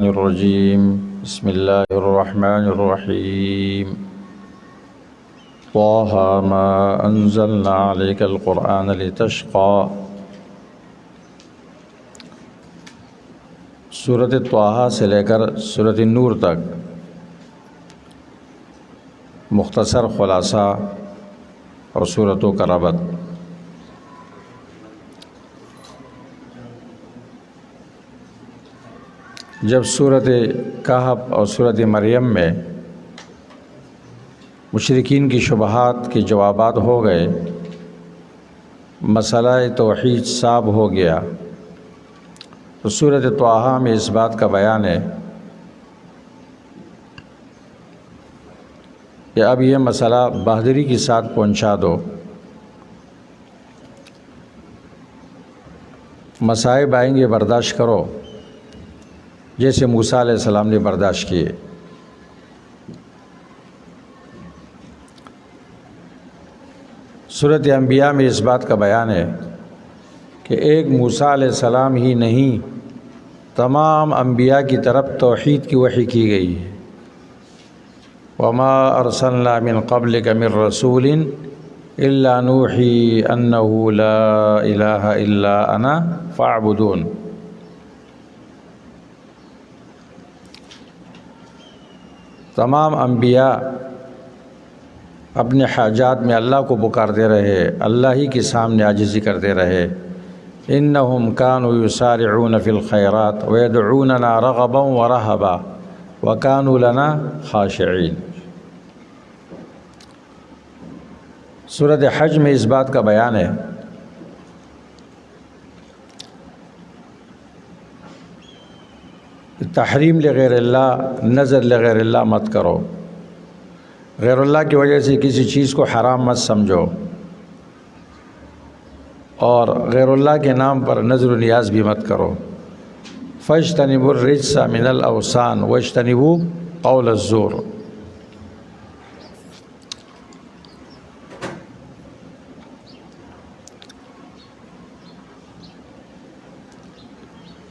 الرجیم بسم اللہ الرحمن الرحیم طٰہٰ ما انزلنا علیک القرآن لتشقیٰ۔ سورۃ طٰہٰ سے لے کر سورۃ نور تک مختصر خلاصہ اور سورتوں کا ربط۔ جب سورۃ کہف اور سورۃ مریم میں مشرکین کی شبہات کے جوابات ہو گئے، مسئلہ توحید صاف ہو گیا، تو سورۃ طٰہٰ میں اس بات کا بیان ہے کہ اب یہ مسئلہ بہادری کے ساتھ پہنچا دو، مصائب آئیں گے برداشت کرو، جیسے موسیٰ علیہ السلام نے برداشت کیے۔ سورۃ انبیاء میں اس بات کا بیان ہے کہ ایک موسیٰ علیہ السلام ہی نہیں، تمام انبیاء کی طرف توحید کی وحی کی گئی ہے۔ وَمَا أَرْسَلْنَا مِن قَبْلِكَ مِن رَّسُولٍ إِلَّا نُوحِي أَنَّهُ لَا إِلَٰهَ إِلَّا أَنَا فَاعْبُدُونِ۔ تمام انبیاء اپنے حاجات میں اللہ کو پکارتے رہے، اللہ ہی کے سامنے عاجزی کرتے رہے۔ إِنَّهُمْ كَانُوا يُسَارِعُونَ فِي الْخَيْرَاتِ وَيَدْعُونَنَا رَغَبًا وَرَهَبًا وَكَانُوا لَنَا خَاشِعِينَ۔ سورۃ حج میں اس بات کا بیان ہے تحریم لغیر اللہ، نظر لغیر اللہ مت کرو، غیر اللہ کی وجہ سے کسی چیز کو حرام مت سمجھو، اور غیر اللہ کے نام پر نظر و نیاز بھی مت کرو۔ فاجتنبوا الرجس من الاوثان واجتنبوا قول الزور۔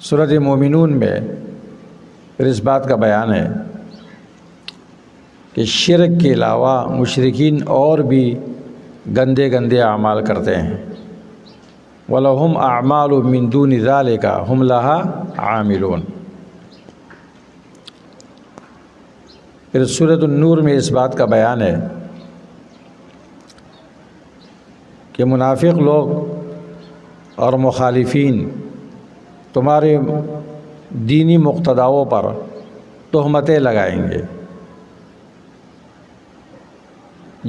سورۃ مومنون میں پھر اس بات کا بیان ہے کہ شرک کے علاوہ مشرکین اور بھی گندے گندے اعمال کرتے ہیں۔ وَلَهُمْ أَعْمَالٌ مِّن دُونِ ذَلِكَ هُمْ لَهَا عَامِلُونَ۔ پھر سورۃ النور میں اس بات کا بیان ہے کہ منافق لوگ اور مخالفین تمہارے دینی مقتداؤں پر تہمتیں لگائیں گے،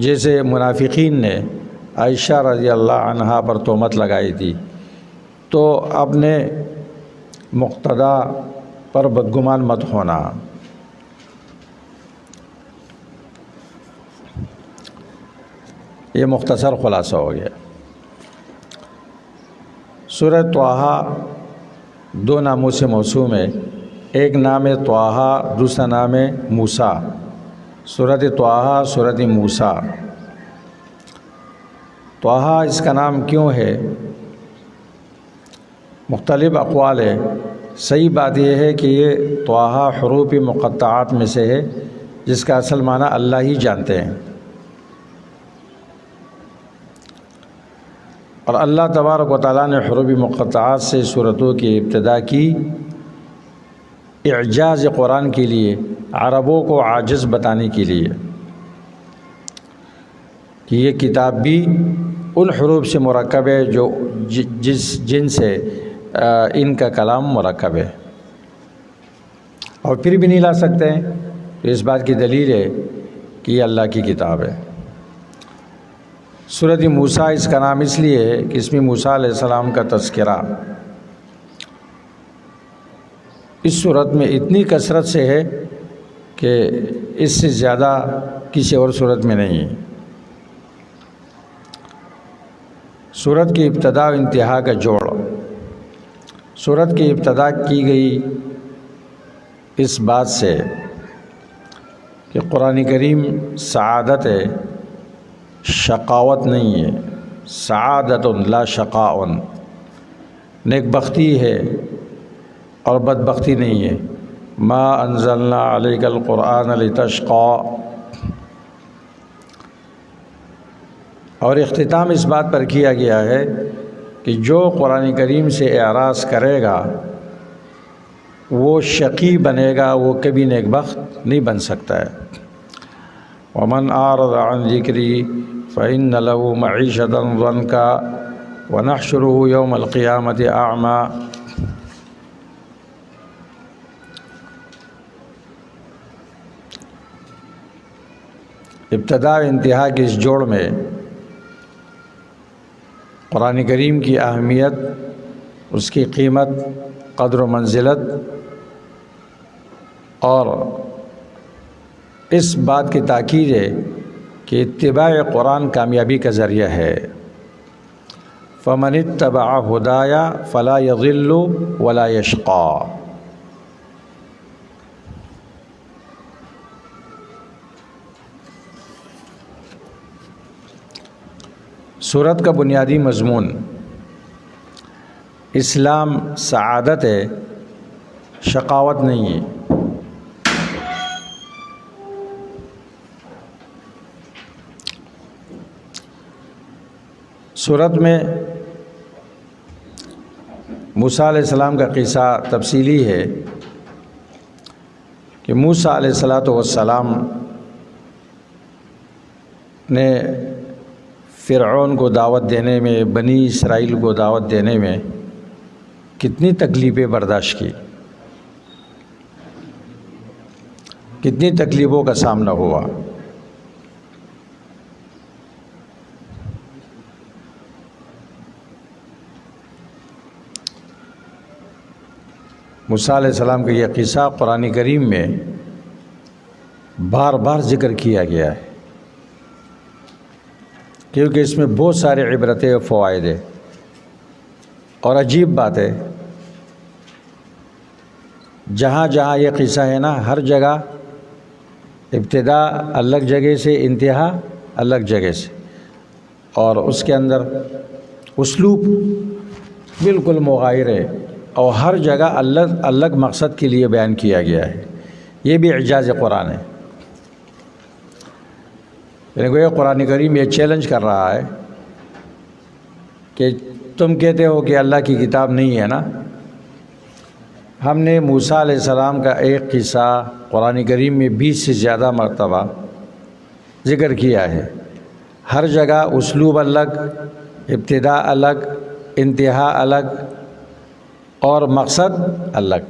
جیسے منافقین نے عائشہ رضی اللہ عنہا پر تہمت لگائی تھی، تو اپنے مقتدا پر بدگمان مت ہونا۔ یہ مختصر خلاصہ ہو گیا۔ سورۃ طٰہٰ دو ناموں سے موسوم ہے، ایک نام ہے طٰہٰ، دوسرا نام ہے موسیٰ۔ سورۃ طٰہٰ سورۃ موسیٰ۔ طٰہٰ اس کا نام کیوں ہے؟ مختلف اقوال ہے۔ صحیح بات یہ ہے کہ یہ طٰہٰ حروف مقطعات میں سے ہے، جس کا اصل معنی اللہ ہی جانتے ہیں، اور اللہ تبارک و تعالیٰ نے حروف مقطعات سے سورتوں کی ابتدا کی، اعجاز قرآن کے لیے، عربوں کو عاجز بتانے کے لیے کہ یہ کتاب بھی ان حروف سے مرکب ہے جو جن سے ان کا کلام مرکب ہے، اور پھر بھی نہیں لا سکتے ہیں، تو اس بات کی دلیل ہے کہ یہ اللہ کی کتاب ہے۔ سورۃ موسیٰ اس کا نام اس لیے ہے کہ اس میں موسیٰ علیہ السلام کا تذکرہ اس سورت میں اتنی کثرت سے ہے کہ اس سے زیادہ کسی اور سورت میں نہیں ہے۔ سورت کی ابتدا و انتہا کا جوڑ۔ سورت کی ابتدا کی گئی اس بات سے کہ قرآن کریم سعادت ہے، شقاوت نہیں ہے، سعادت لا شقاء، نیک بختی ہے اور بدبختی نہیں ہے، ما انزلنا علیک القرآن لتشقى، اور اختتام اس بات پر کیا گیا ہے کہ جو قرآن کریم سے اعراض کرے گا وہ شقی بنے گا، وہ کبھی نیک بخت نہیں بن سکتا ہے۔ ومن اعرض عن ذکری فإن له معیشۃ ضنکا ونحشره یوم القیامۃ اعمی۔ ابتدا و انتہا کی اس جوڑ میں قرآن کریم کی اہمیت، اس کی قیمت، قدر و منزلت، اور اس بات کی تاکید ہے کہ اتباع قرآن کامیابی کا ذریعہ ہے۔ فمن اتبع ہدایا فلا یضل ولا یشقی۔ سورت کا بنیادی مضمون اسلام سعادت ہے، شقاوت نہیں ہے۔ سورت میں موسیٰ علیہ السلام کا قصہ تفصیلی ہے کہ موسیٰ علیہ السلام نے فرعون کو دعوت دینے میں، بنی اسرائیل کو دعوت دینے میں کتنی تکلیفیں برداشت کی، کتنی تکلیفوں کا سامنا ہوا۔ موسیٰ علیہ السلام کا یہ قصہ قرآن کریم میں بار بار ذکر کیا گیا ہے، کیونکہ اس میں بہت سارے عبرتیں و فوائد ہیں۔ اور عجیب بات ہے، جہاں جہاں یہ قصہ ہے نا، ہر جگہ ابتدا الگ جگہ سے، انتہا الگ جگہ سے، اور اس کے اندر اسلوب بالکل مغایر ہے، اور ہر جگہ الگ الگ مقصد کے لیے بیان کیا گیا ہے۔ یہ بھی اعجاز قرآن ہے۔ یعنی کہ قرآن کریم یہ چیلنج کر رہا ہے کہ تم کہتے ہو کہ اللہ کی کتاب نہیں ہے نا، ہم نے موسیٰ علیہ السلام کا ایک قصہ قرآن کریم میں 20 سے زیادہ مرتبہ ذکر کیا ہے۔ ہر جگہ اسلوب الگ، ابتدا الگ، انتہا الگ، اور مقصد الگ۔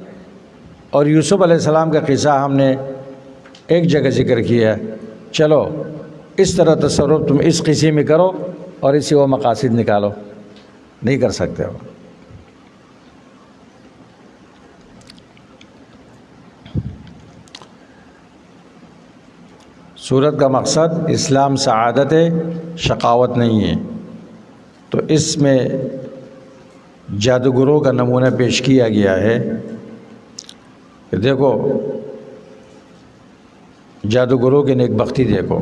اور یوسف علیہ السلام کا قصہ ہم نے ایک جگہ ذکر کیا، چلو اس طرح تصرف تم اس قصے میں کرو اور اسی وہ مقاصد نکالو، نہیں کر سکتے ہو۔ سورت کا مقصد اسلام سعادت ہے، شقاوت نہیں ہے۔ تو اس میں جادوگروں کا نمونہ پیش کیا گیا ہے کہ دیکھو جادوگروں کی نیک بختی دیکھو،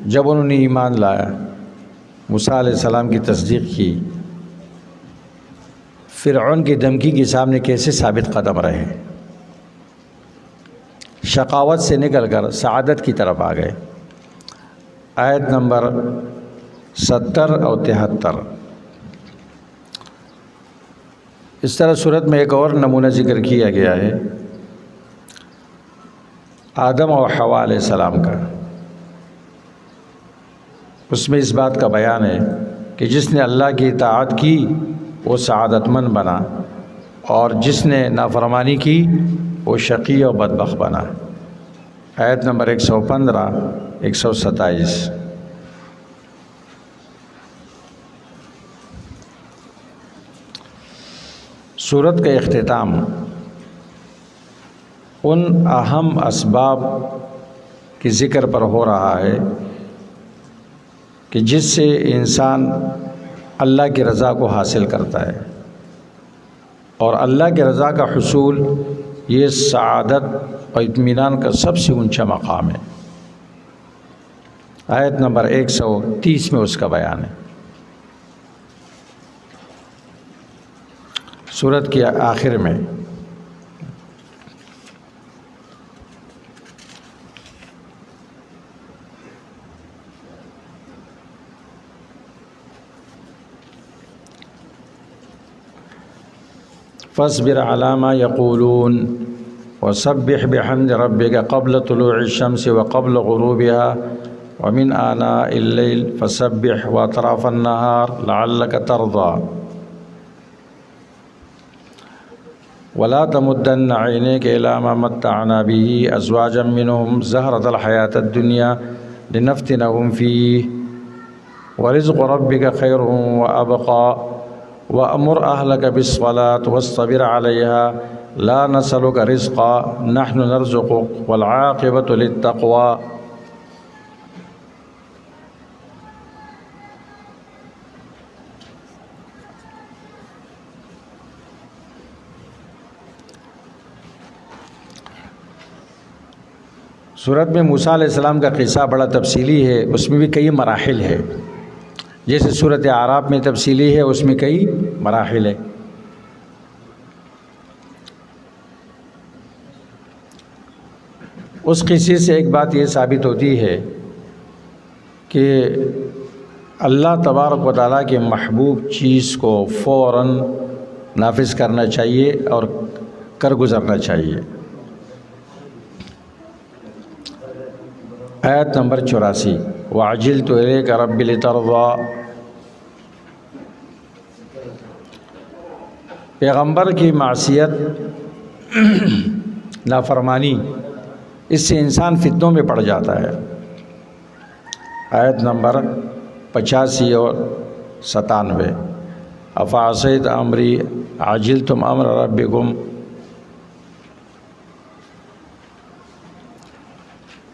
جب انہوں نے ایمان لایا، موسیٰ علیہ السلام کی تصدیق کی، فرعون کی دھمکی کے سامنے کیسے ثابت قدم رہے، شقاوت سے نکل کر سعادت کی طرف آ گئے۔ آیت نمبر 70 اور 73۔ اس طرح صورت میں ایک اور نمونہ ذکر کیا گیا ہے آدم اور حوا علیہ السلام کا۔ اس میں اس بات کا بیان ہے کہ جس نے اللہ کی اطاعت کی وہ سعادت مند بنا، اور جس نے نافرمانی کی وہ شقی اور بدبخت بنا۔ آیت نمبر 115، 127۔ سورت کا اختتام ان اہم اسباب کے ذکر پر ہو رہا ہے کہ جس سے انسان اللہ کی رضا کو حاصل کرتا ہے، اور اللہ کی رضا کا حصول یہ سعادت اور اطمینان کا سب سے اونچا مقام ہے۔ آیت نمبر 130 میں اس کا بیان ہے۔ سورت کے آخر میں فاصبر على ما يقولون وسبح بحمد ربك قبل طلوع الشمس وقبل غروبها ومن آناء الليل فسبح وأطراف النهار لعلك ترضى ولا تمدن عينيك إلى ما متعنا به أزواجا منهم زهرة الحياة الدنيا لنفتنهم فيه ورزق ربك خير وأبقى وأمر أهلك بالصلاة واصطبر عليها لا نسألك رزقا نحن نرزقك والعاقبة للتقوى. صورت میں موسیٰ علیہ السلام کا قصہ بڑا تفصیلی ہے، اس میں بھی کئی مراحل ہے، جیسے سورۃ اعراف میں تفصیلی ہے، اس میں کئی مراحل ہے۔ اس قصے سے ایک بات یہ ثابت ہوتی ہے کہ اللہ تبارک و تعالیٰ کے محبوب چیز کو فوراً نافذ کرنا چاہیے اور کر گزرنا چاہیے۔ آیت نمبر 84 وَعَجِلْتُ إِلَيْكَ رَبِّ لِتَرْضَىٰ۔ پیغمبر کی معصیت، نافرمانی، اس سے انسان فتنوں میں پڑ جاتا ہے۔ آیت نمبر 85 اور 97 افعصیت امری عجلتم امر ربکم۔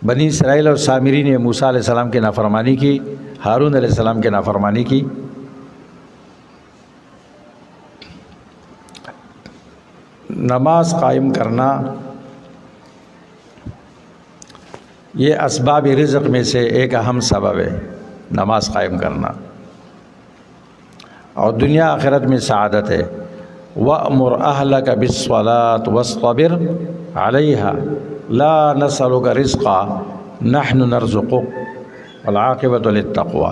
بنی اسرائیل اور سامری نے موسیٰ علیہ السلام کی نافرمانی کی، ہارون علیہ السلام کی نافرمانی کی۔ نماز قائم کرنا یہ اسباب رزق میں سے ایک اہم سبب ہے، نماز قائم کرنا، اور دنیا آخرت میں سعادت ہے۔ وَأْمُرْ أَهْلَكَ بِالصَّلَاةِ وَاصْطَبِرْ عَلَيْهَا لا نسألك رزقا نحن نرزقك والعاقبة للتقوى۔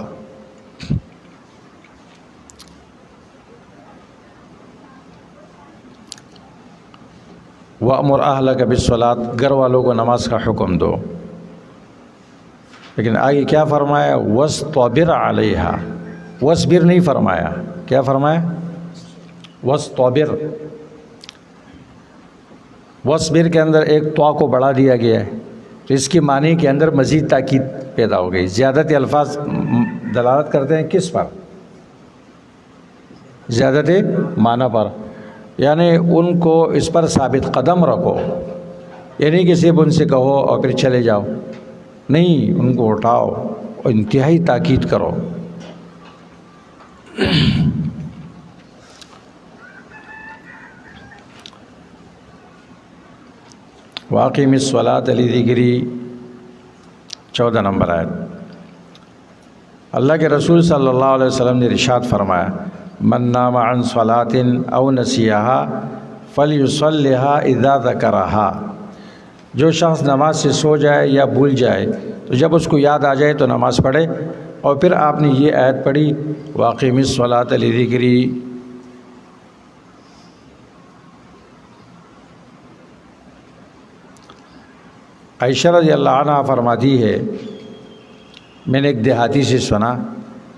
وَأْمُرْ أَهْلَكَ بِالصَّلَاةِ، گھر والوں کو نماز کا حکم دو، لیکن آگے کیا فرمایا؟ وَاصْطَبِرْ عَلَيْهَا، وَاصْبِرْ نہیں فرمایا، کیا فرمایا؟ وَاصْطَبِرْ۔ وَاصْبِرْ کے اندر ایک طا کو بڑھا دیا گیا ہے، تو اس کی معنی کے اندر مزید تاکید پیدا ہو گئی۔ زیادت الفاظ دلالت کرتے ہیں کس پر؟ زیادت معنی پر، یعنی ان کو اس پر ثابت قدم رکھو، یعنی کہ صرف ان سے کہو اور پھر چلے جاؤ، نہیں، ان کو اٹھاؤ اور انتہائی تاکید کرو۔ واقیم الصلاۃ لذکری، 14 نمبر آیت۔ اللہ کے رسول صلی اللہ علیہ وسلم نے ارشاد فرمایا من نام عن صلاۃ او نسیہا فلیصلھا اذا ذکرہا، جو شخص نماز سے سو جائے یا بھول جائے تو جب اس کو یاد آ جائے تو نماز پڑھے۔ اور پھر آپ نے یہ آیت پڑھی واقیم الصلاۃ لذکری۔ عائشہ رضی اللہ عنہ فرماتی ہے میں نے ایک دیہاتی سے سنا،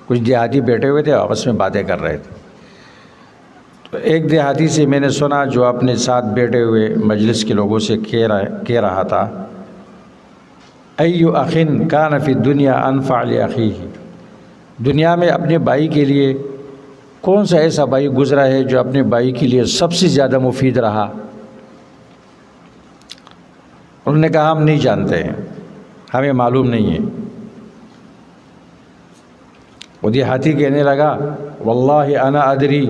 کچھ دیہاتی بیٹھے ہوئے تھے آپس میں باتیں کر رہے تھے، تو ایک دیہاتی سے میں نے سنا جو اپنے ساتھ بیٹھے ہوئے مجلس کے لوگوں سے کہہ رہا تھا ایو اخن کان فی الدنیا انفع لاخیہ، دنیا میں اپنے بھائی کے لیے کون سا ایسا بھائی گزرا ہے جو اپنے بھائی کے لیے سب سے زیادہ مفید رہا؟ انہوں نے کہا ہم نہیں جانتے ہیں، ہمیں معلوم نہیں ہے۔ وہ دیہاتی کہنے لگا واللہ انا ادری،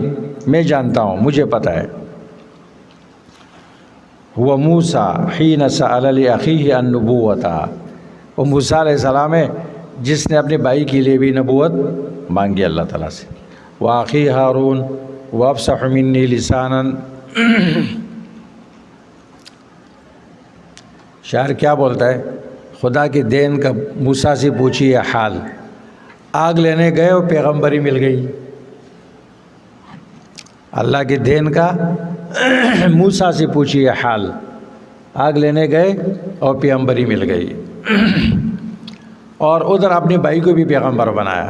میں جانتا ہوں، مجھے پتہ ہے۔ وہ موسیٰ حین سأل لأخیہ النبوۃ، وہ موسیٰ علیہ السلام ہے جس نے اپنے بھائی کے لیے بھی نبوت مانگی اللہ تعالیٰ سے۔ وأخی ہارون وافصح منی لسانا، شاعر کیا بولتا ہے؟ خدا کے دین کا موسیٰ سے پوچھیے حال، آگ لینے گئے اور پیغمبری مل گئی۔ اللہ کے دین کا موسیٰ سے پوچھیے حال، آگ لینے گئے اور پیغمبری مل گئی، اور ادھر اپنے بھائی کو بھی پیغمبر بنایا۔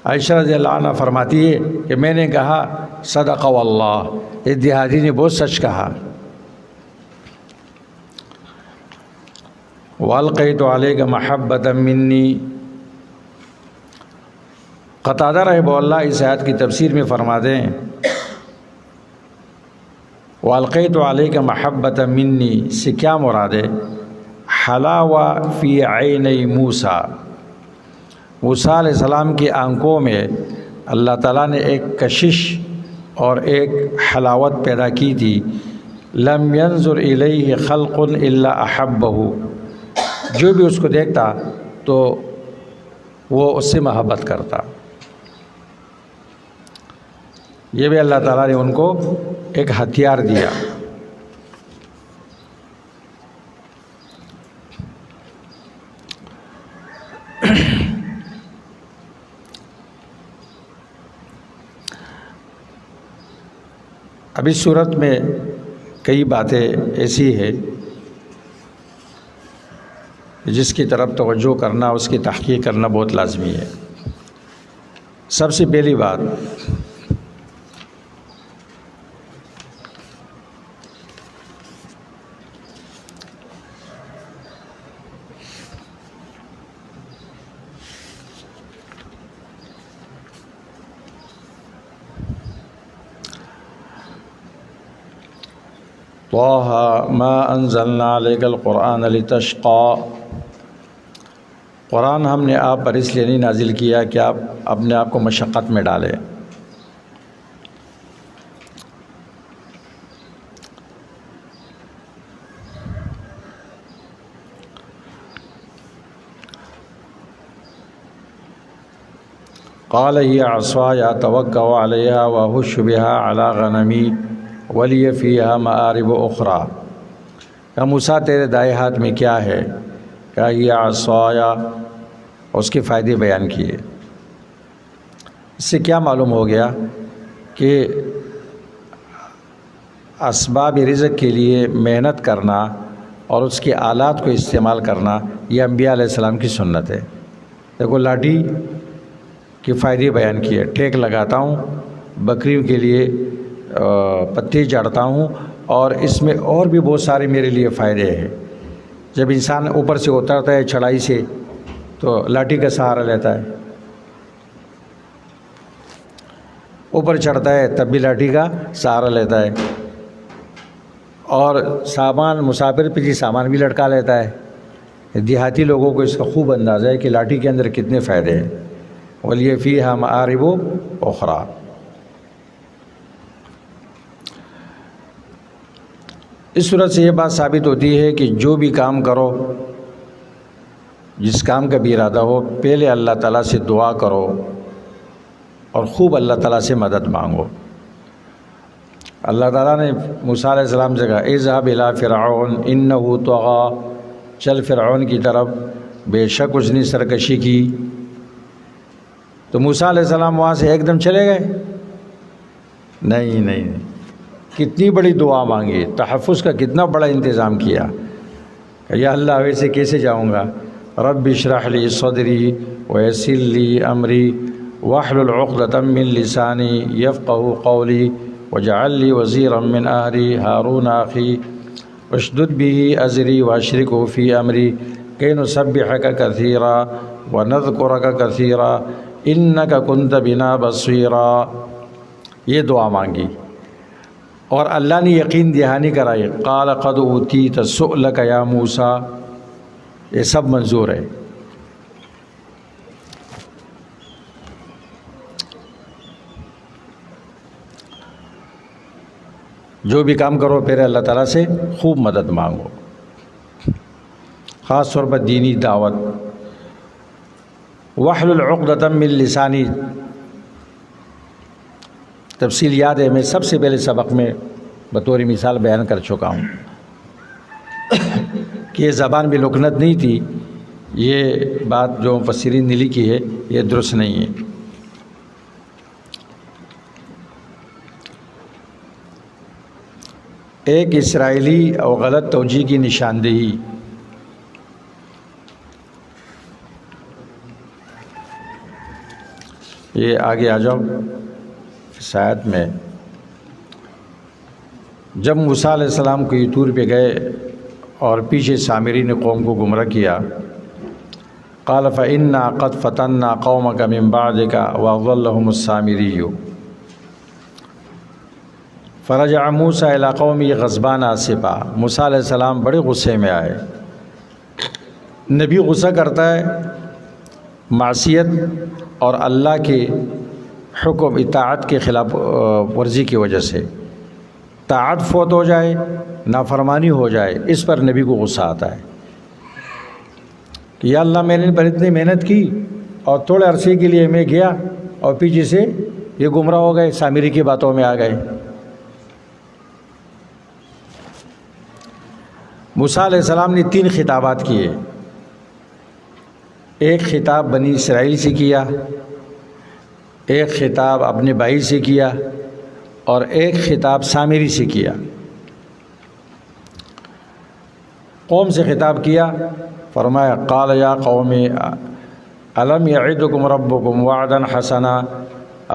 عائشہ رضی اللہ عنہ فرماتی ہے کہ میں نے کہا صدق واللہ، اس دیہاتی نے بہت سچ کہا۔ وَأَلْقَيْتُ عَلَيْكَ مَحَبَّةً مِّنِّي، قتادہ رحمہ اللہ اس آیت کی تفسیر میں فرماتے ہیں وَأَلْقَيْتُ عَلَيْكَ مَحَبَّةً مِّنِّي سے کیا مراد ہے؟ حلاوہ فی عینی موسیٰ، موسیٰ علیہ السلام کی آنکھوں میں اللہ تعالیٰ نے ایک کشش اور ایک حلاوت پیدا کی تھی۔ لم ينظر الیہ خلق الا احبہ، جو بھی اس کو دیکھتا تو وہ اس سے محبت کرتا۔ یہ بھی اللہ تعالیٰ نے ان کو ایک ہتھیار دیا۔ اب اس صورت میں کئی باتیں ایسی ہے جس کی طرف توجہ کرنا، اس کی تحقیق کرنا بہت لازمی ہے۔ سب سے پہلی بات، طٰہَ مَا أَنزَلْنَا عَلَيْكَ الْقُرْآنَ لِتَشْقَىٰ، قرآن ہم نے آپ پر اس لیے نہیں نازل کیا کہ آپ اپنے آپ کو مشقت میں ڈالیں۔ قال هي عصاي أتوكأ عليها وأهش بها على غنمي ولی فیہا مآرب اخرى، کہ موسیٰ تیرے دائیں ہاتھ میں کیا ہے؟ کہا یہ عصایا، اس کے فائدے بیان کیے۔ اس سے کیا معلوم ہو گیا کہ اسباب رزق کے لیے محنت کرنا اور اس کے آلات کو استعمال کرنا یہ انبیاء علیہ السلام کی سنت ہے۔ دیکھو لاٹھی کے فائدے بیان کیے، ٹیک لگاتا ہوں، بکریوں کے لیے پتی جاڑتا ہوں، اور اس میں اور بھی بہت سارے میرے لیے فائدے ہیں۔ جب انسان اوپر سے اترتا ہے چڑھائی سے تو لاٹھی کا سہارا لیتا ہے، اوپر چڑھتا ہے تب بھی لاٹھی کا سہارا لیتا ہے، اور سامان مسافر پہ سامان بھی لٹکا لیتا ہے۔ دیہاتی لوگوں کو اس کا خوب اندازہ ہے کہ لاٹھی کے اندر کتنے فائدے ہیں۔ وَلِيَ فِيهَا مَآرِبُ أُخْرَى، اس صورت سے یہ بات ثابت ہوتی ہے کہ جو بھی کام کرو، جس کام کا بھی ارادہ ہو، پہلے اللہ تعالیٰ سے دعا کرو اور خوب اللہ تعالیٰ سے مدد مانگو۔ اللہ تعالیٰ نے موسیٰ علیہ السلام سے کہا اذهب إلى فرعون إنه طغى، چل فرعون کی طرف، بے شک اس نے سرکشی کی۔ تو موسیٰ علیہ السلام وہاں سے ایک دم چلے گئے؟ نہیں، کتنی بڑی دعا مانگی، تحفظ کا کتنا بڑا انتظام کیا کہ یا اللہ ویسے کیسے جاؤں گا؟ رب اشرح لی صدری ویسر لی امری واحلل عقدۃ من لسانی یفقہوا قولی واجعل لی وزیرا من اہلی ہارون اخی اشدد بہ ازری واشرکہ فی امری کی نسبحک کثیرا ونذکرک کثیرا انک کنت بنا بصیرا۔ یہ دعا مانگی اور اللہ نے یقین دہانی کرائی۔ قال قد اوتیت سؤلک یا موسیٰ، یہ سب منظور ہے۔ جو بھی کام کرو پھر اللہ تعالیٰ سے خوب مدد مانگو، خاص طور پر دینی دعوت۔ واحلل عقدۃ من لسانی، تفصیل یاد ہے، میں سب سے پہلے سبق میں بطور مثال بیان کر چکا ہوں کہ یہ زبان بھی لکنت نہیں تھی، یہ بات جو مفسرین نے لکھی ہے یہ درست نہیں ہے۔ ایک اسرائیلی اور غلط توجیہ کی نشاندہی، یہ آگے آ جاؤ اس آیت میں، جب موسیٰ علیہ السلام کو یہ طور پہ گئے اور پیچھے سامری نے قوم کو گمراہ کیا، قال فإنا قد فتنا قومك من بعدك وأضلهم السامري فرجع موسیٰ إلى قومه غضبان آسفا۔ موسیٰ علیہ السلام بڑے غصے میں آئے۔ نبی غصہ کرتا ہے معصیت اور اللہ کے حکم اطاعت کے خلاف ورزی کی وجہ سے، طاعت فوت ہو جائے، نافرمانی ہو جائے، اس پر نبی کو غصہ آتا ہے کہ یا اللہ میں نے پر اتنی محنت کی اور تھوڑے عرصے کے لیے میں گیا اور پیچھے سے یہ گمراہ ہو گئے، سامری کی باتوں میں آ گئے۔ موسیٰ علیہ السلام نے 3 خطابات کیے، ایک خطاب بنی اسرائیل سے کیا، ایک خطاب اپنے بھائی سے کیا، اور ایک خطاب سامری سے کیا۔ قوم سے خطاب کیا، فرمایا قال یا قوم الم یعدکم ربکم وعدا حسنا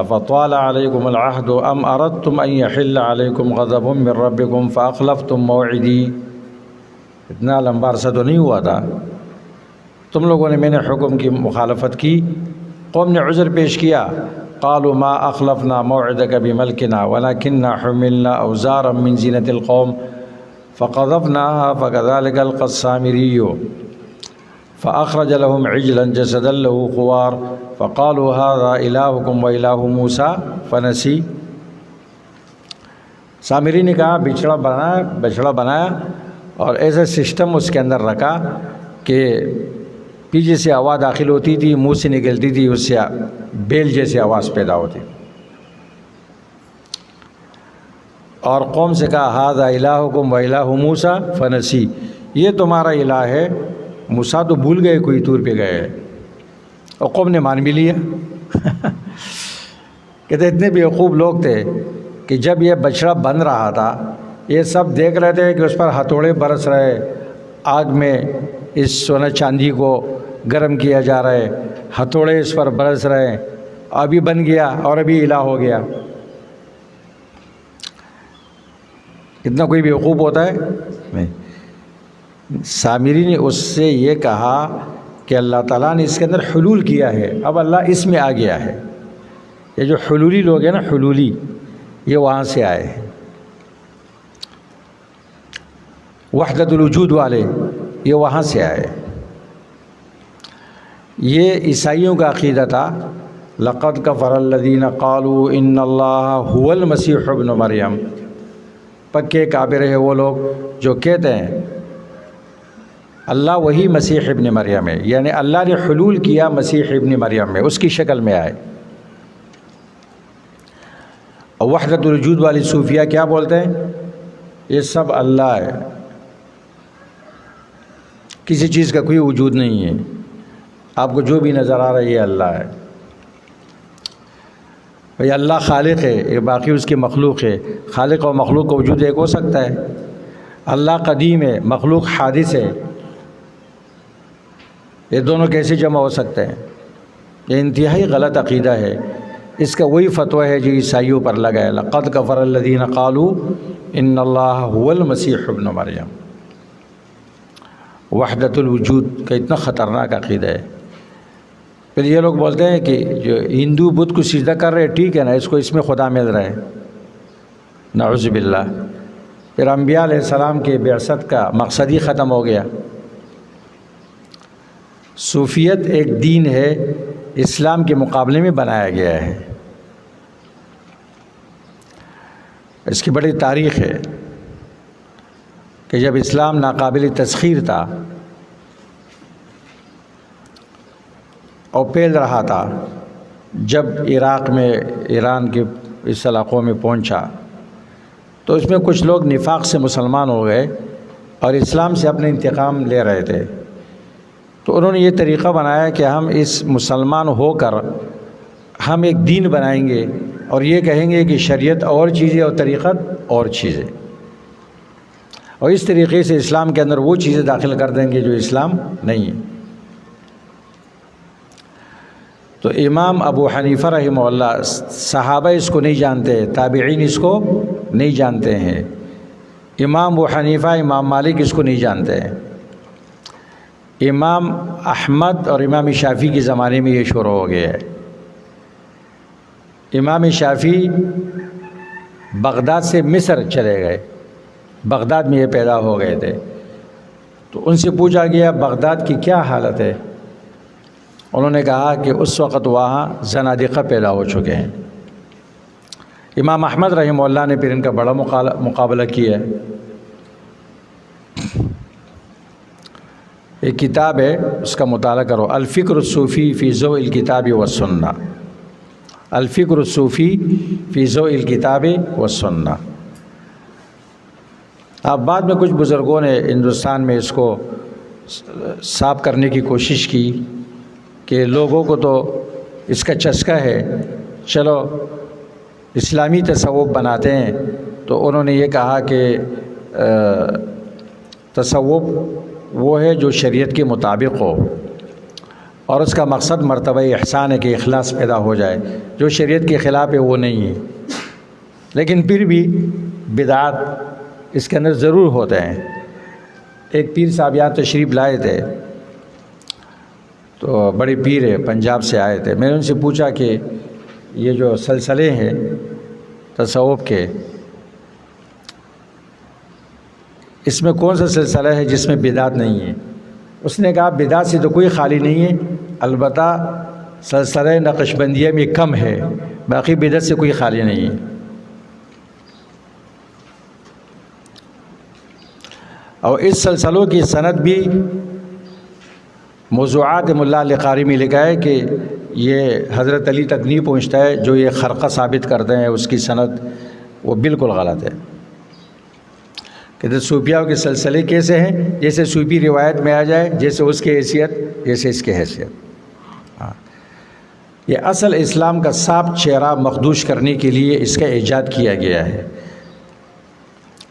افطال علیکم العہد ام اردتم ان یحل علیکم غضب من ربکم فاخلفتم موعدی۔ اتنا لمبا عرصہ تو نہیں ہوا تھا، تم لوگوں نے میں نے حکم کی مخالفت کی۔ قوم نے عذر پیش کیا، قالوا ما اخلفنا موعدك بملكنا ولكننا حملنا اوزارا من زینة القوم فقذفناها فكذلك القى السامري فاخرج لهم عجلا جسدا له خوار فقالوا هذا الهكم واله موسى فنسي۔ سامری نے کہا بچڑا بنایا اور ایسا سسٹم اس کے اندر رکھا کہ پیچھے سے آواز داخل ہوتی تھی، منہ سے نکلتی تھی، اس سے بیل جیسی آواز پیدا ہوتی، اور قوم سے کہا ھذا الہکم و الہ موسیٰ فنسی، یہ تمہارا الہ ہے۔ موسیٰ تو بھول گئے، کوئی طور پہ گئے، اور قوم نے مان بھی لیا۔ کہتے اتنے بیوقوف لوگ تھے کہ جب یہ بچڑا بن رہا تھا، یہ سب دیکھ رہے تھے کہ اس پر ہتھوڑے برس رہے، آگ میں اس سونا چاندی کو گرم کیا جا رہا ہے، ہتھوڑے اس پر برس رہے، ابھی بن گیا اور ابھی الہ ہو گیا۔ اتنا کوئی بیوقوف ہوتا ہے؟ نہیں۔ سامری نے اس سے یہ کہا کہ اللہ تعالیٰ نے اس کے اندر حلول کیا ہے، اب اللہ اس میں آ گیا ہے۔ یہ جو حلولی لوگ ہیں نا، حلولی، یہ وہاں سے آئے ہیں، وحدت الوجود والے یہ وہاں سے آئے۔ یہ عیسائیوں کا عقیدہ تھا، لقد کفر الذین قالوا ان اللہ هو المسیح ابن مریم، پکے کافر ہیں وہ لوگ جو کہتے ہیں اللہ وہی مسیح ابن مریم ہے، یعنی اللہ نے حلول کیا مسیح ابن مریم میں، اس کی شکل میں آئے۔ اور وحدت الوجود والی صوفیہ کیا بولتے ہیں؟ یہ سب اللہ ہے، کسی چیز کا کوئی وجود نہیں ہے، آپ کو جو بھی نظر آ رہا ہے یہ اللہ ہے۔ بھئی اللہ خالق ہے، یہ باقی اس کی مخلوق ہے، خالق اور مخلوق کا وجود ایک ہو سکتا ہے؟ اللہ قدیم ہے، مخلوق حادث ہے، یہ دونوں کیسے جمع ہو سکتے ہیں؟ یہ انتہائی غلط عقیدہ ہے، اس کا وہی فتویٰ ہے جو عیسائیوں پر لگا ہے، لقد کفر الذین قالوا ان اللہ هو المسیح ابن مریم۔ وحدت الوجود کا اتنا خطرناک عقیدہ ہے۔ پھر یہ لوگ بولتے ہیں کہ جو ہندو بدھ کو سجدہ کر رہے ٹھیک ہے نا، اس کو اس میں خدا مل رہا ہے، نعوذ باللہ۔ پھر انبیاء علیہ السلام کے بعثت کا مقصد ہی ختم ہو گیا۔ صوفیت ایک دین ہے، اسلام کے مقابلے میں بنایا گیا ہے، اس کی بڑی تاریخ ہے کہ جب اسلام ناقابل تسخیر تھا اور پھیل رہا تھا، جب عراق میں ایران کے اس علاقوں میں پہنچا تو اس میں کچھ لوگ نفاق سے مسلمان ہو گئے اور اسلام سے اپنے انتقام لے رہے تھے۔ تو انہوں نے یہ طریقہ بنایا کہ ہم اس مسلمان ہو کر ہم ایک دین بنائیں گے اور یہ کہیں گے کہ شریعت اور چیزیں اور طریقت اور چیزیں، اور اس طریقے سے اسلام کے اندر وہ چیزیں داخل کر دیں گے جو اسلام نہیں ہے۔ تو امام ابو حنیفہ رحمہ اللہ، صحابہ اس کو نہیں جانتے، تابعین اس کو نہیں جانتے ہیں، امام ابو حنیفہ، امام مالک اس کو نہیں جانتے ہیں، امام احمد اور امام شافعی کے زمانے میں یہ شروع ہو گیا ہے۔ امام شافعی بغداد سے مصر چلے گئے، بغداد میں یہ پیدا ہو گئے تھے، تو ان سے پوچھا گیا بغداد کی کیا حالت ہے؟ انہوں نے کہا کہ اس وقت وہاں زنادقہ پیدا ہو چکے ہیں۔ امام احمد رحمہ اللہ نے پھر ان کا بڑا مقابلہ کیا ہے۔ ایک کتاب ہے، اس کا مطالعہ کرو، الفکر الصوفی فی ضوء الکتاب والسنہ، الفکر الصوفی فی ضوء الکتاب والسنہ۔ اب بعد میں کچھ بزرگوں نے ہندوستان میں اس کو صاف کرنے کی کوشش کی کہ لوگوں کو تو اس کا چسکا ہے، چلو اسلامی تصوف بناتے ہیں، تو انہوں نے یہ کہا کہ تصوف وہ ہے جو شریعت کے مطابق ہو، اور اس کا مقصد مرتبہ احسان ہے کہ اخلاص پیدا ہو جائے، جو شریعت کے خلاف ہے وہ نہیں ہے۔ لیکن پھر بھی بدعات اس کے اندر ضرور ہوتے ہیں۔ ایک پیر صاحب یہاں تشریف لائے تھے، تو بڑے پیر ہے، پنجاب سے آئے تھے، میں نے ان سے پوچھا کہ یہ جو سلسلے ہیں تصوف کے، اس میں کون سا سلسلہ ہے جس میں بدعت نہیں ہے؟ اس نے کہا بدعت سے تو کوئی خالی نہیں ہے، البتہ سلسلہ نقشبندیہ میں کم ہے، باقی بدعت سے کوئی خالی نہیں ہے۔ اور اس سلسلوں کی سند بھی موضوعات ملا علی قاری میں لکھا ہے کہ یہ حضرت علی تک نہیں پہنچتا ہے، جو یہ خرقہ ثابت کرتے ہیں اس کی سند وہ بالکل غلط ہے۔ کہ صوفیاؤں کے سلسلے کیسے ہیں؟ جیسے صوفی روایت میں آ جائے، جیسے اس کی حیثیت جیسے اس کی حیثیت۔ یہ اصل اسلام کا صاف چہرہ مخدوش کرنے کے لیے اس کا ایجاد کیا گیا ہے۔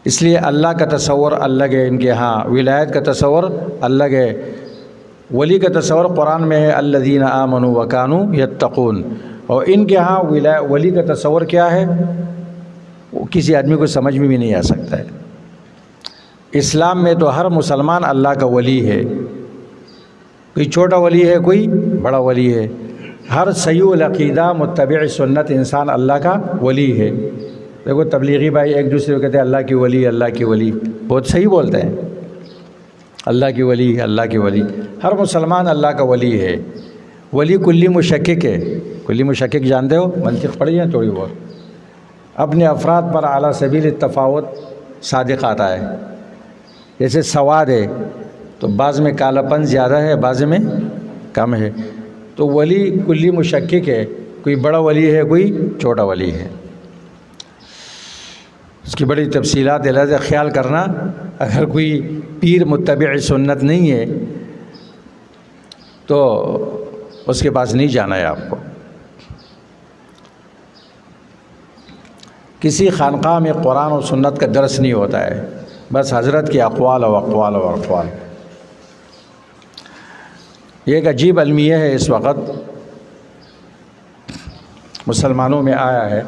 اس لیے اللہ کا تصور الگ ہے ان کے ہاں، ولایت کا تصور الگ ہے، ولی کا تصور قرآن میں ہے الذین آمنوا وکانوا یتقون، اور ان کے ہاں ولی کا تصور کیا ہے وہ کسی آدمی کو سمجھ میں بھی نہیں آ سکتا ہے۔ اسلام میں تو ہر مسلمان اللہ کا ولی ہے، کوئی چھوٹا ولی ہے کوئی بڑا ولی ہے، ہر صحیح العقیدہ متبع سنت انسان اللہ کا ولی ہے۔ دیکھو تبلیغی بھائی ایک دوسرے کو کہتے ہیں اللہ کی ولی، اللہ کی ولی، بہت صحیح بولتے ہیں، اللہ کی ولی، اللہ کی ولی، ہر مسلمان اللہ کا ولی ہے۔ ولی کلی مشکک ہے، کلی مشکک جانتے ہو، منطق پڑھی ہے تھوڑی بہت، اپنے افراد پر اعلیٰ سبیل التفاوت صادق آتا ہے۔ جیسے سواد ہے تو بعض میں کالا پن زیادہ ہے، بعض میں کم ہے، تو ولی کلی مشکک ہے، کوئی بڑا ولی ہے کوئی چھوٹا ولی ہے۔ اس کی بڑی تفصیلات ہے، لہذا خیال کرنا اگر کوئی پیر متبع سنت نہیں ہے تو اس کے پاس نہیں جانا ہے آپ کو۔ کسی خانقاہ میں قرآن و سنت کا درس نہیں ہوتا ہے، بس حضرت کے اقوال و اقوال و اقوال۔ یہ ایک عجیب المیہ ہے، اس وقت مسلمانوں میں آیا ہے،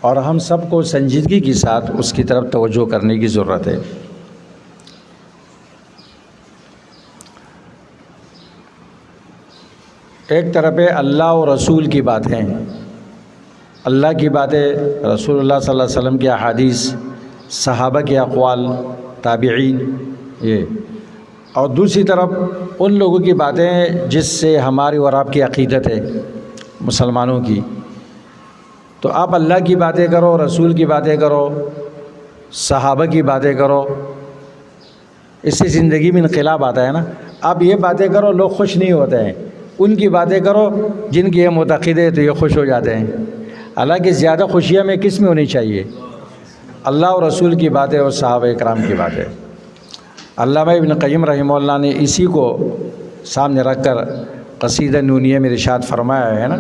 اور ہم سب کو سنجیدگی کے ساتھ اس کی طرف توجہ کرنے کی ضرورت ہے۔ ایک طرف ہے اللہ اور رسول کی باتیں، اللہ کی باتیں، رسول اللہ صلی اللہ علیہ وسلم کی احادیث، صحابہ کے اقوال، تابعین، یہ، اور دوسری طرف ان لوگوں کی باتیں جس سے ہماری اور آپ کی عقیدت ہے مسلمانوں کی۔ تو آپ اللہ کی باتیں کرو، رسول کی باتیں کرو، صحابہ کی باتیں کرو، اس سے زندگی میں انقلاب آتا ہے نا۔ آپ یہ باتیں کرو، لوگ خوش نہیں ہوتے ہیں، ان کی باتیں کرو جن کی یہ معتقد ہے تو یہ خوش ہو جاتے ہیں۔ حالانکہ زیادہ خوشیاں میں کس میں ہونی چاہیے؟ اللہ اور رسول کی باتیں اور صحابہ کرام کی باتیں۔ علامہ ابن قیم رحمہ اللہ نے اسی کو سامنے رکھ کر قصیدہ نونیہ میں ارشاد فرمایا ہے نا،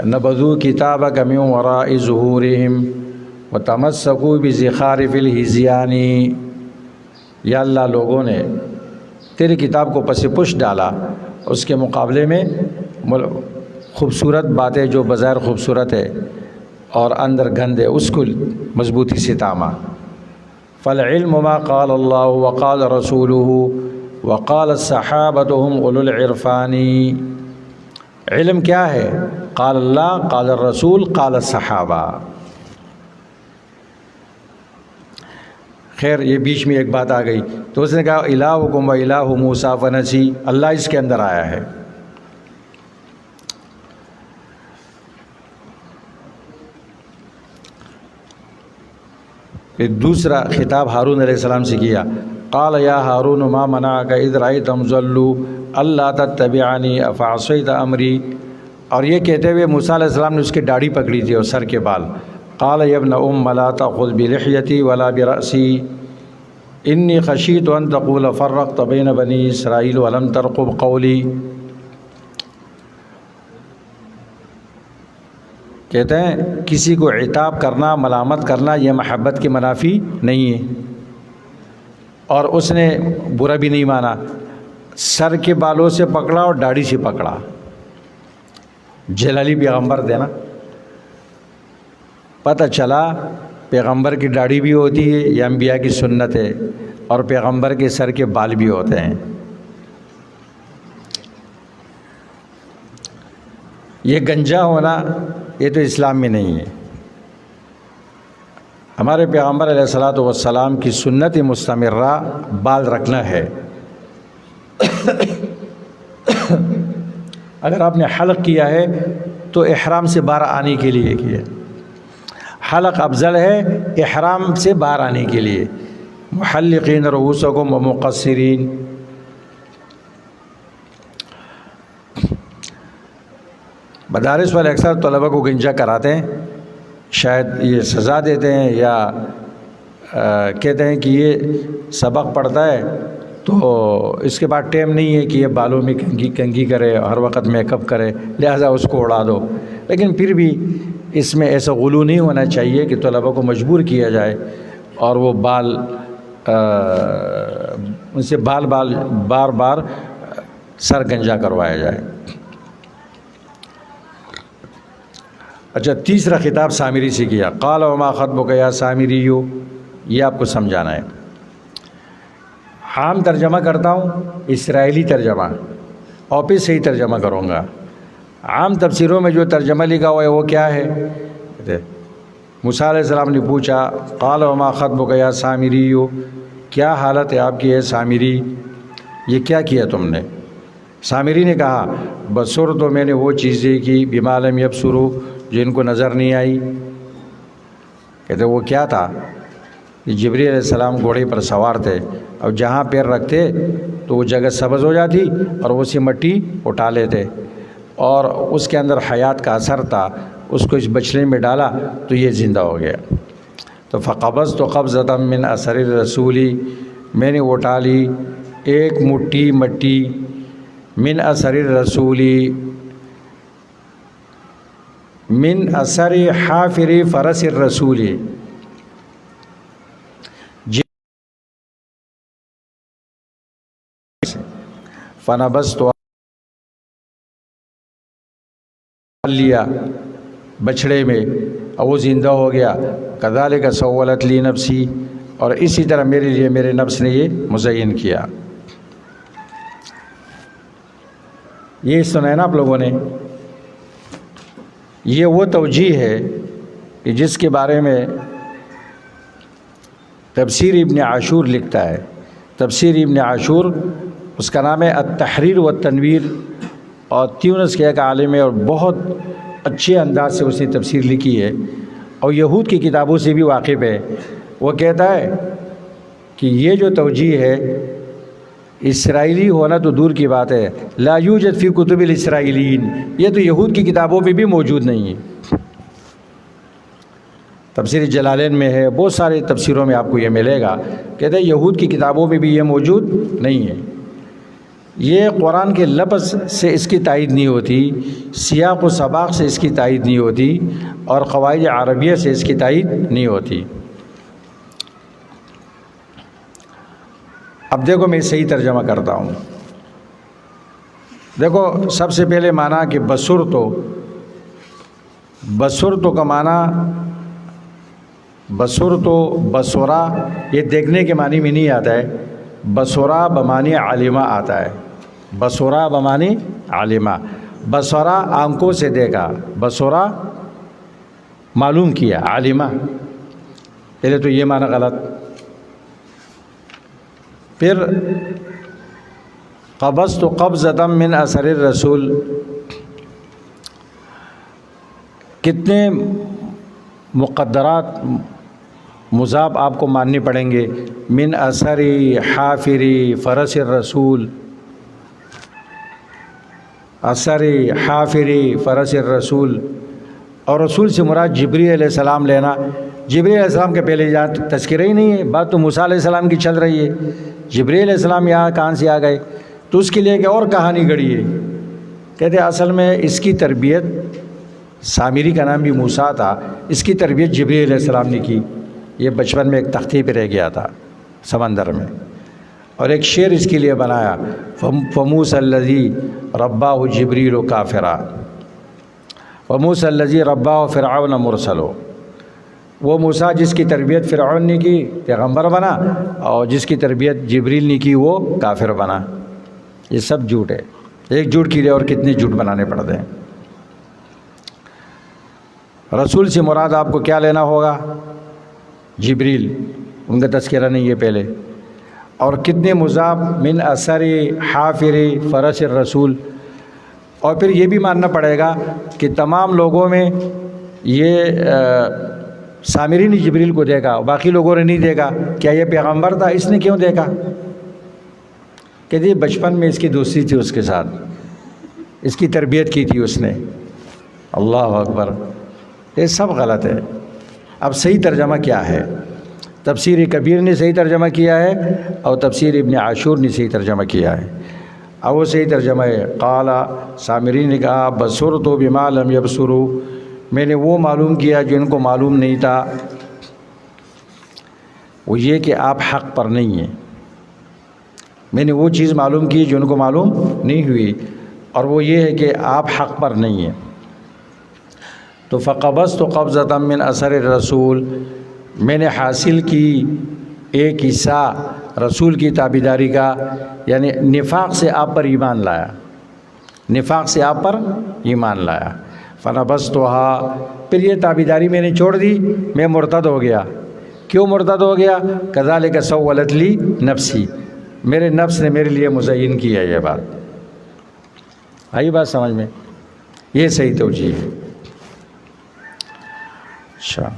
نبذوا کتابک من وراء ظہورہم وتمسکوا بزخارف الہذیان، یا اللہ لوگوں نے تیری کتاب کو پس پش ڈالا، اس کے مقابلے میں خوبصورت باتیں جو بظاہر خوبصورت ہے اور اندر گند ہے اس کو مضبوطی سے تاما۔ فالعلم ما قال اللہ وقال رسولہ وقال الصحابۃ هم اولو العرفان، علم کیا ہے؟ قال اللہ، قال الرسول، قال الصحابہ۔ خیر یہ بیچ میں ایک بات آ گئی تو اس نے کہا الہکم و الہ موسیٰ فنسی، اللہ اس کے اندر آیا ہے۔ پھر دوسرا خطاب ہارون علیہ السلام سے کیا، قال یا ہارون ما منعک اذ رأیتہم ضلوا اللہ تتبعنی افعصیت امری، اور یہ کہتے ہوئے موسیٰ علیہ السلام نے اس کی داڑھی پکڑی تھی اور سر کے بال۔ قال یا ابن ام لا تأخذ بلحیتی ولا برأسی انی خشیت ان تقول فرقت بین بنی اسرائیل ولم ترقب قولی، کہتے ہیں کسی کو عتاب کرنا، ملامت کرنا یہ محبت کے منافی نہیں ہے، اور اس نے برا بھی نہیں مانا، سر کے بالوں سے پکڑا اور داڑھی سے پکڑا۔ جلالی پیغمبر تھے نا، پتہ چلا پیغمبر کی داڑھی بھی ہوتی ہے، یہ انبیاء کی سنت ہے، اور پیغمبر کے سر کے بال بھی ہوتے ہیں۔ یہ گنجا ہونا یہ تو اسلام میں نہیں ہے۔ ہمارے پیغمبر علیہ الصلاۃ والسلام کی سنت مستمرہ بال رکھنا ہے۔ اگر آپ نے حلق کیا ہے تو احرام سے باہر آنے کے لیے کیا، حلق افضل ہے احرام سے باہر آنے کے لیے۔ محلقین رؤوسکم ومقصرین، مدارس والے اکثر طلبہ کو گنجا کراتے ہیں، شاید یہ سزا دیتے ہیں یا کہتے ہیں کہ یہ سبق پڑھتا ہے تو اس کے بعد ٹائم نہیں ہے کہ یہ بالوں میں کنگھی کرے، ہر وقت میک اپ کرے، لہٰذا اس کو اڑا دو۔ لیکن پھر بھی اس میں ایسا غلو نہیں ہونا چاہیے کہ طلبہ کو مجبور کیا جائے اور وہ بال ان سے بار بار سر گنجا کروایا جائے۔ اچھا، تیسرا خطاب سامری سے کیا، قال وما خطبک یا سامری، یہ آپ کو سمجھانا ہے۔ عام ترجمہ کرتا ہوں، اسرائیلی ترجمہ، اور پھر صحیح ترجمہ کروں گا۔ عام تفسیروں میں جو ترجمہ لکھا ہوا ہے وہ کیا ہے؟ موسیٰ علیہ السلام نے پوچھا قال وما خطبک یا سامری، کیا حالت ہے آپ کی ہے سامری، یہ کیا کیا تم نے؟ سامری نے کہا بصر، تو میں نے وہ چیزیں کی بما لم یبصروا، جو ان کو نظر نہیں آئی۔ کہتے وہ کیا تھا؟ جبریل علیہ السلام گھوڑے پر سوار تھے، اور جہاں پیر رکھتے تو وہ جگہ سبز ہو جاتی اور وہ سی مٹی اٹھا لیتے، اور اس کے اندر حیات کا اثر تھا، اس کو اس بچھڑے میں ڈالا تو یہ زندہ ہو گیا۔ تو فقبضت قبضۃ من اثر الرسول، میں نے اٹھا لی ایک مٹھی مٹی من اثر الرسول، من اثر حافر فرس الرسول، فنبذت، لیا بچھڑے میں اور وہ زندہ ہو گیا۔ کذالک سولت لی نفسی، اور اسی طرح میرے لیے میرے نفس نے یہ مزین کیا۔ یہ سنا ہے نا آپ لوگوں نے، یہ وہ توجیہ ہے کہ جس کے بارے میں تفسیر ابن عاشور لکھتا ہے۔ تفسیر ابن عاشور اس کا نام ہے التحریر والتنویر، اور تیونس کے ایک عالم ہے اور بہت اچھے انداز سے اس نے تفسیر لکھی ہے، اور یہود کی کتابوں سے بھی واقف ہے۔ وہ کہتا ہے کہ یہ جو توجیہ ہے اسرائیلی ہونا تو دور کی بات ہے، لا یوجد فی کتب الاسرائیلین، یہ تو یہود کی کتابوں میں بھی موجود نہیں ہے۔ تفسیر جلالین میں ہے، بہت سارے تفسیروں میں آپ کو یہ ملے گا، کہتے ہیں یہود کی کتابوں میں بھی یہ موجود نہیں ہے۔ یہ قرآن کے لفظ سے اس کی تائید نہیں ہوتی، سیاق و سباق سے اس کی تائید نہیں ہوتی، اور قواعد عربیہ سے اس کی تائید نہیں ہوتی۔ اب دیکھو میں صحیح ترجمہ کرتا ہوں۔ دیکھو سب سے پہلے معنی کہ بصرتو کا معنی بصورا یہ دیکھنے کے معنی میں نہیں آتا ہے، بصورا بمعنی عالمہ آتا ہے، بصورا بمعنی عالمہ، بصورا آنکھوں سے دیکھا، بصورا معلوم کیا، عالمہ پہلے تو یہ معنی غلط۔ پھر قبضت قبضۃ من اثر الرسول، کتنے مقدرات مضاف آپ کو ماننے پڑیں گے، من اثری، حافری، فرس الرسول، اثری، حافری، فرس الرسول، اور رسول سے مراد جبریل علیہ السلام لینا۔ جبریل علیہ السلام کے پہلے یہاں تذکرہ ہی نہیں ہے، بات تو موسیٰ علیہ السلام کی چل رہی ہے، جبریل علیہ السلام یہاں کہاں سے آ گئے؟ تو اس کے لیے کہ اور کہانی گڑھی ہے، کہتے ہیں اصل میں اس کی تربیت، سامری کا نام بھی موسیٰ تھا، اس کی تربیت جبریل علیہ السلام نے کی۔ یہ بچپن میں ایک تختی پہ رہ گیا تھا سمندر میں، اور ایک شعر اس کے لیے بنایا، فموسیٰ الذی رباہ جبریل کافرا وموسیٰ الذی رباہ فرعون مرسلو، وہ موسیٰ جس کی تربیت فرعون نے کی پیغمبر بنا، اور جس کی تربیت جبریل نے کی وہ کافر بنا۔ یہ سب جھوٹ ہے، ایک جھوٹ کی لیے اور کتنے جھوٹ بنانے پڑتے ہیں۔ رسول سے مراد آپ کو کیا لینا ہوگا؟ جبریل، ان کا تذکرہ نہیں ہے پہلے، اور کتنے مضاف، من اثری، حافری، فرس الرسول، اور پھر یہ بھی ماننا پڑے گا کہ تمام لوگوں میں یہ سامری نے جبریل کو دیکھا، باقی لوگوں نے نہیں دیکھا، کیا یہ پیغمبر تھا؟ اس نے کیوں دیکھا؟ کہتے بچپن میں اس کی دوستی تھی اس کے ساتھ، اس کی تربیت کی تھی اس نے۔ اللہ اکبر، یہ سب غلط ہے۔ اب صحیح ترجمہ کیا ہے؟ تفسیر کبیر نے صحیح ترجمہ کیا ہے، اور تفسیر ابن عاشور نے صحیح ترجمہ کیا ہے۔ اب وہ صحیح ترجمہ ہے، قال، سامری نے کہا، بصرت بما لم یبصروا، میں نے وہ معلوم کیا جو ان کو معلوم نہیں تھا۔ وہ یہ کہ آپ حق پر نہیں ہیں، میں نے وہ چیز معلوم کی جو ان کو معلوم نہیں ہوئی، اور وہ یہ ہے کہ آپ حق پر نہیں ہیں۔ تو فقبضت قبضۃ من اثر الرسول، میں نے حاصل کی ایک حصہ رسول کی تابعداری کا، یعنی نفاق سے آپ پر ایمان لایا، نفاق سے آپ پر ایمان لایا۔ فنبذتها، پھر یہ تابعداری میں نے چھوڑ دی، میں مرتد ہو گیا۔ کیوں مرتد ہو گیا؟ کذالک سولت لی نفسی، میرے نفس نے میرے لیے مزین کیا یہ بات۔ آئی بات سمجھ میں؟ یہ صحیح توجیہ ہے۔ اچھا،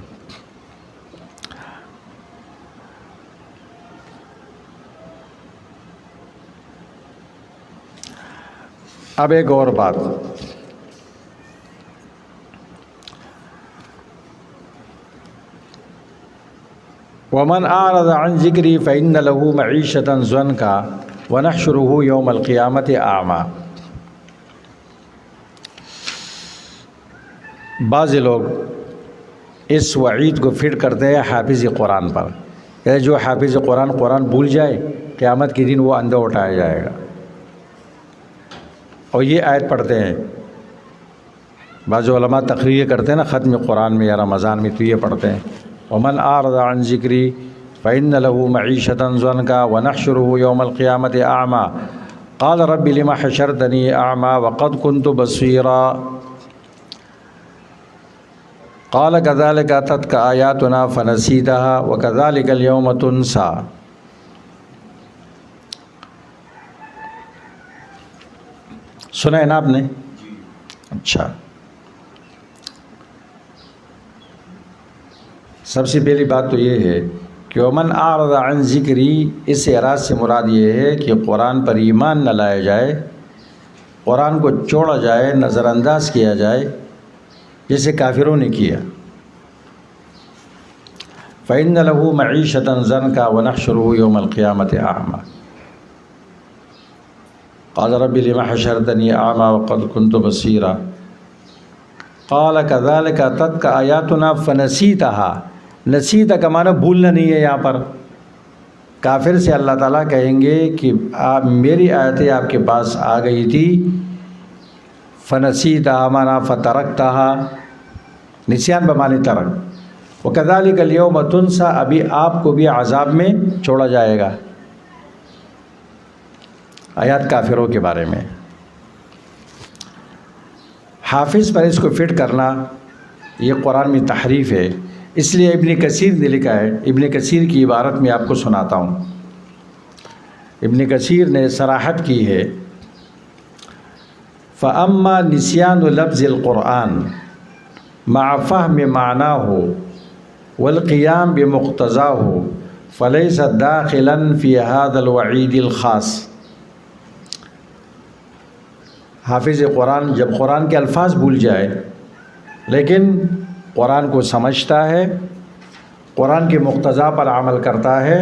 اب ایک اور بات، ومن اعرض عن ذکری فإن له معیشۃ ضنکا ونحشرہ یوم القیامۃ اعمی۔ بعض لوگ اس وعید کو فٹ کرتے ہیں حافظ قرآن پر، کہ جو حافظ قرآن بھول جائے قیامت کے دن وہ اندھا اٹھایا جائے گا، اور یہ آیت پڑھتے ہیں۔ بعض علماء تقریر کرتے ہیں نا ختم قرآن میں یا رمضان میں، تو یہ پڑھتے ہیں، ومن اعرض عن ذکری فإن له معیشۃ ضنکا ونحشرہ یوم القیامۃ اعمی قال رب لم حشرتنی اعمی وقد كنت بصیرا قال كذلك أتتك آياتنا فنسيتها وكذلك اليوم تنسى۔ سنا ہے نا آپ نے؟ اچھا، سب سے پہلی بات تو یہ ہے کہ ومن اعرض عن ذکری، اس اعراض سے مراد یہ ہے کہ قرآن پر ایمان نہ لایا جائے، قرآن کو چھوڑا جائے، نظر انداز کیا جائے، جیسے کافروں نے کیا۔ فإن له معیشۃ ضنکا ونحشرہ یوم القیامۃ اعمی۔ قال رب لم حشرتنی اعمی وقد كنت بصیرا قال كذلك اتتك آیاتنا فنسیتها، نسیت کا معنی بھولنا نہیں ہے یہاں پر۔ کافر سے اللہ تعالیٰ کہیں گے کہ میری آیتیں آپ کے پاس آ گئی تھی، فنسیتها معنی فترکتها، نسیان بمعنی ترک، وکذالک الیوم تنسیٰ، ابھی آپ کو بھی عذاب میں چھوڑا جائے گا۔ آیات کافروں کے بارے میں۔ حافظ پر اس کو فٹ کرنا یہ قرآن میں تحریف ہے، اس لیے ابن کثیر نے لکھا ہے، ابن کثیر کی عبارت میں آپ کو سناتا ہوں۔ ابن کثیر نے صراحت کی ہے، فَأَمَّا نِسْيَانُ لَفْظِ الْقُرْآنِ مَعَ فَهْمِ مَعْنَاهُ وَالْقِيَامِ بِمُقْتَضَاهُ فَلَيْسَ دَاخِلًا فِي هَذَا الْوَعِيدِ الْخَاصِ۔ حافظ قرآن جب قرآن کے الفاظ بھول جائے لیکن قرآن کو سمجھتا ہے، قرآن کے مقتضا پر عمل کرتا ہے،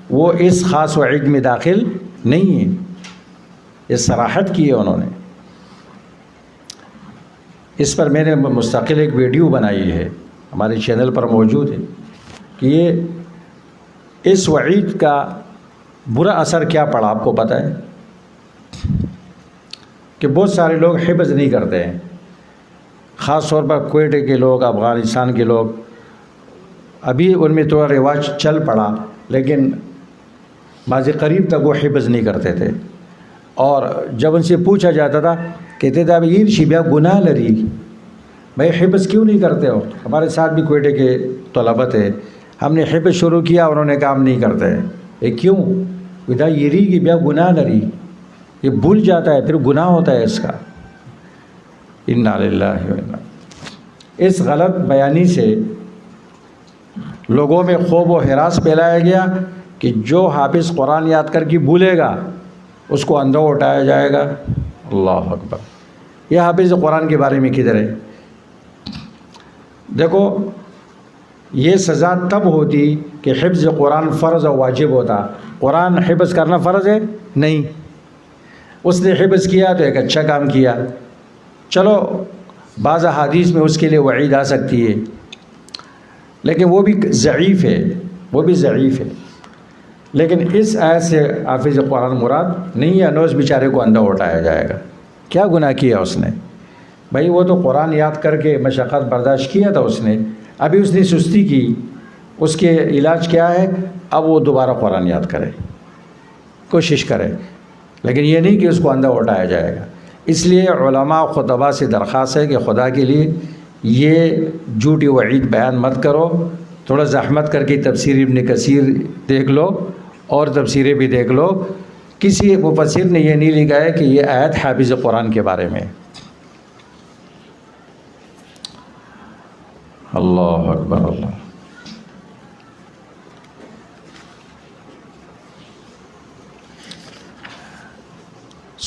وہ اس خاص وعید میں داخل نہیں ہے۔ یہ صراحت کی ہے انہوں نے۔ اس پر میں نے مستقل ایک ویڈیو بنائی ہے، ہمارے چینل پر موجود ہے، کہ یہ اس وعید کا برا اثر کیا پڑا آپ کو پتہ ہے؟ کہ بہت سارے لوگ حفظ نہیں کرتے ہیں، خاص طور پر کوئٹے کے لوگ، افغانستان کے لوگ، ابھی ان میں تھوڑا رواج چل پڑا لیکن ماضی قریب تک وہ حفظ نہیں کرتے تھے، اور جب ان سے پوچھا جاتا تھا کہتے تھے اب یہ شبیہ گناہ لری، بھائی حفظ کیوں نہیں کرتے ہو؟ ہمارے ساتھ بھی کوئٹے کے طلبہ تھے، ہم نے حفظ شروع کیا، انہوں نے کام نہیں کرتے ہیں۔ یہ کیوں؟ بتا یہ ری کہ بیا گناہ لری، یہ بھول جاتا ہے، پھر گناہ ہوتا ہے اس کا۔ انا للہ و انا، اس غلط بیانی سے لوگوں میں خوف و ہراس پھیلایا گیا کہ جو حافظ قرآن یاد کر کے بھولے گا اس کو اندھا اٹھایا جائے گا۔ اللہ اکبر، یہ حافظ قرآن کے بارے میں کدھر ہے؟ دیکھو یہ سزا تب ہوتی کہ حفظ قرآن فرض و واجب ہوتا، قرآن حفظ کرنا فرض ہے نہیں، اس نے حفظ کیا تو ایک اچھا کام کیا، چلو بعض احادیث میں اس کے لیے وعید آ سکتی ہے لیکن وہ بھی ضعیف ہے، وہ بھی ضعیف ہے۔ لیکن اس آیت سے حافظ قرآن مراد نہیں ہے، نوز بیچارے کو اندھا اٹھایا جائے گا۔ کیا گناہ کیا اس نے؟ بھائی وہ تو قرآن یاد کر کے مشقت برداشت کیا تھا اس نے، ابھی اس نے سستی کی، اس کے علاج کیا ہے؟ اب وہ دوبارہ قرآن یاد کرے، کوشش کرے، لیکن یہ نہیں کہ اس کو اندھا اٹھایا جائے گا۔ اس لیے علماء و خطباء سے درخواست ہے کہ خدا کے لیے یہ جھوٹی وعید بیان مت کرو، تھوڑا زحمت کر کے تفسیر ابن کثیر دیکھ لو اور تفسیریں بھی دیکھ لو۔ کسی مفسر نے یہ نہیں لکھا ہے کہ یہ آیت حافظ قرآن کے بارے میں۔ اللہ اکبر اللہ۔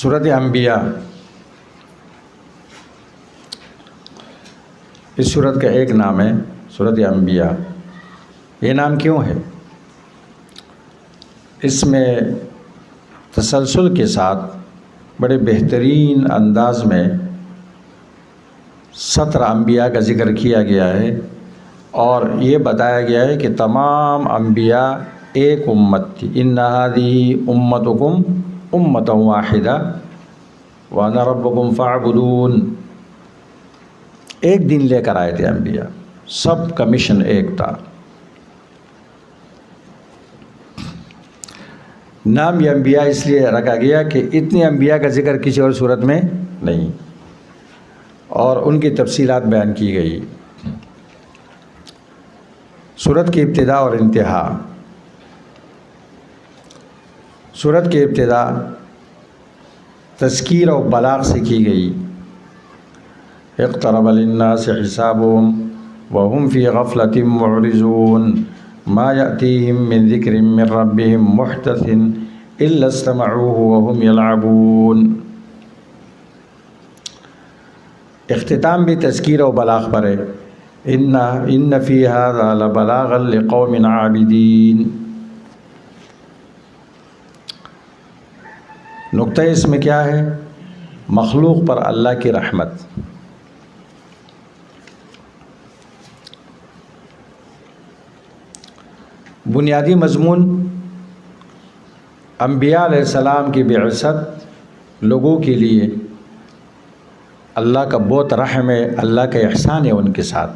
سورۃ انبیاء، اس سورت کا ایک نام ہے سورۃ انبیاء۔ یہ نام کیوں ہے؟ اس میں تسلسل کے ساتھ بڑے بہترین انداز میں 17 انبیاء کا ذکر کیا گیا ہے، اور یہ بتایا گیا ہے کہ تمام انبیاء ایک امت تھی، ان هذه امتکم امۃ واحدہ وانا ربکم فاعبدون۔ ایک دن لے کر آئے تھے انبیاء، سب کا مشن ایک تھا۔ نام یہ انبیاء اس لیے رکھا گیا کہ اتنے انبیاء کا ذکر کسی اور صورت میں نہیں، اور ان کی تفصیلات بیان کی گئی۔ سورت کی ابتدا اور انتہا۔ سورت کی ابتدا تذکیر و بلاغ سے کی گئی۔ اقترب للناس حسابهم وهم في غفلة معرضون ما يأتيهم من ذكر من ربهم محدث إلا استمعوه وهم يلعبون۔ اختتام بھی تذکیر و بلاغ پر ہے، ان فی هذا لبلاغا لقوم عابدین۔ نقطہ اس میں کیا ہے؟ مخلوق پر اللہ کی رحمت. بنیادی مضمون انبیاء علیہ السلام کی بعثت لوگوں کے لیے اللہ کا بہت رحم ہے، اللہ کا احسان ہے ان کے ساتھ.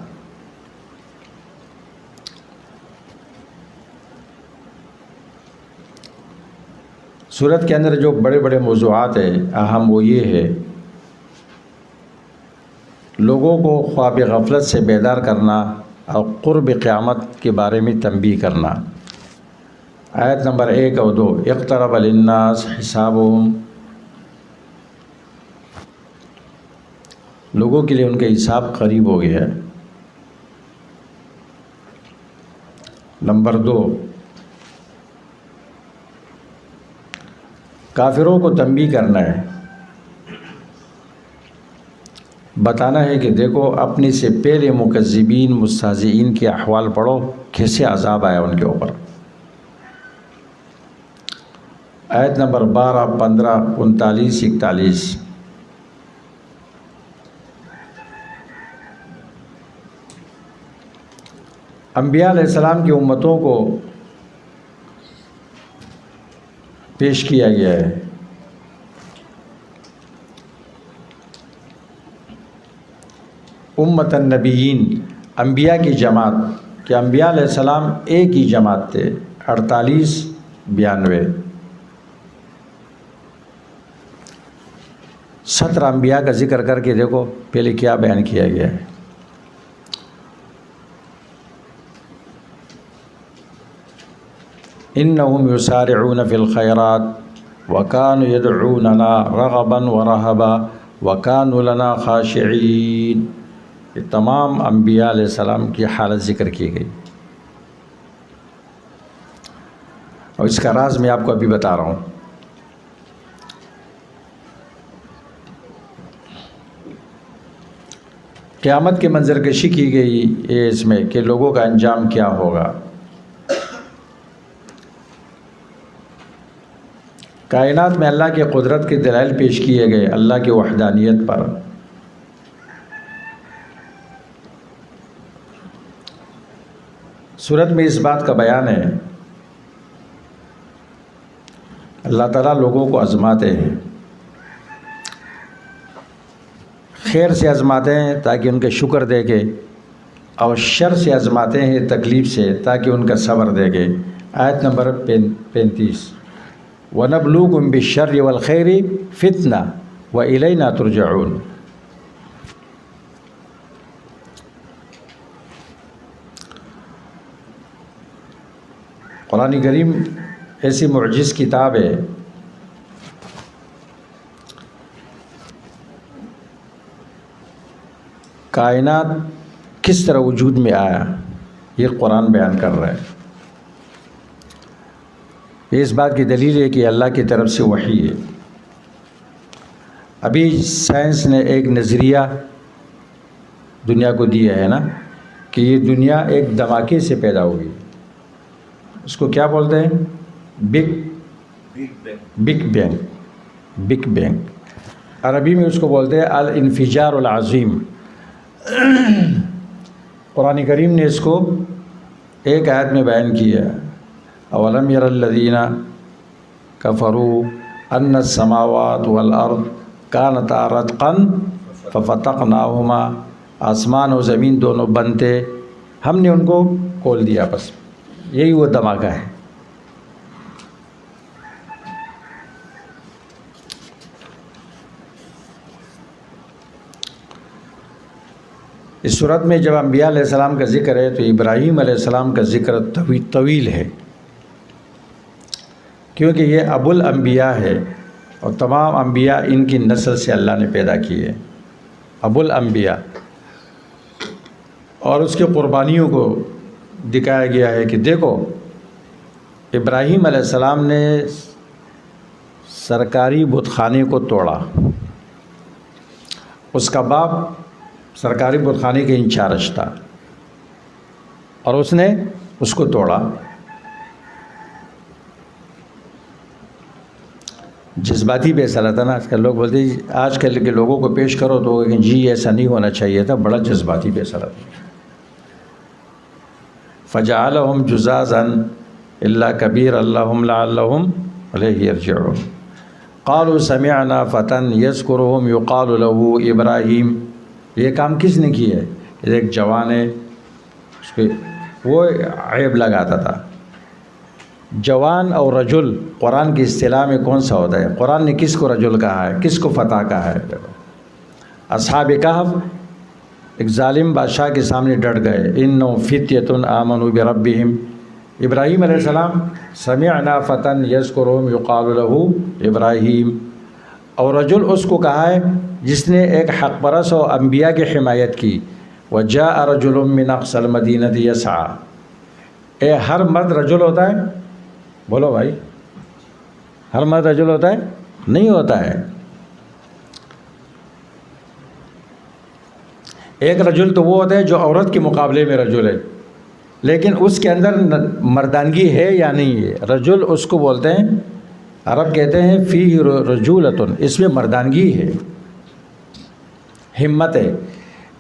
سورت کے اندر جو بڑے بڑے موضوعات ہیں اہم وہ یہ ہے لوگوں کو خواب غفلت سے بیدار کرنا اور قرب قیامت کے بارے میں تنبیہ کرنا. آیت نمبر 1 اور 2 اقترب للناس حسابهم، لوگوں کے لیے ان کا حساب قریب ہو گیا ہے. نمبر 2 کافروں کو تنبیہ کرنا ہے، بتانا ہے کہ دیکھو اپنے سے پہلے مکذبین مستہزئین کے احوال پڑھو، کیسے عذاب آیا ان کے اوپر. آیت نمبر 12 15 39 41 انبیاء علیہ السلام کی امتوں کو پیش کیا گیا ہے. امت النبیین، انبیاء کی جماعت، کہ انبیاء علیہ السلام ایک ہی جماعت تھے. 48 92 17 انبیاء کا ذکر کر کے دیکھو پہلے کیا بیان کیا گیا ہے. انہم یسارعون فی الخیرات وکانوا یدعوننا رغبا ورہبا وکانوا لنا خاشعین. یہ تمام انبیاء علیہ السلام کی حالت ذکر کی گئی، اور اس کا راز میں آپ کو ابھی بتا رہا ہوں. قیامت کی منظر کشی کی گئی ہے اس میں کہ لوگوں کا انجام کیا ہوگا. کائنات میں اللہ کی قدرت کے دلائل پیش کیے گئے اللہ کی وحدانیت پر. سورت میں اس بات کا بیان ہے اللہ تعالیٰ لوگوں کو آزماتے ہیں، خیر سے آزماتے ہیں تاکہ ان کا شکر دے گے، اور شر سے آزماتے ہیں تکلیف سے تاکہ ان کا صبر دے گے. آیت نمبر 35 وَنَبْلُوكُمْ بِالشَّرِّ وَالْخَيْرِ فِتْنَةً وَإِلَيْنَا تُرْجَعُونَ. قرآن کریم ایسی معجز کتاب ہے کائنات کس طرح وجود میں آیا یہ قرآن بیان کر رہا ہے. یہ اس بات کی دلیل ہے کہ اللہ کی طرف سے وحی ہے. ابھی سائنس نے ایک نظریہ دنیا کو دیا ہے نا کہ یہ دنیا ایک دھماکے سے پیدا ہوئی. اس کو کیا بولتے ہیں؟ Big bang. عربی میں اس کو بولتے ہیں الانفجار العظیم. قرآن کریم نے اس کو ایک آیت میں بیان کیا. اولم یر الذین کفروا ان السماوات والارض کانتا رتقا ففتقناہما. آسمان و زمین دونوں بند تھے، ہم نے ان کو کھول دیا. بس یہی وہ دھماکہ ہے. اس صورت میں جب انبیاء علیہ السلام کا ذکر ہے تو ابراہیم علیہ السلام کا ذکر طویل ہے، کیونکہ یہ ابو الانبیاء ہے اور تمام انبیاء ان کی نسل سے اللہ نے پیدا کیے. ابو الانبیاء. اور اس کی قربانیوں کو دکھایا گیا ہے کہ دیکھو ابراہیم علیہ السلام نے سرکاری بت خانے کو توڑا. اس کا باپ سرکاری بت خانے کے انچارج تھا اور اس نے اس کو توڑا. جذباتی فیصلہ تھا نا. آج کل لوگ بولتے ہیں آج کل کے لوگوں کو پیش کرو تو کہ جی ایسا نہیں ہونا چاہیے تھا, بڑا جذباتی فیصلہ تھا. فجعلهم جزازا الا كبير اللهم لعلهم الیہ یرجعون. قالوا سمعنا فتى يذكرهم يقال له ابراہیم. یہ کام کس نے کیا ہے؟ ایک جوان ہے, اس کے وہ عیب لگاتا تھا. جوان اور رجل قرآن کی اصطلاح میں کون سا ہوتا ہے؟ قرآن نے کس کو رجل کہا ہے, کس کو فتح کہا ہے؟ اصحاب کہف ایک ظالم بادشاہ کے سامنے ڈٹ گئے. انہم فتیۃ آمنوا بربہم. ابراہیم علیہ السلام سمعنا فتى یذکرہم یقال له ابراہیم. اور رجل اس کو کہا ہے جس نے ایک حق پرست و انبیاء کی حمایت کی. وجاء رجل من اقصى المدینہ یسعی. اے ہر مرد رجل ہوتا ہے؟ بولو بھائی, ہر مرد رجل ہوتا ہے؟ نہیں ہوتا ہے. ایک رجل تو وہ ہوتا ہے جو عورت کے مقابلے میں رجل ہے, لیکن اس کے اندر مردانگی ہے یا نہیں ہے. رجل اس کو بولتے ہیں, عرب کہتے ہیں فیہ رجولۃ, اس میں مردانگی ہے, ہمت ہے.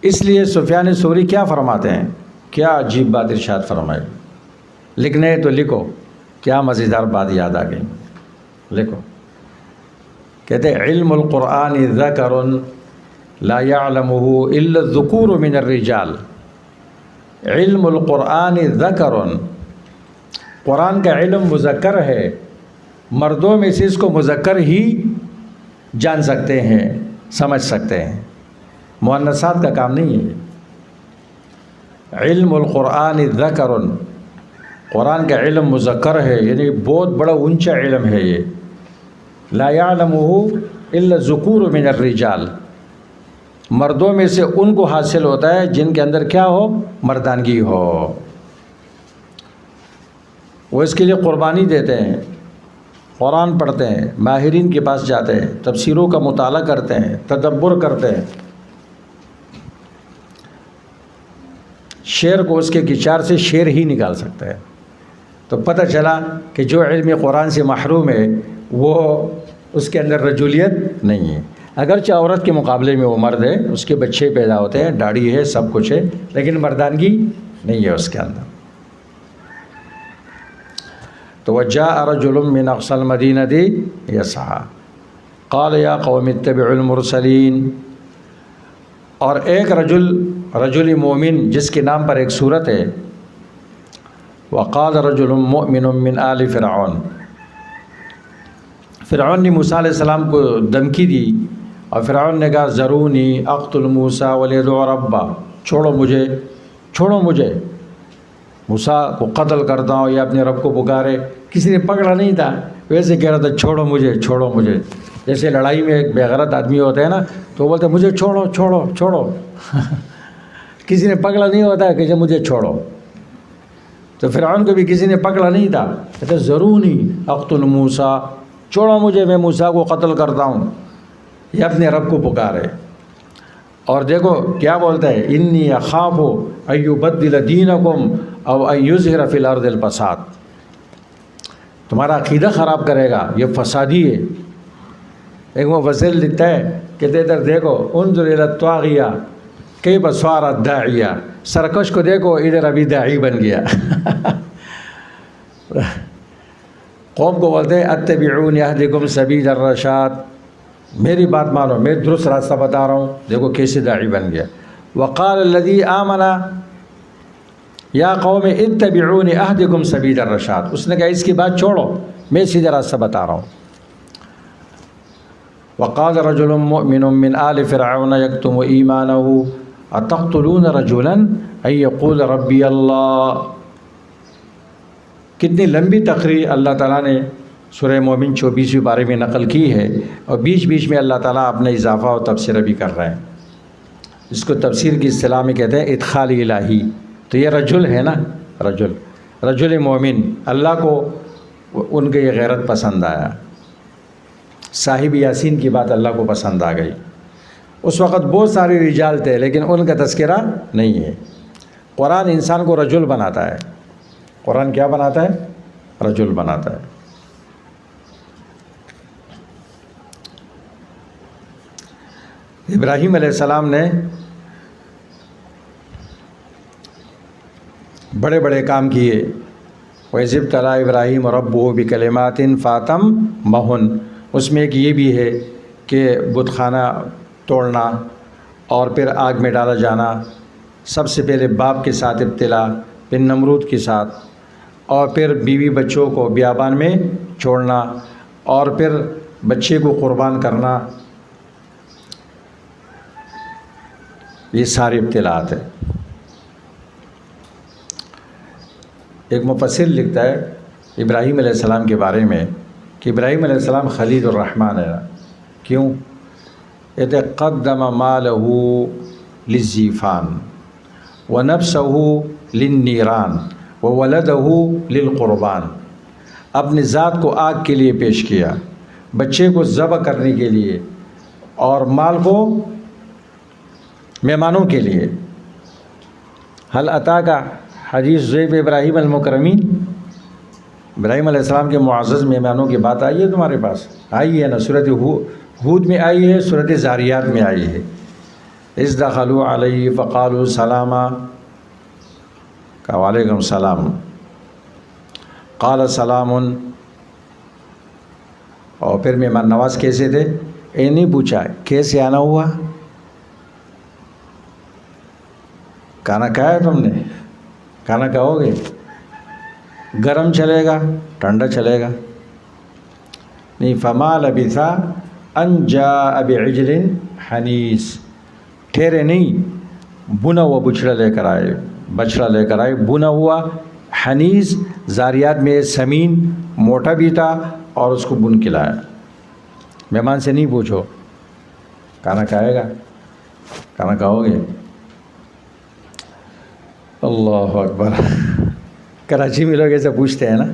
اس لیے سفیان ثوری کیا فرماتے ہیں, کیا عجیب بات ارشاد فرمائے. لکھنے ہے تو لکھو, کیا مزیدار بات یاد آ گئی, لکھو. کہتے ہیں علم القرآن ذکر لا يعلمه الا الذکور من الرجال. علم القرآن ذکر, قرآن کا علم مذکر ہے, مردوں میں سے اس کو مذکر ہی جان سکتے ہیں, سمجھ سکتے ہیں, مؤنثات کا کام نہیں ہے. علم القرآن ذکر, قرآن کا علم مذکر ہے, یعنی بہت بڑا اونچا علم ہے یہ. لا يعلمه الا الذکور من الرجال, مردوں میں سے ان کو حاصل ہوتا ہے جن کے اندر کیا ہو, مردانگی ہو. وہ اس کے لیے قربانی دیتے ہیں, قرآن پڑھتے ہیں, ماہرین کے پاس جاتے ہیں, تفسیروں کا مطالعہ کرتے ہیں, تدبر کرتے ہیں. شعر کو اس کے کچار سے شعر ہی نکال سکتا ہے. تو پتہ چلا کہ جو علم قرآن سے محروم ہے وہ اس کے اندر رجولیت نہیں ہے. اگرچہ عورت کے مقابلے میں وہ مرد ہے, اس کے بچے پیدا ہوتے ہیں, داڑھی ہے, سب کچھ ہے, لیکن مردانگی نہیں ہے اس کے اندر. تو وجاء رجل من اقصى المدینہ یسعی قال یا قوم اتبعوا المرسلین. اور ایک رجل مومن جس کے نام پر ایک صورت ہے, وقال رجل مؤمن من آل فرعون. فرعون نے موسیٰ علیہ السلام کو دھمکی دی, اور فرعون نے کہا ذرونی اقتل موسیٰ ولیدع ربہ, چھوڑو مجھے, موسیٰ کو قتل کرتا ہوں یا اپنے رب کو پکارے. کسی نے پکڑا نہیں تھا, ویسے کہہ رہا تھا چھوڑو مجھے. جیسے لڑائی میں ایک بے غیرت آدمی ہوتا ہے نا, تو وہ بولتے مجھے چھوڑو. کسی نے پکڑا نہیں ہوتا ہے کہ جب مجھے چھوڑو. تو فرعون کو بھی کسی نے پکڑا نہیں تھا, کہتے ضرونی اقتل موسیٰ, چھوڑو مجھے, میں موسیٰ کو قتل کرتا ہوں. یہ اپنے رب کو پکارے. اور دیکھو کیا بولتا ہے, انی اخاف ان یبدل دینکم او ان یظہر فی الارض الفساد. تمہارا عقیدہ خراب کرے گا, یہ فسادی ہے. ایک مفسر لکھتا ہے, کہتے ادھر دیکھو انظر الی الطاغیہ کیف صار الداعیہ, سرکش کو دیکھو ادھر ابھی داعی بن گیا. قوم کو بولتے ہیں اتبعون یہدکم سبیل الرشاد, میری بات مانو, میں درست راستہ بتا رہا ہوں. دیکھو کیسے داعی بن گیا. وقال الذی آمن یا قوم اتبعون اہدکم سبیل الرشاد. اس نے کہا اس کی بات چھوڑو, میں سیدھا راستہ بتا رہا ہوں. وقال رجل مؤمن من آل فرعون یکتم ایمانہ اتقتلون رجلا ان یقول ربی اللہ. کتنی لمبی تقریر اللہ تعالیٰ نے سورہ مومن 24ویں پارے میں نقل کی ہے, اور بیچ بیچ میں اللہ تعالیٰ اپنا اضافہ و تبصرہ بھی کر رہے ہیں. اس کو تفسیر کی اصطلاح میں کہتے ہیں ادخال الہی. تو یہ رجل ہے نا, رجل مومن, اللہ کو ان کے یہ غیرت پسند آیا. صاحب یاسین کی بات اللہ کو پسند آ گئی. اس وقت بہت سارے رجال تھے لیکن ان کا تذکرہ نہیں ہے. قرآن انسان کو رجل بناتا ہے. قرآن کیا بناتا ہے؟ رجل بناتا ہے. ابراہیم علیہ السلام نے بڑے بڑے کام کیے. وَإِذِ ابْتَلَىٰ إِبْرَاهِيمَ رَبُّهُ بِكَلِمَاتٍ فَأَتَمَّهُنَّ. اس میں ایک یہ بھی ہے کہ بت خانہ توڑنا اور پھر آگ میں ڈالا جانا، سب سے پہلے باپ کے ساتھ ابتلا، پھر نمرود کے ساتھ، اور پھر بیوی بچوں کو بیابان میں چھوڑنا، اور پھر بچے کو قربان کرنا. یہ سارے ابتلاات ہیں. ایک مفسر لکھتا ہے ابراہیم علیہ السلام کے بارے میں کہ ابراہیم علیہ السلام خلیل الرحمن ہے. کیوں؟ کہتے قدم مالہ للزیفان ونفسہ للنیران وولدہ للقربان. اپنی ذات کو آگ کے لیے پیش کیا، بچے کو ذبح کرنے کے لیے، اور مال کو مہمانوں کے لیے. حل اتاک حدیث ضیف ابراہیم المکرمین. ابراہیم علیہ السلام کے معزز مہمانوں کی بات آئی ہے تمہارے پاس؟ آئی ہے نا. سورۃ ہود میں آئی ہے، سورۃ زاریات میں آئی ہے. اذ دخلوا علیہ فقالوا سلاما، کہا وعلیکم السلام. قال سلام. اور پھر مہمان نواز کیسے تھے؟ اے نہیں پوچھا کیسے آنا ہوا، کھانا کھایا تم نے؟ کھانا کھاؤ گے؟ گرم چلے گا ٹھنڈا چلے گا؟ نہیں. فما لبث ان جاء بعجل حنیس. ٹھہرے نہیں، بنا ہوا بچڑا لے کر آئے، بچڑا لے کر آئے بنا ہوا. حنیس زاریات میں سمین، موٹا بھی تھا، اور اس کو بن کے لایا. مہمان سے نہیں پوچھو کھانا کھائے گا، کھانا کھاؤ گے؟ اللہ اکبر. کراچی میں لوگ ایسے پوچھتے ہیں نا،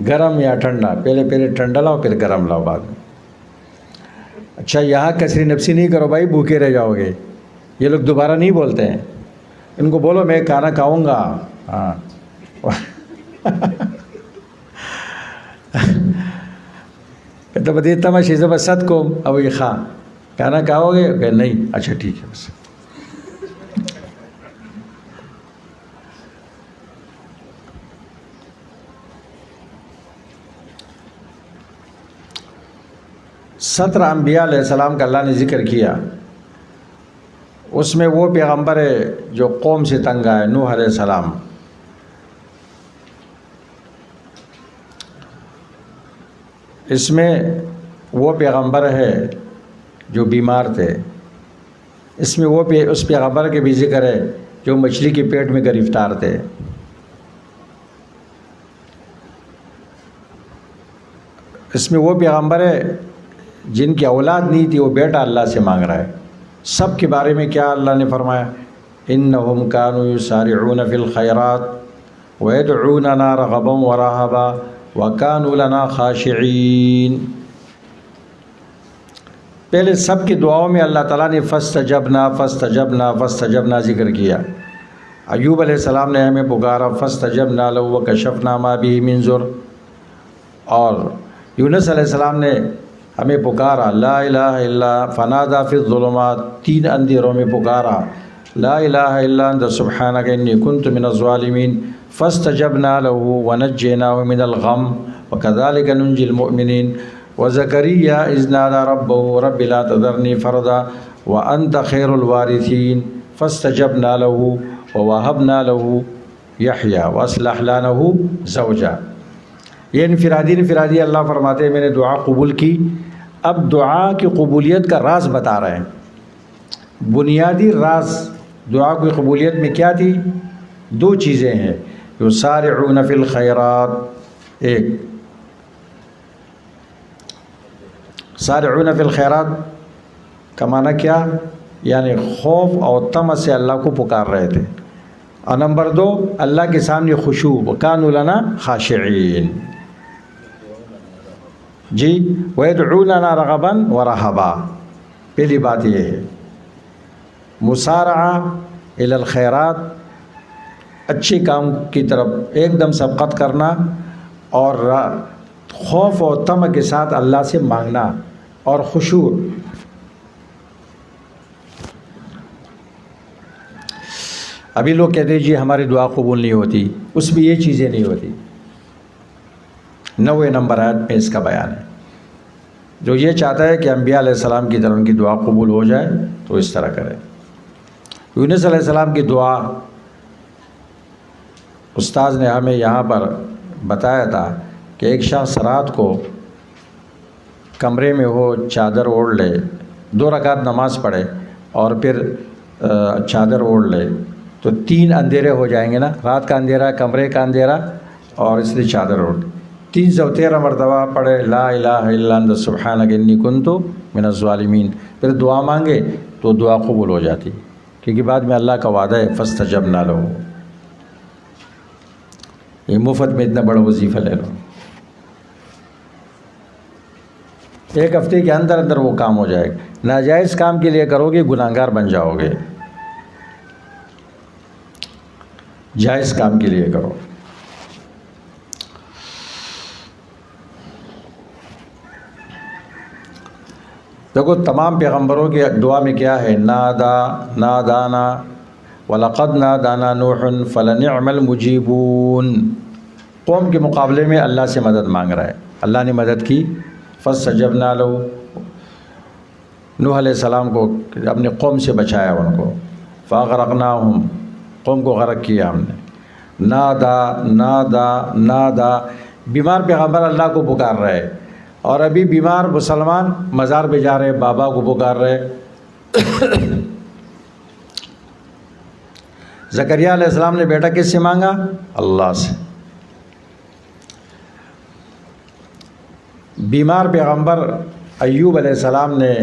گرم یا ٹھنڈا؟ پہلے ٹھنڈا لاؤ پھر گرم لاؤ بعد میں. اچھا یہاں کثری نفسی نہیں کرو بھائی، بھوکے رہ جاؤ گے. یہ لوگ دوبارہ نہیں بولتے ہیں. ان کو بولو میں کھانا کھاؤں گا. ہاں کہتا بدی تماشی سے بس ست کو اب یہ خواہ کھانا کھاؤ گے کہ نہیں؟ اچھا ٹھیک ہے بس. سترہ انبیاء علیہ السلام کا اللہ نے ذکر کیا. اس میں وہ پیغمبر ہے جو قوم سے تنگ آئے، نوح علیہ السلام. اس میں وہ پیغمبر ہے جو بیمار تھے. اس میں اس پیغمبر کے بھی ذکر ہے جو مچھلی کے پیٹ میں گرفتار تھے. اس میں وہ پیغمبر ہے جن کی اولاد نہیں تھی، وہ بیٹا اللہ سے مانگ رہا ہے. سب کے بارے میں کیا اللہ نے فرمایا؟ انہم کانوا یسارعون فی الخیرات ویدعوننا رغبا ورہبا وکانوا لنا خاشعین. پہلے سب کی دعاؤں میں اللہ تعالیٰ نے فاستجبنا فاستجبنا فاستجبنا ذکر کیا. ایوب علیہ السلام نے ہمیں پکارا فاستجبنا لہ وکشفنا ما بہ من ضر. اور یونس علیہ السلام نے ہمیں پکارا لا الہ الا فنادا فی الظلمات. 3 اندھیروں میں پکارا لا الہ الا انت سبحانک انی کنت من الظالمین. فاستجبنا لہ ونجیناہ من الغم وکذالک ننجی المؤمنین. وزکریا اذ نادى ربہ رب لا تذرنی فردا وانت خیر الوارثین. فاستجبنا لہ ووہبنا لہ یحییٰ واصلحنا لہ زوجا. یہ انفرادی اللہ فرماتے ہیں میں نے دعا قبول کی. اب دعا کی قبولیت کا راز بتا رہے ہیں. بنیادی راز دعا کی قبولیت میں کیا تھی؟ 2 چیزیں ہیں. یسارعون فی الخیرات، ایک سارعون فی الخیرات کا معنی کیا؟ یعنی خوف اور طمع سے اللہ کو پکار رہے تھے. اور نمبر 2 اللہ کے سامنے خشوع، وکانوا لنا خاشعین. جی ویدعوننا رغبا ورہبا. پہلی بات یہ ہے مسارعہ الی الخیرات، اچھے کام کی طرف ایک دم سبقت کرنا، اور خوف و طمع کے ساتھ اللہ سے مانگنا، اور خشوع. ابھی لوگ کہتے ہیں جی ہماری دعا قبول نہیں ہوتی، اس میں یہ چیزیں نہیں ہوتی۔ 90 نمبر آیت میں اس کا بیان ہے۔ جو یہ چاہتا ہے کہ انبیاء علیہ السلام کی طرح ان کی دعا قبول ہو جائے تو اس طرح کرے۔ یونس علیہ السلام کی دعا استاذ نے ہمیں یہاں پر بتایا تھا کہ ایک شخص رات کو کمرے میں ہو، چادر اوڑھ لے، 2 رکعت نماز پڑھے اور پھر چادر اوڑھ لے تو 3 اندھیرے ہو جائیں گے نا، رات کا اندھیرا، کمرے کا اندھیرا اور اس لیے چادر اوڑھ 313 مرتبہ پڑھے لا الہ الا انت سبحانک انی کنت من الظالمین، پھر دعا مانگے تو دعا قبول ہو جاتی، کیونکہ بعد میں اللہ کا وعدہ ہے فاستجبنا لہ۔ یہ مفت میں اتنا بڑا وظیفہ لے لو، 1 ہفتے کے اندر اندر وہ کام ہو جائے گا۔ ناجائز کام کے لیے کرو گے گناہگار بن جاؤ گے، جائز کام کے لیے کرو۔ دیکھو تمام پیغمبروں کی دعا میں کیا ہے؟ نادانا وَلَقَدْ نَادَانَا نُوحٌ فَلَنِعْمَ الْمُجِيبُونَ۔ قوم کے مقابلے میں اللہ سے مدد مانگ رہا ہے، اللہ نے مدد کی، فَاسْتَجَبْنَا لَهُ۔ نوح علیہ السلام کو اپنے قوم سے بچایا ان کو، فَأَغْرَقْنَاهُمْ، قوم کو غرق کیا ہم نے۔ نادا، بیمار پیغمبر اللہ کو پکار رہے، اور ابھی بیمار مسلمان مزار پہ جا رہے، بابا کو پکار رہے۔ زکریا علیہ السلام نے بیٹا کس سے مانگا؟ اللہ سے۔ بیمار پیغمبر ایوب علیہ السلام نے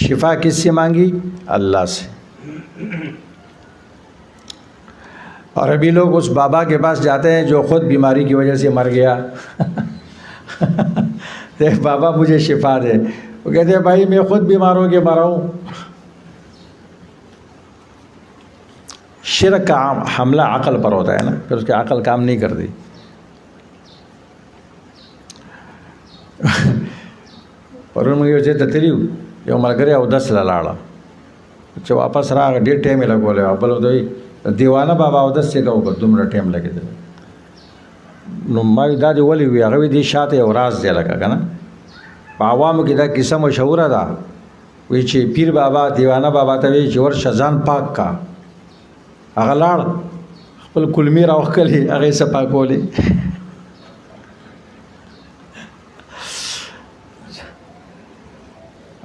شفا کس سے مانگی؟ اللہ سے۔ اور ابھی لوگ اس بابا کے پاس جاتے ہیں جو خود بیماری کی وجہ سے مر گیا، دیکھ بابا مجھے شفا دے، وہ کہتے ہیں بھائی میں خود بیمار ہو کے مرا ہوں۔ شرک کا حملہ عقل پر ہوتا ہے نا، پھر اس کی عقل کام نہیں کرتی۔ اور ان میں تتریو یو ملګری او 10 لاړه چې واپس راغی ډېر ټایم یې لګولی، بل ورته دیوانه بابا او 10 څه کوو دومره ټایم لګېدلی. نو ما دا دې ولې وي؟ هغه وایي دې شاته یو راز دی لکه که نه، په عوامو کې دا کیسه مشهوره ده، وایي چې پیر بابا دیوانه بابا ته وایي چې ورشه ځان پاک کا. هغه لاړ خپل کلمې راوښکلې، هغه یې څه پاکولې.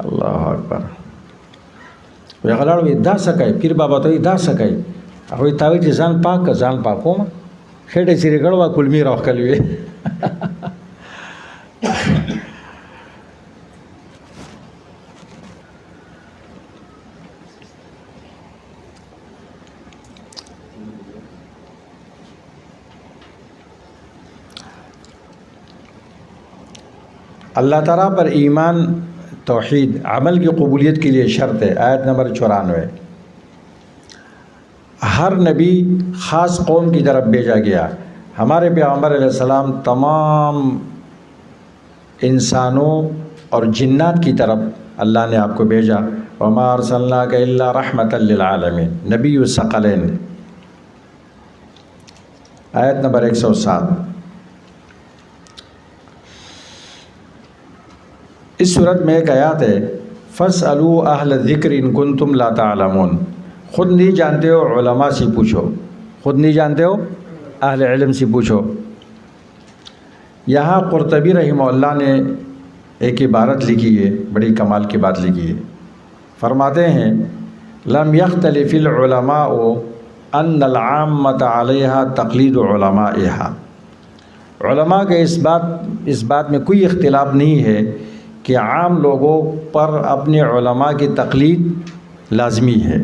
الله اکبر. وی هغه لاړ وایي دا څه کوي؟ پیر بابا ته وایي دا څه کوي؟ هغه وایي تا وایي چې ځان پاک که، ځان پاکوم، خېټه څیرې کړې وه، کلمې راوښکلې وې. اللہ تعالیٰ پر ایمان، توحید، عمل کی قبولیت کے لیے شرط ہے۔ آیت نمبر 94۔ ہر نبی خاص قوم کی طرف بھیجا گیا، ہمارے پیغمبر علیہ السلام تمام انسانوں اور جنات کی طرف اللہ نے آپ کو بھیجا۔ وما ارسلناک الا رحمۃ للعالمین، نبی الثقلین، آیت نمبر 107۔ اس صورت میں ایک آیات ہے فَاسْأَلُوا أَهْلَ الذِّكْرِ إِن كُنتُمْ لَا تَعْلَمُونَ، خود نہیں جانتے ہو علماء سے پوچھو، خود نہیں جانتے ہو اہل علم سے پوچھو۔ یہاں قرطبی رحمہ اللہ نے ایک عبارت لکھی ہے، بڑی کمال کی بات لکھی ہے، فرماتے ہیں لم يختلف العلماء ان العامة علیہا تقلید علمائها، علماء کے اس بات میں کوئی اختلاف نہیں ہے کہ عام لوگوں پر اپنے علماء کی تقلید لازمی ہے۔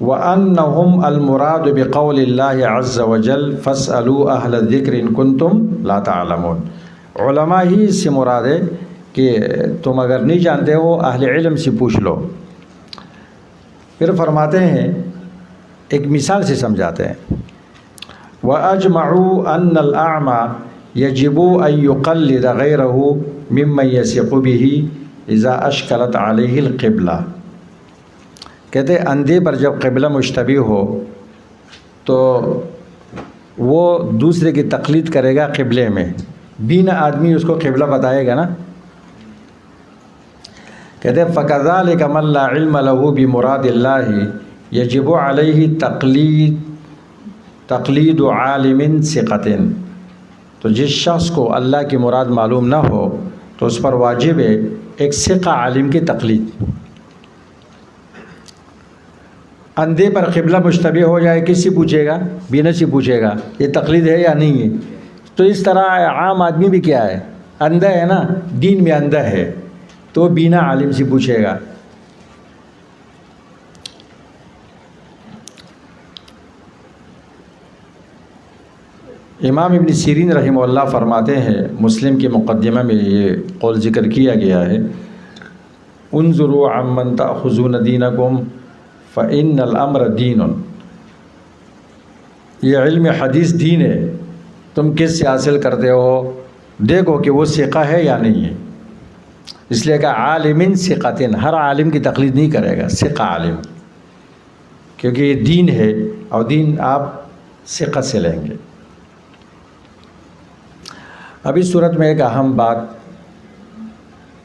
وَأَنَّهُمْ الْمُرَادُ بِقَوْلِ اللَّهِ عَزَّ وَجَلَّ فَاسْأَلُوا أَهْلَ الذِّكْرِ إِن كُنتُمْ لَا تَعْلَمُونَ، علماء ہی اس سے مراد ہے کہ تم اگر نہیں جانتے ہو اہل علم سے پوچھ لو۔ پھر فرماتے ہیں، ایک مثال سے سمجھاتے ہیں، وَأَجْمَعُوا أَنَّ الْأَعْمَى يَجِبُ أَن يُقَلِّدَ غَيْرَهُ ممن يثق به اذا اشکلت علیہ القبلہ، کہتے اندھے پر جب قبلہ مشتبہ ہو تو وہ دوسرے کی تقلید کرے گا قبلے میں، بینا آدمی اس کو قبلہ بتائے گا نا. کہتے فَكَذَلِكَ مَنْ لَا عِلْمَ لَهُ بِمُرَادِ اللَّهِ يَجِبُ عَلَيْهِ تقلید عالم ثقۃ. تو جس شخص کو اللہ کی مراد معلوم نہ ہو تو اس پر واجب ہے ایک ثقہ عالم کی تقلید. اندھے پر قبلہ مشتبہ ہو جائے کس سے پوچھے گا؟ بینا سے پوچھے گا یہ تقلید ہے یا نہیں ہے. تو اس طرح عام آدمی بھی کیا ہے؟ اندھا ہے نا، دین میں اندھا ہے، تو بینا عالم سے پوچھے گا. امام ابن سیرین رحمہ اللہ فرماتے ہیں، مسلم کے مقدمہ میں یہ قول ذکر کیا گیا ہے، انظروا عمن تأخذون دینکم فإن الامر دین. یہ علم حدیث دین ہے، تم کس سے حاصل کرتے ہو دیکھو کہ وہ ثقہ ہے یا نہیں ہے. اس لیے کہ عالم ثقۃ، ہر عالم کی تقلید نہیں کرے گا، ثقہ عالم، کیونکہ یہ دین ہے اور دین آپ ثقہ سے لیں گے. اب اس صورت میں ایک اہم بات،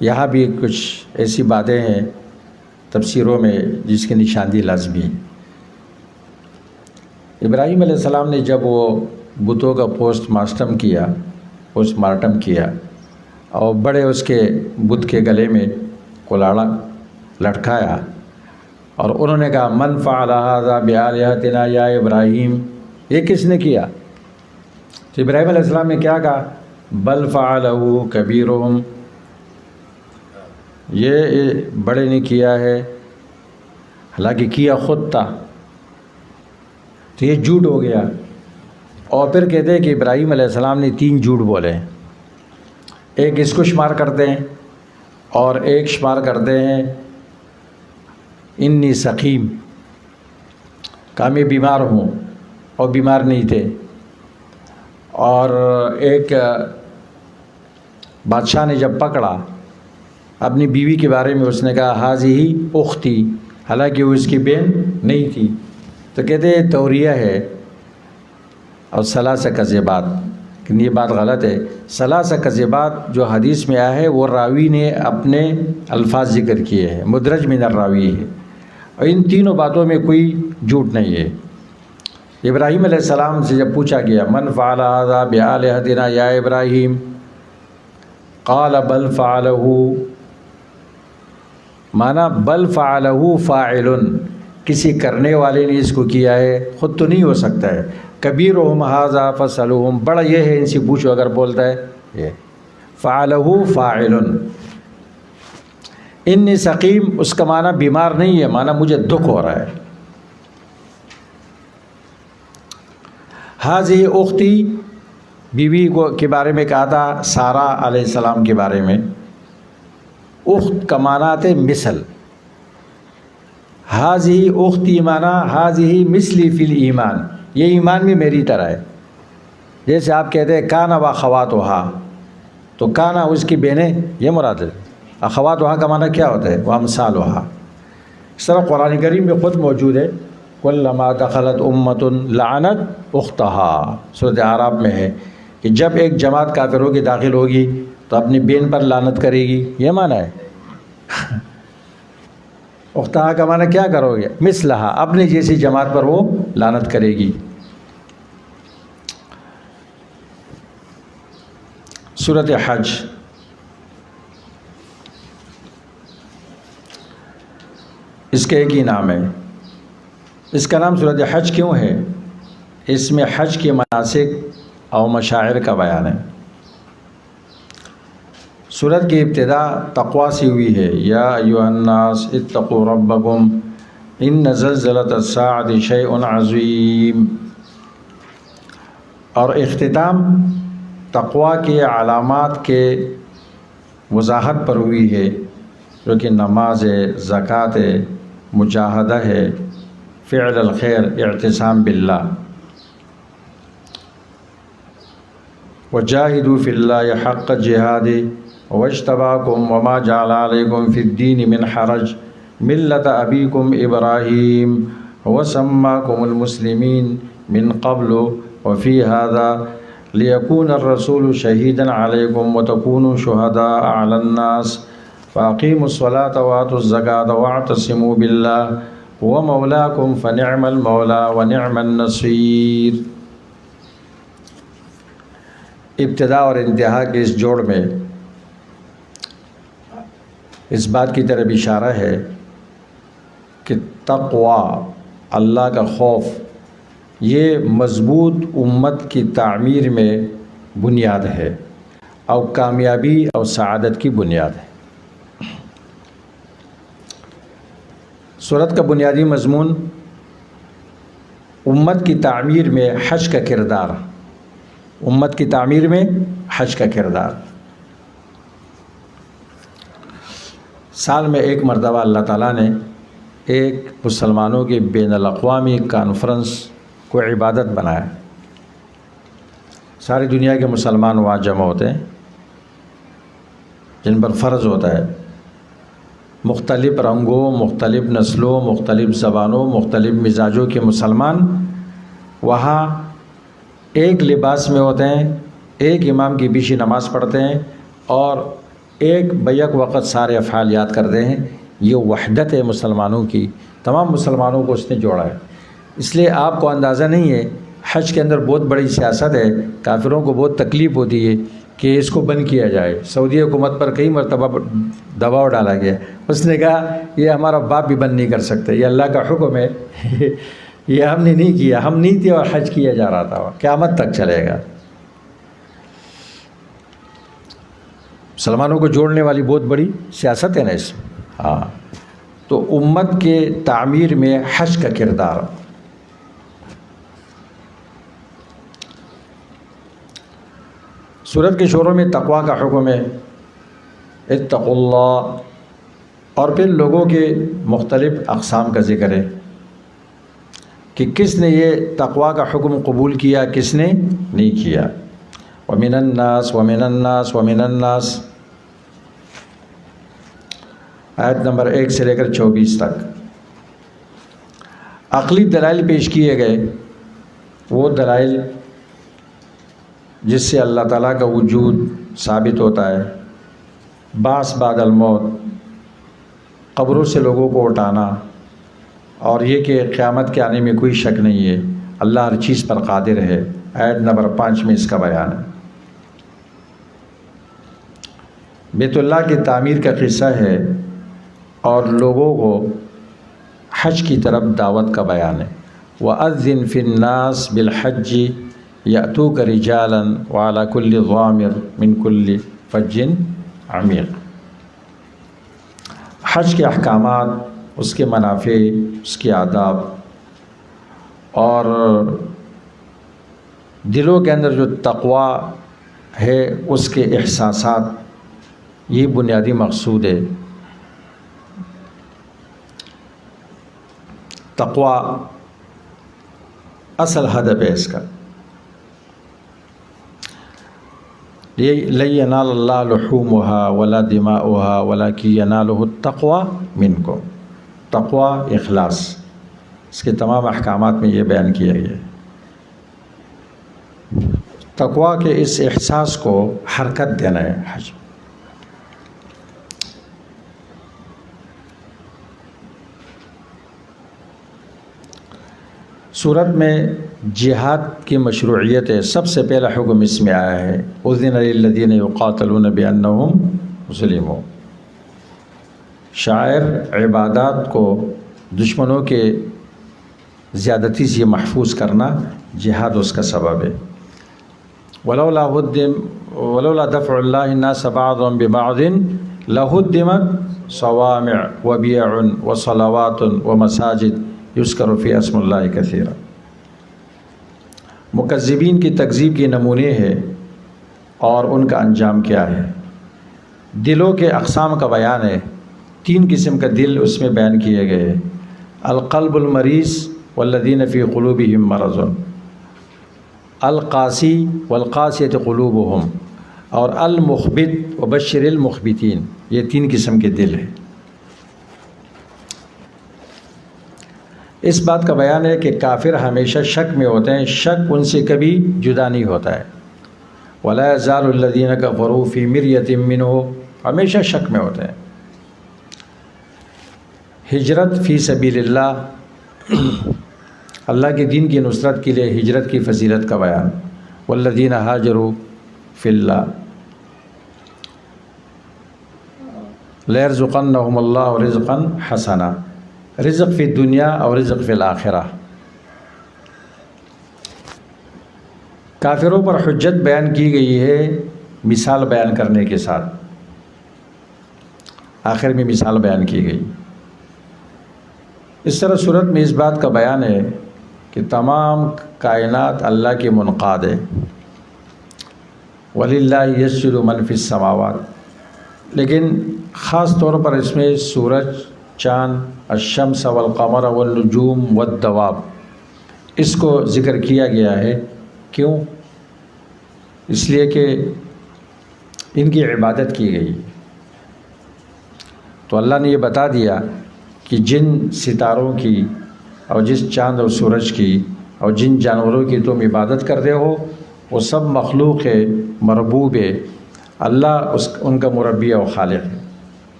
یہاں بھی کچھ ایسی باتیں ہیں تفسیروں میں جس کی نشاندہی لازمی ہے. ابراہیم علیہ السلام نے جب وہ بتوں کا پوسٹ مارٹم کیا اور بڑے اس کے بت کے گلے میں کلاڑا لٹکایا اور انہوں نے کہا من فعل ھذا بآلہتنا یا ابراہیم، یہ کس نے کیا؟ تو ابراہیم علیہ السلام نے کیا کہا؟ بل فعلہ کبیرہم، یہ بڑے نے کیا ہے، حالانکہ کیا خود تھا. تو یہ جھوٹ ہو گیا. اور پھر کہتے ہیں کہ ابراہیم علیہ السلام نے 3 جھوٹ بولے. ایک اس کو شمار کرتے ہیں اور ایک شمار کرتے ہیں انی سقیم، کہ میں بیمار ہوں، اور بیمار نہیں تھے. اور ایک بادشاہ نے جب پکڑا اپنی بیوی کے بارے میں اس نے کہا ہاذہ اختی، حالانکہ وہ اس کی بہن نہیں تھی. تو کہتے ہیں توریہ ہے. اور ثلاثہ کذبات، لیکن یہ بات غلط ہے. ثلاثہ کذبات جو حدیث میں آیا ہے وہ راوی نے اپنے الفاظ ذکر کیے ہیں، مدرج من الراوی ہے، اور ان تینوں باتوں میں کوئی جھوٹ نہیں ہے. ابراہیم علیہ السلام سے جب پوچھا گیا من فعل ھذا بآلہتنا یا ابراہیم، قال بل فعلہ، مانا بل فعلہ فاعل، کسی کرنے والے نے اس کو کیا ہے، خود تو نہیں ہو سکتا ہے. کبیرہم ھذا فاسألوہم، بڑا یہ ہے ان سے پوچھو اگر بولتا ہے. یہ فعلہ فاعل. انی سقیم، اس کا معنی بیمار نہیں ہے، معنی مجھے دکھ ہو رہا ہے. ہاذہ اختی، بیوی کو کے بارے میں کہا تھا، سارہ علیہ السلام کے بارے میں. اخت کا معنی آتے مثل. ہاذہ اختی معنی ہاذہ مثلی فی الایمان، یہ ایمان میں میری طرح ہے. جیسے آپ کہتے ہیں کانا و اخواتھا، تو کانا اس کی بہنیں، یہ مراد ہے. اخواتھا کا معنی کیا ہوتا ہے؟ وامثالھا. اس طرح قرآن کریم میں خود موجود ہے کلما دخلت امۃ لعنت اختہا، سورۃ اعراف میں ہے کہ جب ایک جماعت کافروں کی داخل ہوگی تو اپنی بہن پر لعنت کرے گی، یہ معنی ہے. اختہا کا معنی کیا کرو گے؟ مثلہا، اپنے جیسی جماعت پر وہ لعنت کرے گی. سورۃ حج، اس کا ایک ہی نام ہے. اس کا نام سورۃ حج کیوں ہے؟ اس میں حج کے مناسک اور مشاعر کا بیان ہے. سورت کی ابتدا تقوی سے ہوئی ہے، یا ایھا الناس اتقوا ربکم ان زلزلۃ الساعۃ شیء عظیم، اور اختتام تقوی کے علامات کے وضاحت پر ہوئی ہے، جو کہ نماز ہے، زکوٰۃ ہے، مجاہدہ ہے، فعل الخیر، اعتصام باللہ. وجاہدوا فی اللہ حق جہادہ واجتباکم وما جعل علیکم فی الدین من حرج ملة أبيكم إبراهيم وسماكم المسلمين من قبل وفي هذا ليكون الرسول شهيدا عليكم وتكونوا شهداء على الناس فأقيموا الصلاة وآتوا الزكاة واعتصموا بالله هو مولاكم فنعم المولى ونعم النصير۔ ابتدا اور انتہا کے اس جوڑ میں اس بات کی طرف اشارہ ہے کہ تقوی، اللہ کا خوف، یہ مضبوط امت کی تعمیر میں بنیاد ہے اور کامیابی اور سعادت کی بنیاد ہے۔ سورت کا بنیادی مضمون امت کی تعمیر میں حج کا کردار، امت کی تعمیر میں حج کا کردار۔ سال میں ایک مرتبہ اللہ تعالیٰ نے ایک مسلمانوں کی بین الاقوامی کانفرنس کو عبادت بنایا۔ ساری دنیا کے مسلمان وہاں جمع ہوتے ہیں، جن پر فرض ہوتا ہے مختلف رنگوں، مختلف نسلوں، مختلف زبانوں، مختلف مزاجوں کے مسلمان وہاں ایک لباس میں ہوتے ہیں، ایک امام کی پیچھے نماز پڑھتے ہیں اور ایک بیک وقت سارے افعال یاد کرتے ہیں۔ یہ وحدت ہے مسلمانوں کی، تمام مسلمانوں کو اس نے جوڑا ہے۔ اس لیے آپ کو اندازہ نہیں ہے، حج کے اندر بہت بڑی سیاست ہے، کافروں کو بہت تکلیف ہوتی ہے کہ اس کو بند کیا جائے۔ سعودی حکومت پر کئی مرتبہ دباؤ ڈالا گیا، اس نے کہا یہ ہمارا باپ بھی بند نہیں کر سکتے، یہ اللہ کا حکم ہے، یہ ہم نے نہیں کیا، ہم نہیں تھے اور حج کیا جا رہا تھا، قیامت تک چلے گا۔ مسلمانوں کو جوڑنے والی بہت بڑی سیاست ہے نا اس میں۔ ہاں، تو امت کے تعمیر میں حج کا کردار۔ سورت کے شروع میں تقوی کا حکم ہے، اتقوا اللہ، اور پھر لوگوں کے مختلف اقسام کا ذکر ہے کہ کس نے یہ تقوی کا حکم قبول کیا، کس نے نہیں کیا۔ وَمِنَ النَّاسِ وَمِنَ النَّاسِ وَمِنَ النَّاسِ، آیت نمبر 1 سے لے کر 24 تک عقلی دلائل پیش کیے گئے، وہ دلائل جس سے اللہ تعالیٰ کا وجود ثابت ہوتا ہے، بعث بعد الموت، قبروں سے لوگوں کو اٹھانا، اور یہ کہ قیامت کے آنے میں کوئی شک نہیں ہے، اللہ ہر چیز پر قادر ہے۔ آیت نمبر 5 میں اس کا بیان ہے۔ بیت اللہ کی تعمیر کا قصہ ہے اور لوگوں کو حج کی طرف دعوت کا بیان ہے۔ وَأَذِّن فِي النَّاسِ بِالْحَجِّ يَأْتُوكَ رِجَالًا وَعَلَى كُلِّ ضَامِرٍ مِّن كُلِّ فَجٍّ عَمِيقٍ۔ حج کے احکامات، اس کے منافع، اس کے آداب اور دلوں کے اندر جو تقوی ہے اس کے احساسات، یہ بنیادی مقصود ہے۔ تقوی اصل ہدف ہے اس کا۔ لَن يَنَالَ اللَّهَ لُحُومُهَا وَلَا دِمَاؤُهَا وَلَكِنْ يَنَالُهُ التَّقْوَى مِنْكُمْ۔ تقوی، اخلاص، اس کے تمام احکامات میں یہ بیان کیا گیا ہے۔ تقوی کے اس احساس کو حرکت دینا ہے حج۔ سورت میں جہاد کی مشروعیت ہے، سب سے پہلا حکم اس میں آیا ہے، اذن للذین یقاتلون بانہم ظلموا۔ شاعر عبادات کو دشمنوں کے زیادتی سے محفوظ کرنا، جہاد اس کا سبب ہے۔ ولولا دفع اللہ الناس بعضهم ببعض لہدمت صوامع وبیع وصلوات ومساجد یذکر فیہا اسم اللہ کثیرا۔ مکذبین کی تکذیب کے نمونے ہے اور ان کا انجام کیا ہے۔ دلوں کے اقسام کا بیان ہے، 3 قسم کا دل اس میں بیان کیے گئے ہیں، القلب المریض والذین فی قلوبہم مرض، القاسی والقاسیۃ قلوبہم، اور المخبت وبشر المخبتین، یہ 3 قسم کے دل ہیں۔ اس بات کا بیان ہے کہ کافر ہمیشہ شک میں ہوتے ہیں، شک ان سے کبھی جدا نہیں ہوتا ہے۔ وَلَا يَزَالُ الَّذِينَ كَفَرُوا فِي مِرْيَةٍ مِّنْهُ، ہمیشہ شک میں ہوتے ہیں۔ ہجرت فی سبیل اللہ، اللہ کے دین کی نصرت کے لیے ہجرت کی فضیلت کا بیان۔ والذین ہاجروا فی اللہ لیرزقنہم اللہ رزقا حسنا، رزق فی الدنیا اور رزق فی الآخرہ۔ کافروں پر حجت بیان کی گئی ہے مثال بیان کرنے کے ساتھ، آخر میں مثال بیان کی گئی۔ اس طرح صورت میں اس بات کا بیان ہے کہ تمام کائنات اللہ کے منقاد ہے۔ وَلِلَّهِ يَسْجُدُ مَن فِي السَّمَاوَاتِ، لیکن خاص طور پر اس میں سورج، چاند، الشمس والقمر والنجوم والدواب، اس کو ذکر کیا گیا ہے۔ کیوں؟ اس لیے کہ ان کی عبادت کی گئی۔ تو اللہ نے یہ بتا دیا کہ جن ستاروں کی اور جس چاند اور سورج کی اور جن جانوروں کی تم عبادت کرتے ہو وہ سب مخلوق ہے، مربوب ہے، اللہ ان کا مربی اور خالق ہے،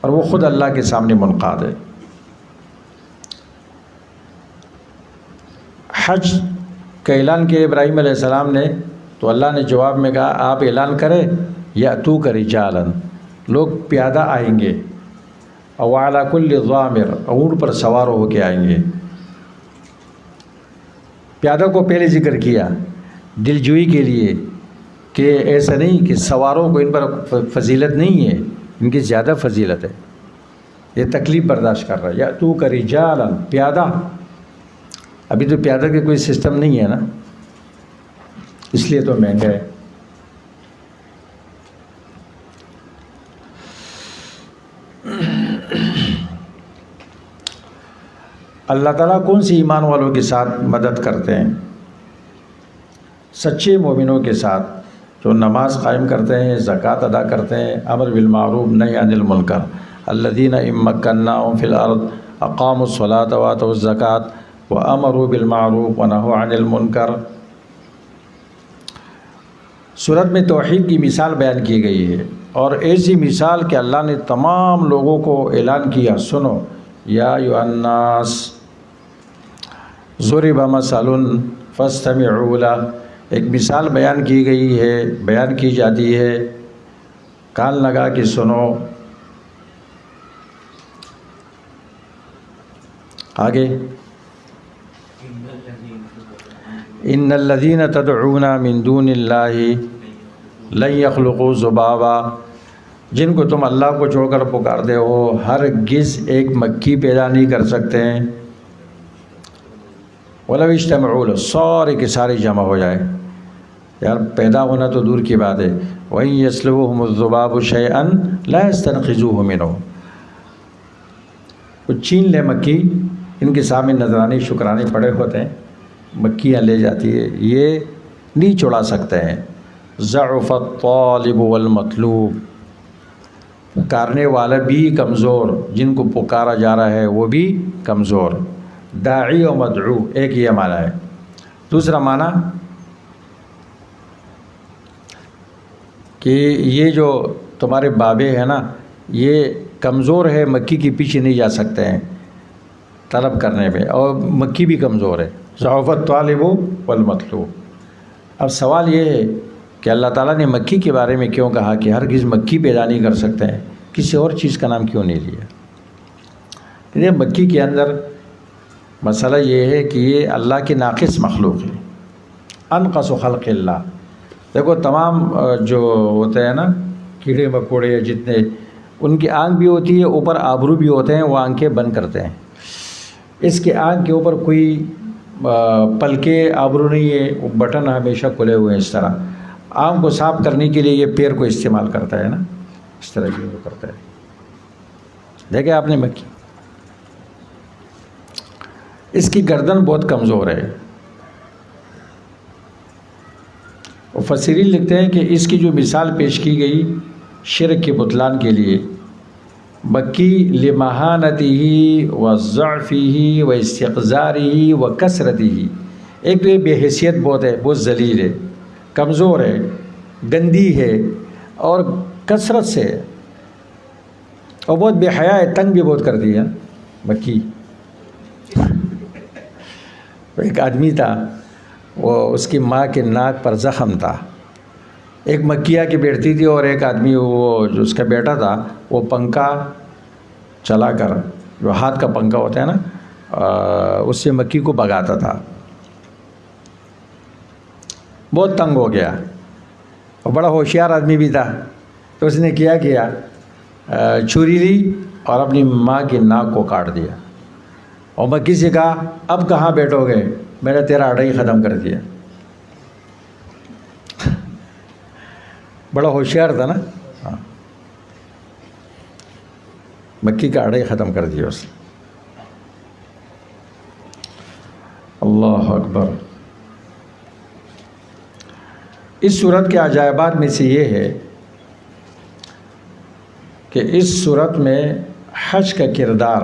اور وہ خود اللہ کے سامنے منقاد ہے۔ حج کا اعلان کیا ابراہیم علیہ السلام نے، تو اللہ نے جواب میں کہا آپ اعلان کریں یأتوک رجالا، لوگ پیادہ آئیں گے، اور وعلی کل ضامر، اونٹ پر سوار ہو کے آئیں گے۔ پیادہ کو پہلے ذکر کیا دلجوئی کے لیے کہ ایسا نہیں کہ سواروں کو ان پر فضیلت نہیں ہے، ان کی زیادہ فضیلت ہے، یہ تکلیف برداشت کر رہا ہے۔ یأتوک رجالا، پیادہ، ابھی تو پیادہ کے کوئی سسٹم نہیں ہے نا، اس لیے تو مہنگا ہے۔ اللہ تعالیٰ کون سی ایمان والوں کے ساتھ مدد کرتے ہیں؟ سچے مومنوں کے ساتھ جو نماز قائم کرتے ہیں، زکوٰۃ ادا کرتے ہیں، امر بالمعروف نہی عن المنکر، الذین ان مکناہم فی الارض اقاموا الصلاۃ وآتوا الزکوٰۃ وامروا بالمعروف ونہوا عن المنکر۔ سورت میں توحید کی مثال بیان کی گئی ہے، اور ایسی مثال کہ اللہ نے تمام لوگوں کو اعلان کیا، سنو یا ایھا الناس ضرب مثل فاستمعوا لہ، ایک مثال بیان کی گئی ہے، بیان کی جاتی ہے، کان لگا کے سنو۔ آگے ان الذین تدعون من دون اللہ لن یخلقوا ذبابا، جن کو تم اللہ کو چھوڑ کر پکارتے ہو ہرگز ایک مکھی پیدا نہیں کر سکتے ہیں۔ وَلَوْ اجْتَمَعُوا لَهُ، سارے کے سارے جمع ہو جائے، یار پیدا ہونا تو دور کی بات ہے۔ وَإِن يَسْلُبْهُمُ الذُّبَابُ شَيْئًا لَا يَسْتَنْقِذُوهُ مِنْهُ، وہ چھین لے مکھی، ان کے سامنے نذرانے شکرانے پڑے ہوتے ہیں، مکھیاں لے جاتی ہے، یہ نہیں چھڑا سکتے ہیں۔ ضعف الطالب والمطلوب، پکارنے والا بھی کمزور، جن کو پکارا جا رہا ہے وہ بھی کمزور۔ داعی و مدعو ایک یہ معنی ہے۔ دوسرا معنی کہ یہ جو تمہارے بابے ہیں نا، یہ کمزور ہے، مکھی کے پیچھے نہیں جا سکتے ہیں طلب کرنے میں، اور مکھی بھی کمزور ہے۔ ضعف الطالب والمطلوب۔ اب سوال یہ ہے کہ اللہ تعالیٰ نے مکھی کے بارے میں کیوں کہا کہ ہرگز مکھی پیدا نہیں کر سکتے ہیں، کسی اور چیز کا نام کیوں نہیں لیا؟ یہ مکھی کے اندر مسئلہ یہ ہے کہ یہ اللہ کی ناقص مخلوق ہے، انقص خلق اللہ۔ دیکھو تمام جو ہوتے ہیں نا کیڑے مکوڑے جتنے، ان کی آنکھ بھی ہوتی ہے، اوپر آبرو بھی ہوتے ہیں، وہ آنکھیں بند کرتے ہیں۔ اس کے آنکھ کے اوپر کوئی پلکے آبرو نہیں ہے، وہ بٹن ہمیشہ کھلے ہوئے ہیں۔ اس طرح آنکھ کو صاف کرنے کے لیے یہ پیر کو استعمال کرتا ہے نا، اس طرح کی وہ کرتا ہے۔ دیکھیں آپ نے مکھی، اس کی گردن بہت کمزور ہے۔ مفسرین لکھتے ہیں کہ اس کی جو مثال پیش کی گئی شرک کے بطلان کے لیے، مکی لمہانتہ و ضعفہ و استقذارہ و کثرتہ. ایک تو یہ بے حیثیت بہت ہے، بہت ذلیل ہے، کمزور ہے، گندی ہے اور کثرت سے ہے، اور بہت بے حیا ہے، تنگ بھی بہت کر دی ہے مکی. ایک آدمی تھا، وہ اس کی ماں کے ناک پر زخم تھا. ایک مکیہ کی بیٹتی تھی اور ایک آدمی وہ جو اس کا بیٹا تھا وہ پنکھا چلا کر، جو ہاتھ کا پنکھا ہوتا ہے نا، اس سے مکی کو بھگاتا تھا. بہت تنگ ہو گیا اور بڑا ہوشیار آدمی بھی تھا، تو اس نے کیا چھری لی اور اپنی ماں کی ناک کو کاٹ دیا اور مکی سے کہا اب کہاں بیٹھو گے، میں نے تیرا اڑائی ختم کر دیا. بڑا ہوشیار تھا نا. ہاں، مکی کا اڑائی ختم کر دیا اس نے. اللہ اکبر. اس صورت کے عجائبات میں سے یہ ہے کہ اس صورت میں حج کا کردار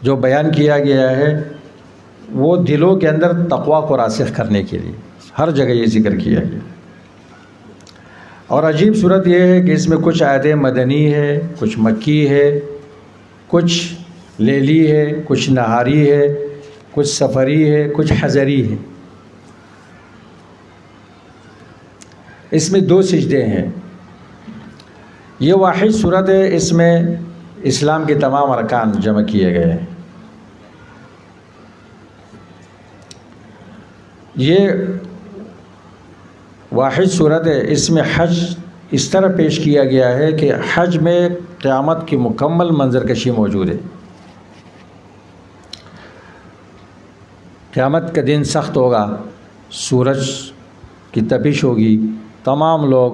جو بیان کیا گیا ہے وہ دلوں کے اندر تقوی کو راسخ کرنے کے لیے ہر جگہ یہ ذکر کیا گیا. اور عجیب صورت یہ ہے کہ اس میں کچھ آیتیں مدنی ہے، کچھ مکی ہے، کچھ لیلی ہے، کچھ نہاری ہے، کچھ سفری ہے، کچھ حضری ہے. اس میں 2 سجدے ہیں. یہ واحد صورت ہے، اس میں اسلام کے تمام ارکان جمع کیے گئے ہیں. یہ واحد صورت ہے، اس میں حج اس طرح پیش کیا گیا ہے کہ حج میں قیامت کی مکمل منظر کشی موجود ہے. قیامت کا دن سخت ہوگا، سورج کی تپش ہوگی، تمام لوگ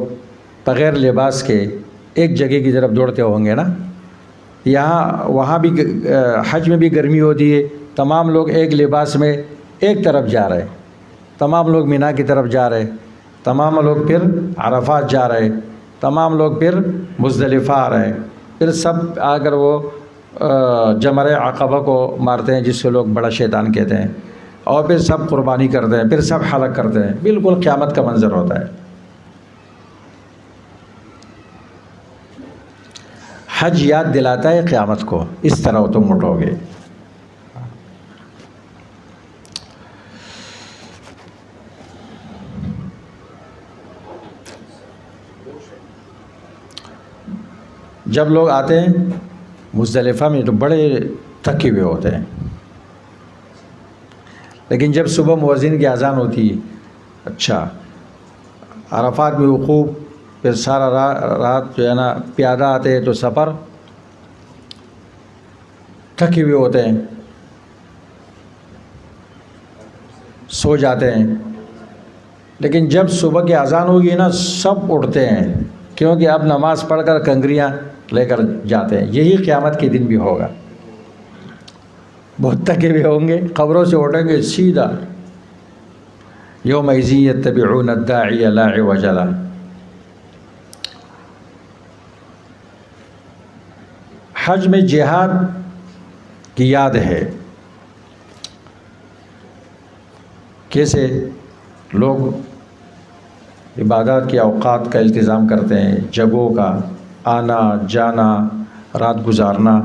بغیر لباس کے ایک جگہ کی طرف دوڑتے ہوں گے نا. وہاں بھی حج میں بھی گرمی ہوتی ہے، تمام لوگ ایک لباس میں ایک طرف جا رہے، تمام لوگ مینا کی طرف جا رہے، تمام لوگ پھر عرفات جا رہے، تمام لوگ پھر مزدلفہ آ رہے، پھر سب آ کر وہ جمرہ عقبہ کو مارتے ہیں جس سے لوگ بڑا شیطان کہتے ہیں، اور پھر سب قربانی کرتے ہیں، پھر سب حلق کرتے ہیں. بالکل قیامت کا منظر ہوتا ہے. حج یاد دلاتا ہے قیامت کو، اس طرح تم اٹھو گے. جب لوگ آتے ہیں مزدلفہ میں تو بڑے تھکے ہوئے ہوتے ہیں، لیکن جب صبح مؤذن کی اذان ہوتی ہے، اچھا عرفات میں وقوف، پھر سارا رات جو ہے نا پیادہ آتے ہیں تو سفر، تھکے ہوئے ہوتے ہیں، سو جاتے ہیں. لیکن جب صبح کی اذان ہوگی نا سب اٹھتے ہیں، کیونکہ اب نماز پڑھ کر کنگریاں لے کر جاتے ہیں. یہی قیامت کے دن بھی ہوگا. بہت تھکے ہوئے ہوں گے، قبروں سے اٹھیں گے سیدھا. یومئذ یتبعون الداعی لا عوج لہ. حج میں جہاد کی یاد ہے. کیسے لوگ عبادات کے اوقات کا التزام کرتے ہیں، جگہوں کا آنا جانا، رات گزارنا.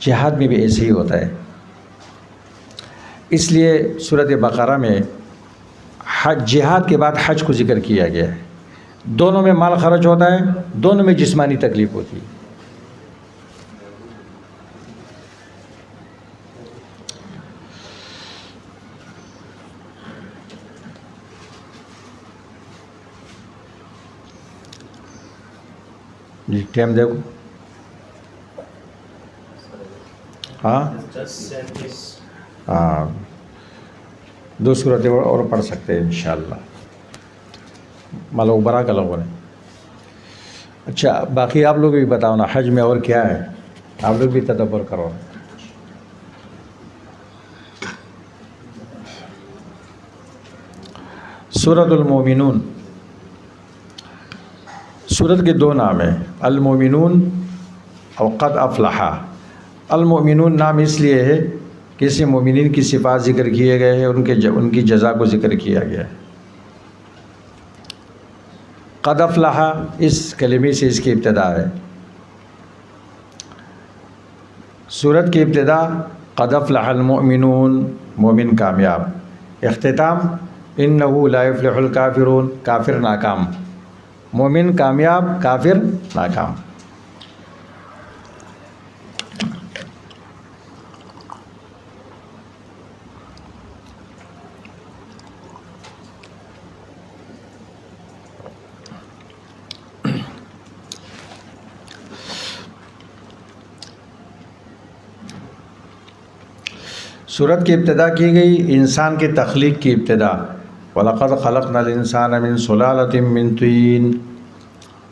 جہاد میں بھی ایسے ہی ہوتا ہے. اس لیے سورۃ بقرہ میں جہاد کے بعد حج کو ذکر کیا گیا ہے. دونوں میں مال خرچ ہوتا ہے، دونوں میں جسمانی تکلیف ہوتی ہے. جی ٹائم دیکھو. ہاں 2 صورتیں اور پڑھ سکتے ہیں انشاءاللہ. مالو برا کا لوگوں نے. اچھا باقی آپ لوگ بھی بتاؤ نا، حج میں اور کیا ہے، آپ لوگ بھی تدبر کرو. سورۃ المومنون. سورت کے دو نام ہیں، المؤمنون اور قد افلح۔ المؤمنون نام اس لیے ہے کہ اس میں مومنین کی صفات ذکر کیے گئے ہیں، ان کی جزا کو ذکر کیا گیا ہے۔ قد افلح اس کلمے سے اس کی ابتدا ہے۔ سورت کی ابتدا قد افلح المؤمنون، مومن کامیاب، اختتام انہ لا یفلح الکافرون، کافر ناکام، مومن کامیاب، کافر ناکام۔ سورت کی ابتدا کی گئی انسان کی تخلیق کی ابتدا، وَلَقَدْ خَلَقْنَا الْإِنسَانَ مِنْ صُلَالَةٍ مِّن طِينٍ،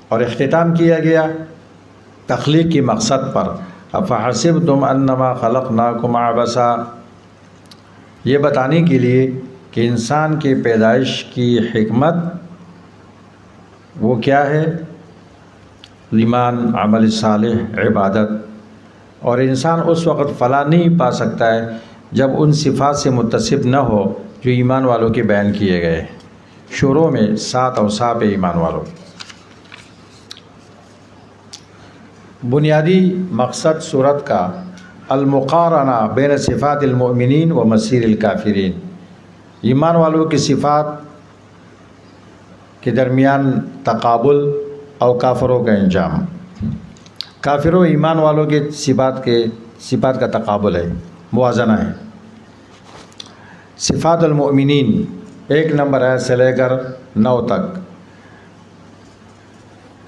اور اختتام کیا گیا تخلیق کی مقصد پر، أَفَحَسِبْتُمْ أَنَّمَا خَلَقْنَاكُمْ عَبَثًا، یہ بتانے کے لیے کہ انسان کی پیدائش کی حکمت وہ کیا ہے، ایمان، عمل صالح، عبادت، اور انسان اس وقت فلاح نہیں پا سکتا ہے جب ان صفات سے متصف نہ ہو جو ایمان والوں کے بیان کیے گئے شروع میں 7 اوصاف ایمان والوں۔ بنیادی مقصد سورت کا المقارنہ بین صفات المؤمنین و مسیر الکافرین، ایمان والوں کی صفات کے درمیان تقابل اور کافروں کا انجام۔ کافروں و ایمان والوں کے صفات کا تقابل ہے، موازنہ ہے۔ صفات المؤمنین 1 نمبر آیت سے لے کر 9 تک،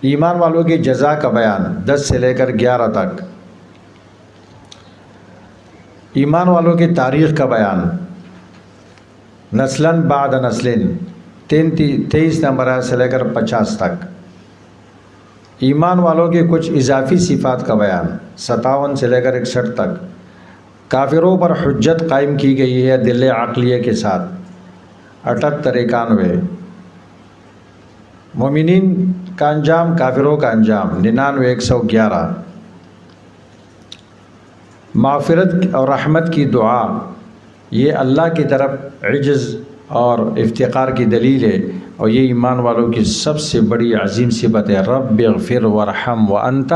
ایمان والوں کی جزا کا بیان 10 سے لے کر 11 تک، ایمان والوں کی تاریخ کا بیان نسلاً بعد نسلن 23 نمبر آیت سے لے کر 50 تک، ایمان والوں کے کچھ اضافی صفات کا بیان 57 سے لے کر 61 تک، کافروں پر حجت قائم کی گئی ہے دل عقلیہ کے ساتھ 78 91، مومنین کا انجام، کافروں کا انجام 99 111، مغفرت اور رحمت کی دعا یہ اللہ کی طرف عجز اور افتقار کی دلیل ہے، اور یہ ایمان والوں کی سب سے بڑی عظیم صفت ہے، رب اغفر وارحم وانت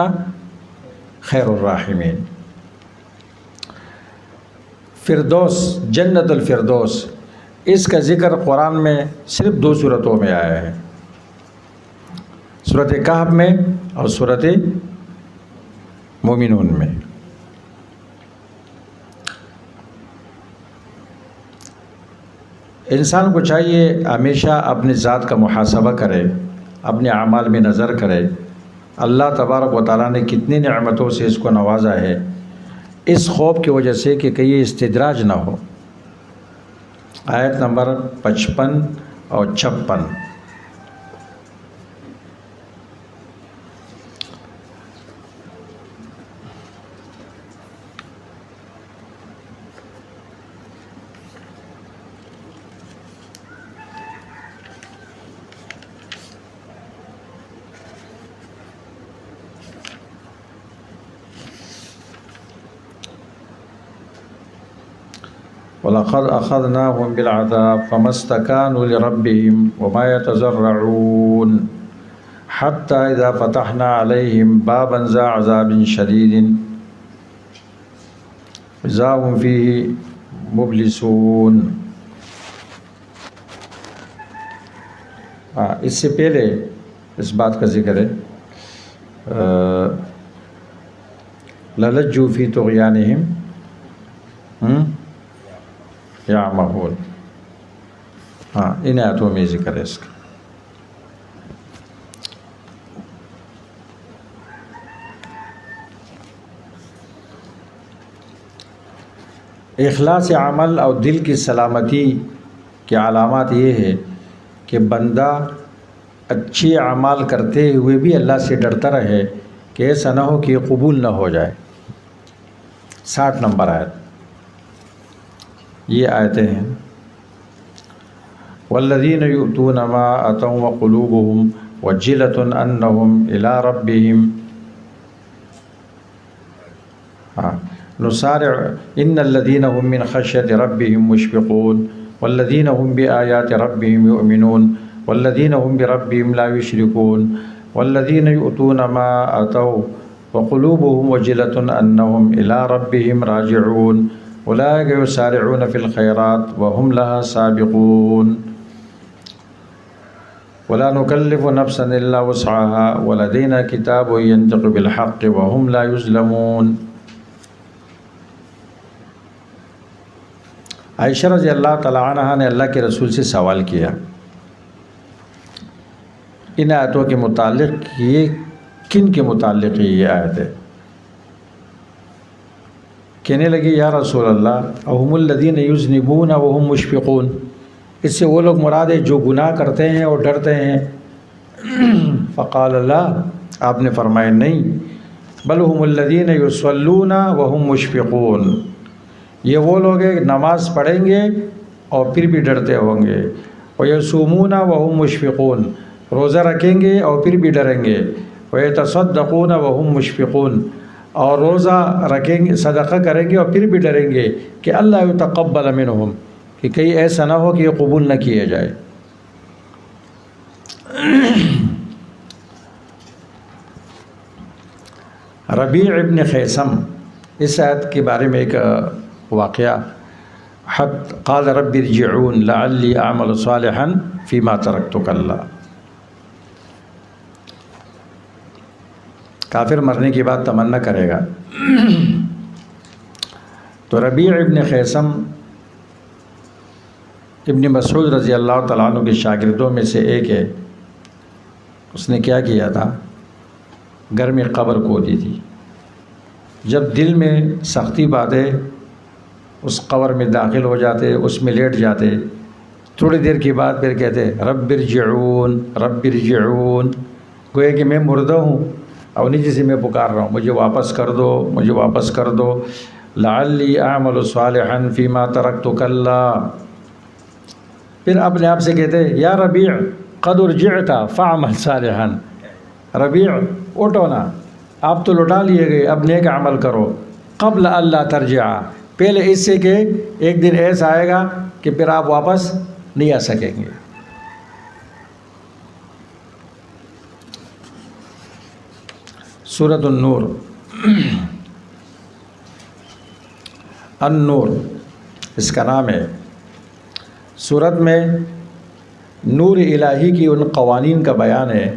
خیر الراحمین۔ فردوس، جنت الفردوس، اس کا ذکر قرآن میں صرف 2 صورتوں میں آیا ہے، سورۃ کہف میں اور سورۃ مومنون میں۔ انسان کو چاہیے ہمیشہ اپنی ذات کا محاسبہ کرے، اپنے اعمال میں نظر کرے، اللہ تبارک و تعالیٰ نے کتنی نعمتوں سے اس کو نوازا ہے، اس خوف کی وجہ سے کہ کہیں استدراج نہ ہو۔ آیت نمبر 55 اور 56، وَلَقَدْ أَخَذْنَاهُمْ بِالْعَذَابِ فَمَا اسْتَكَانُوا لِرَبِّهِمْ وَمَا يَتَضَرَّعُونَ حَتَّى إِذَا فَتَحْنَا عَلَيْهِمْ بَابًا ذَا عَذَابٍ شَدِيدٍ إِذَا هُمْ فِيهِ مُبْلِسُونَ۔ اس سے پہلے اس بات کا ذکر ہے، لَلَجُّوا فِي طُغْيَانِهِمْ یعمہون، ان آیتوں میں ذکر ہے اس کا۔ اخلاص عمل اور دل کی سلامتی کی علامات یہ ہے کہ بندہ اچھے اعمال کرتے ہوئے بھی اللہ سے ڈرتا رہے کہ ایسا نہ ہو کہ یہ قبول نہ ہو جائے۔ 60 نمبر آیت، یہ آیتیں ہیں۔ والذین یؤتون ما آتوا وقلوبهم وجلة أنهم إلى ربهم نسارع إن الذين هم من خشية ربهم مشفقون والذين هم بآيات ربهم يؤمنون والذين هم بربهم لا يشركون والذين يؤتون ما آتوا وقلوبهم وجلة أنهم إلى ربهم راجعون أولئك يسارعون في الخيرات وهم لها سابقون ولا نكلف نفسا إلا وسعها ولدينا كتاب ينطق بالحق وهم لا يظلمون۔ عائشہ رضی اللہ تعالیٰ عنہ نے اللہ کے رسول سے سوال کیا ان آیتوں کے متعلق، یہ کن کے متعلق یہ آیت ہے؟ کہنے لگی یا رسول اللہ اہم الذین یذنبون وہم مشفقون، اس سے وہ لوگ مراد ہے جو گناہ کرتے ہیں اور ڈرتے ہیں۔ فقال اللہ، آپ نے فرمایا نہیں، بل ہم الذین یصلون وہم مشفقون، یہ وہ لوگ ہیں نماز پڑھیں گے اور پھر بھی ڈرتے ہوں گے، ویصومون وہم مشفقون، روزہ رکھیں گے اور پھر بھی ڈریں گے، ویتصدقون وہم مشفقون، اور روزہ رکھیں گے، صدقہ کریں گے اور پھر بھی ڈریں گے کہ اللہ یتقبل منہم، کہ کہیں ایسا نہ ہو کہ یہ قبول نہ کیا جائے۔ ربیع ابن خیثم، اس آیت کے بارے میں ایک واقعہ، قال رب ارجعون لعلی اعمل صالحا فیما ترکت کلا، کافر مرنے کے بعد تمنا کرے گا۔ تو ربیع ابن خیثم ابن مسعود رضی اللہ تعالیٰ عنہ کے شاگردوں میں سے ایک ہے۔ اس نے کیا کیا تھا؟ گھر میں قبر کھودی تھی۔ جب دل میں سختی باتیں اس قبر میں داخل ہو جاتے، اس میں لیٹ جاتے، تھوڑی دیر کے بعد پھر کہتے رب ارجعون رب ارجعون، گویا کہ میں مردہ ہوں اور نیچے سے میں پکار رہا ہوں، مجھے واپس کر دو، مجھے واپس کر دو، لعلی اعمل صالحا فیما ترکت کلا۔ پھر اپنے آپ سے کہتے یا ربیع قد ارجعت فاعمل صالحا، ربیع اٹھو نا، آپ تو لوٹا لیے گئے، اب نیک عمل کرو، قبل اللہ ترجع، پہلے اس سے کہ ایک دن ایسا آئے گا کہ پھر آپ واپس نہیں آ سکیں گے۔ سورۃ النور، النور اس کا نام ہے۔ سورت میں نور الہی کی ان قوانین کا بیان ہے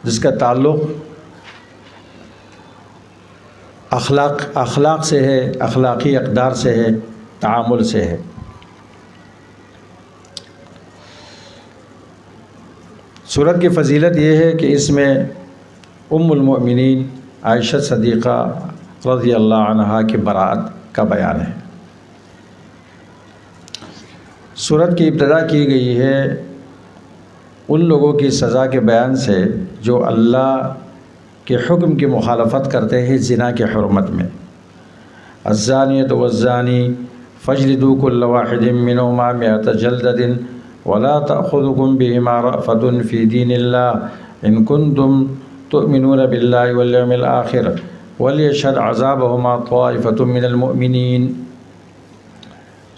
جس کا تعلق اخلاق سے ہے، اخلاقی اقدار سے ہے، تعامل سے ہے۔ سورت کی فضیلت یہ ہے کہ اس میں ام المؤمنین عائشہ صدیقہ رضی اللہ عنہا کی برات کا بیان ہے۔ سورت کی ابتدا کی گئی ہے ان لوگوں کی سزا کے بیان سے جو اللہ کے حکم کی مخالفت کرتے ہیں زنا کے حرمت میں۔ الزانیۃ والزانی فاجلدوا کل واحد منہما مئۃ جلدۃ ولا تأخذکم بہما رأفۃ فی دین اللہ ان کنتم تؤمنون باللہ والیوم الآخر ولیشہد عذابہما طائفۃ من المؤمنین۔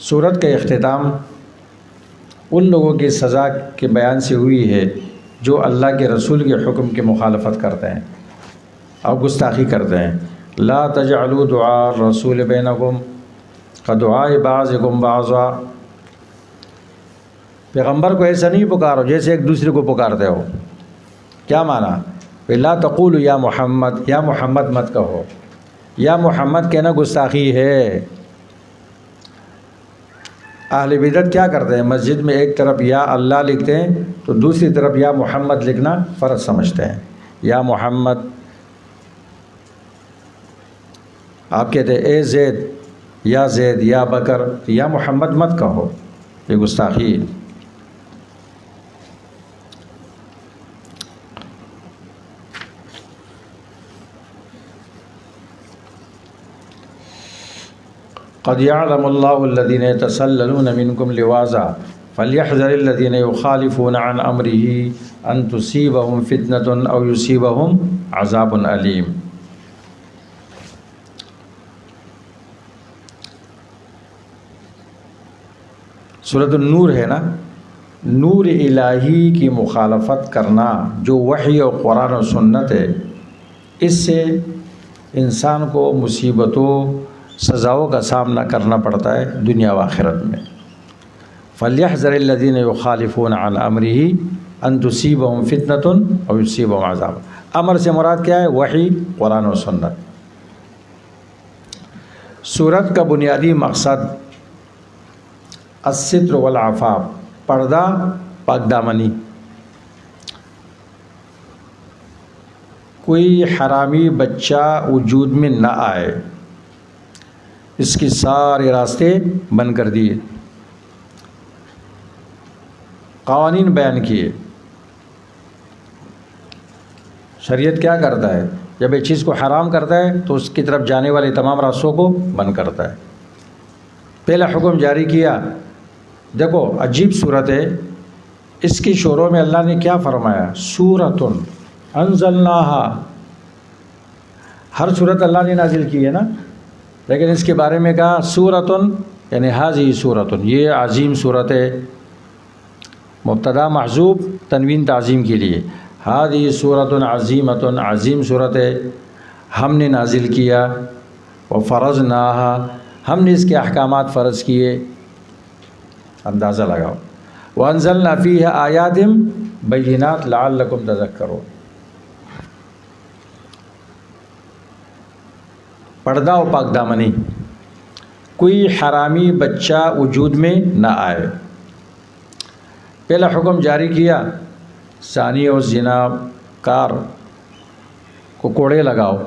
سورت کا اختتام ان لوگوں کی سزا کے بیان سے ہوئی ہے جو اللہ کے رسول کے حکم کی مخالفت کرتے ہیں اور گستاخی کرتے ہیں۔ لا تجعلوا دعاء الرسول بینکم کدعاء بعضکم بعضا، پیغمبر کو ایسا نہیں پکارو جیسے ایک دوسرے کو پکارتے ہو۔ کیا معنی؟ لا تقولوا یا محمد، یا محمد مت کہو، یا محمد کہنا گستاخی ہے۔ اہل بدعت کیا کرتے ہیں؟ مسجد میں ایک طرف یا اللہ لکھتے ہیں تو دوسری طرف یا محمد لکھنا فرض سمجھتے ہیں۔ یا محمد، آپ کہتے ہیں اے زید، یا بکر، یا محمد مت کہو، یہ گستاخی ہے۔ قد يعلم الله الذين يتسللون منكم لواذا فَلْيَحْذَرِ الَّذِينَ يُخَالِفُونَ عَنْ أَمْرِهِ أَن تُصِيبَهُمْ فِتْنَةٌ أَوْ يُصِيبَهُمْ عَذَابٌ أَلِيمٌ۔ سورۃ النور ہے نا، نور الہی کی مخالفت کرنا جو وحی اور قرآن و سنت ہے، اس سے انسان کو مصیبتوں سزاؤں کا سامنا کرنا پڑتا ہے دنیا و آخرت میں۔ فَلْيَحْذَرِ الَّذِينَ يُخَالِفُونَ عَنْ أَمْرِهِ أَن تُصِيبَهُمْ فِتْنَةٌ أَوْ يُصِيبَهُمْ عَذَابٌ۔ امر سے مراد کیا ہے؟ وحی، قرآن و سنت۔ سورت کا بنیادی مقصد الستر والعفاف، پردہ، پاک دامنی۔ کوئی حرامی بچہ وجود میں نہ آئے، اس کی سارے راستے بند کر دیے، قوانین بیان کیے۔ شریعت کیا کرتا ہے؟ جب ایک چیز کو حرام کرتا ہے تو اس کی طرف جانے والے تمام راستوں کو بند کرتا ہے۔ پہلا حکم جاری کیا، دیکھو عجیب صورت ہے، اس کی شروع میں اللہ نے کیا فرمایا؟ سورۃ انزلناہا۔ ہر صورت اللہ نے نازل کی ہے نا، لیکن اس کے بارے میں کہا سورۃ، یعنی ہذہ سورۃ، یہ عظیم صورت ہے۔ مبتدا محذوف، تنوین تعظیم کے لیے، ہذہ سورۃ عظیمۃ، عظیم صورت ہے، ہم نے نازل کیا، وفرضناہا، ہم نے اس کے احکامات فرض کیے۔ اندازہ لگاؤ، وانزلنا فیہا آیات بینات لعلکم تذکرون۔ پردہ و پاک دامنی، کوئی حرامی بچہ وجود میں نہ آئے۔ پہلا حکم جاری کیا، زانی اور زنا کار کو کوڑے لگاؤ،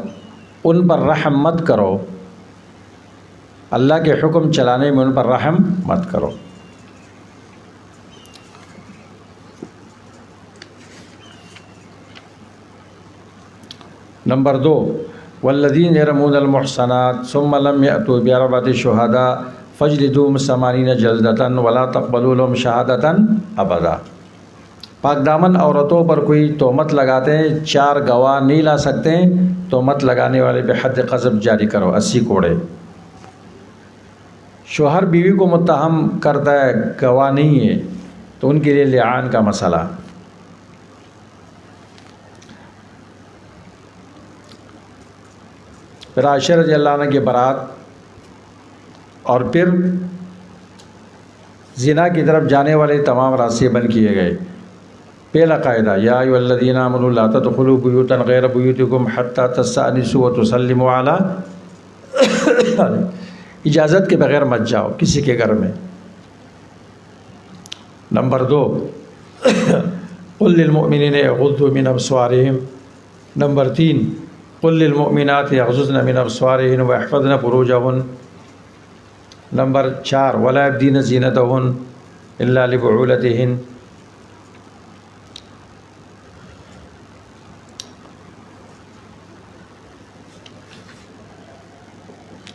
ان پر رحم مت کرو، اللہ کے حکم چلانے میں ان پر رحم مت کرو۔ نمبر 2، والذین یرمون المحصنات ثم لم یأتوا بأربعة شہداء فاجلدوہم 80 جلدۃ ولا تقبلوا لهم شہادۃ ابدا۔ پاک دامن عورتوں پر کوئی تہمت لگاتے ہیں، 4 گواہ نہیں لا سکتے، تہمت لگانے والے پہ حد قذف جاری کرو، 80 کوڑے۔ شوہر بیوی کو متہم کرتا ہے، گواہ نہیں ہے، تو ان کے لیے لعان کا مسئلہ۔ پھر عائشہ رضی اللہ عنہ کی برات، اور پھر زنا کی طرف جانے والے تمام راستے بند کیے گئے۔ پہلا قاعدہ، یا ایھا الذین آمنوا لا تدخلوا بیوتا غیر بیوتکم حتی تستأنسوا وتسلموا علی، اجازت کے بغیر مت جاؤ کسی کے گھر میں۔ نمبر 2، قل للمؤمنین یغضوا من ابصارہم۔ نمبر 3، قل للمؤمنات یغضضن من ابصارہن ویحفظن فروجہن۔ نمبر 4، ولا یبدین زینتہن الا لبعولتہن۔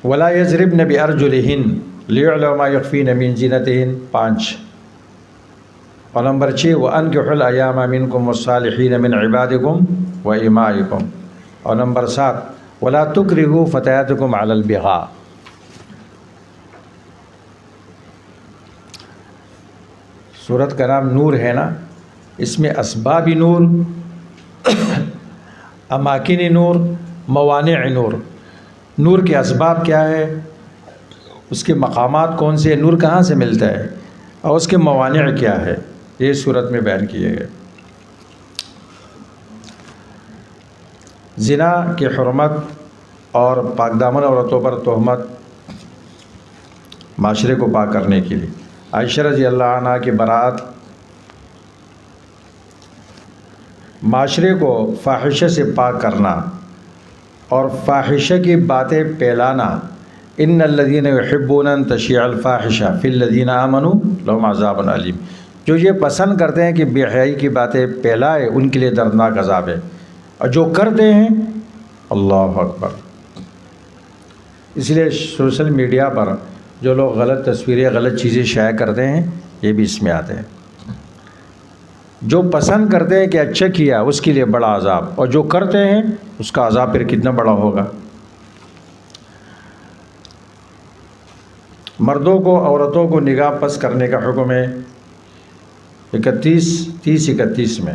ولا یضربن بارجلہن لیعلم ما یخفین من زینتہن، 5۔ اور نمبر 6، وانکحوا الایام منکم والصالحین من عبادکم وامائکم۔ اور نمبر 7، ولا تکرہوا فتیاتکم علی البغاء۔ سورت کا نام نور ہے نا، اس میں اسبابی نور، اماکنی نور، موانع نور۔ نور کے اسباب کیا ہے، اس کے مقامات کون سے، نور کہاں سے ملتا ہے، اور اس کے موانع کیا ہے، یہ صورت میں بیان کیے گئے۔ زنا کی حرمت اور پاک دامن عورتوں پر تہمت معاشرے کو پاک کرنے کے لیے۔ عائشہ رضی اللہ عنہ کی برات، معاشرے کو فاحشہ سے پاک کرنا اور فاحشہ کی باتیں پھیلانا۔ ان الذین یحبون ان تشیع الفاحشہ فی الذین آمنوا لہم عذاب علیم۔ جو یہ پسند کرتے ہیں کہ بے حیائی کی باتیں پھیلائے، ان کے لیے دردناک عذاب ہے، اور جو کرتے ہیں، اللہ اکبر۔ اس لیے سوشل میڈیا پر جو لوگ غلط تصویریں، غلط چیزیں شائع کرتے ہیں، یہ بھی اس میں آتے ہیں۔ جو پسند کرتے ہیں کہ اچھا کیا اس کے لیے بڑا عذاب، اور جو کرتے ہیں اس کا عذاب پھر کتنا بڑا ہوگا۔ مردوں کو عورتوں کو نگاہ پس کرنے کا حکم ہے 31 میں۔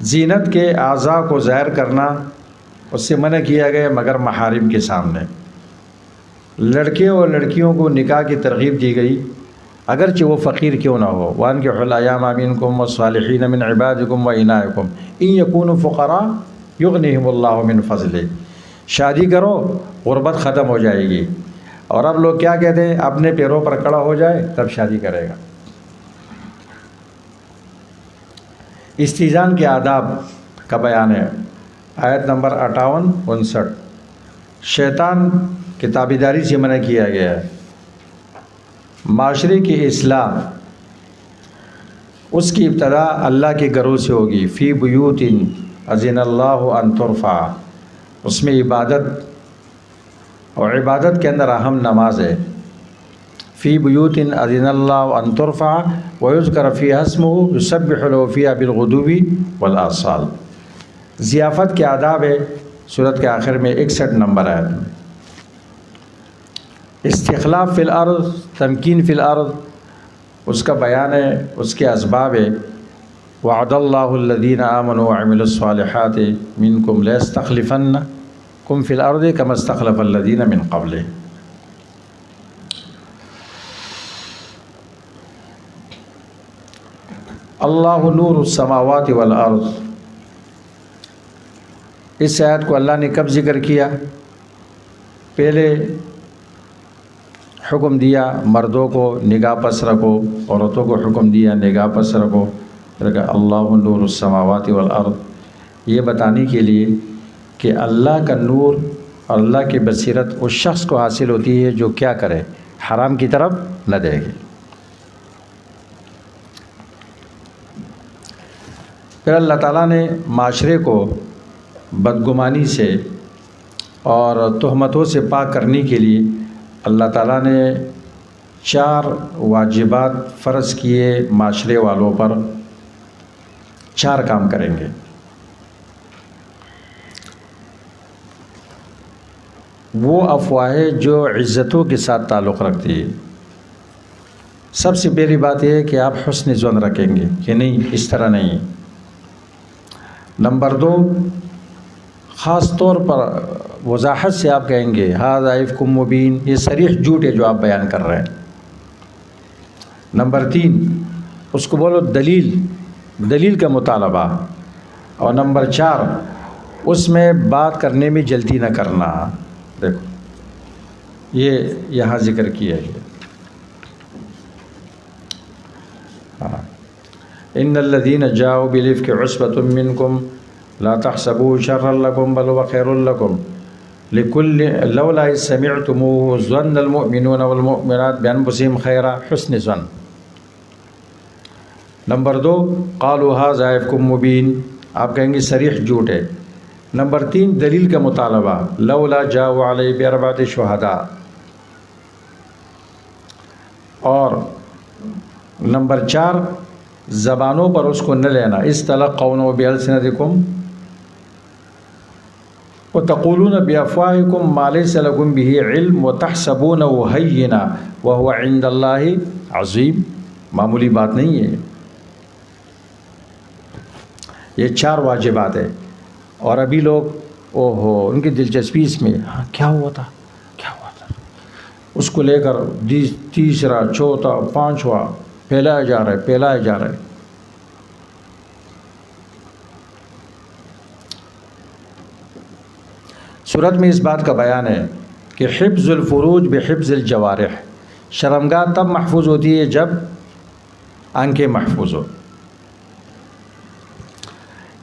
زینت کے اعضاء کو ظاہر کرنا اس سے منع کیا گیا مگر محارم کے سامنے۔ لڑکے اور لڑکیوں کو نکاح کی ترغیب دی گئی اگرچہ وہ فقیر کیوں نہ ہو۔ وَأَنكِحُوا الْأَيَامَ مِنكُمْ وَالصَّالِحِينَ مِنْ عِبَادِكُمْ وَإِمَائِكُمْ إِنْ يَكُونُوا فُقَرَاءَ يُغْنِهِمُ اللَّهُ مِنْ فَضْلِهِ۔ شادی کرو، غربت ختم ہو جائے گی۔ اور اب لوگ کیا کہتے ہیں؟ اپنے پیروں پر کھڑا ہو جائے تب شادی کرے گا۔ استئذان کے آداب کا بیان ہے، آیت نمبر 58-59۔ شیطان کی تابعداری سے منع کیا گیا ہے۔ معاشرے کی اصلاح اس کی ابتدا اللہ کے گھروں سے ہوگی۔ فی بیوت اذن اللہ ان ترفع، اس میں عبادت، اور عبادت کے اندر اہم نماز ہے۔ فی بیوت اذن اللہ ان ترفع ویذکر فیہا اسمہ یسبح لہ فیہا بالغدو والآصال۔ ضیافت کے آداب ہے سورت کے آخر میں 61 نمبر آیت میں۔ استخلاف فی الارض، تمکین فی الارض، اس کا بیان ہے، اس کے اسباب ہے۔ وعد اللہ الذین آمنوا وعملوا الصالحات منکم لیستخلفنکم فی الارض کما استخلف الذین من قبلہم۔ اللہ نور السماوات والارض، اس آیت کو اللہ نے کب ذکر کیا؟ پہلے حکم دیا مردوں کو نگاہ پس رکھو، عورتوں کو حکم دیا نگاہ پس رکھو، پھر کہا اللہ نور السماوات والارض، یہ بتانے کے لیے کہ اللہ کا نور اور اللہ کی بصیرت اس شخص کو حاصل ہوتی ہے جو کیا کرے؟ حرام کی طرف نہ دیکھے۔ پھر اللہ تعالیٰ نے معاشرے کو بدگمانی سے اور تہمتوں سے پاک کرنے کے لیے اللہ تعالیٰ نے 4 واجبات فرض کیے معاشرے والوں پر۔ 4 کام کریں گے۔ وہ افواہیں جو عزتوں کے ساتھ تعلق رکھتی ہے۔ سب سے پہلی بات یہ ہے کہ آپ حسن ظن رکھیں گے کہ نہیں، اس طرح نہیں۔ نمبر 2، خاص طور پر وضاحت سے آپ کہیں گے ھذا افک مبین، یہ صریح جھوٹ ہے جو آپ بیان کر رہے ہیں۔ نمبر 3، اس کو بولو دلیل کا مطالبہ۔ اور نمبر 4، اس میں بات کرنے میں جلدی نہ کرنا۔ دیکھو یہ یہاں ذکر کیا ہے۔ ان الذین جاؤوا بالافک عصبۃ منکم لا تحسبوه شرا لکم بل هو خیر لکم لکل لولا اذ سمعتموه ظن المؤمنون والمؤمنات بانفسهم خیرا، حسن ظن۔ نمبر 2، قالوا ھذا افک مبین، آپ کہیں گے صریح جھوٹ ہے۔ نمبر 3، دلیل کا مطالبہ، لولا جاؤوا علیہ باربعۃ شہداء۔ اور نمبر 4، زبانوں پر اس کو نہ لینا، استلقونه بألسنتکم وتقولون بأفواهکم ما لیس لکم به علم وتحسبونه هینا وهو عند اللہ عظیم۔ معمولی بات نہیں ہے، یہ 4 واجبات ہیں۔ اور ابھی لوگ ان کی دلچسپی اس میں کیا ہوا تھا اس کو لے کر تیسرا، چوتھا، 5واں پھیلایا جا رہا ہے۔ صورت میں اس بات کا بیان ہے کہ حفظ الفروج بحفظ الجوارح، شرمگاہ تب محفوظ ہوتی ہے جب آنکھیں محفوظ ہو۔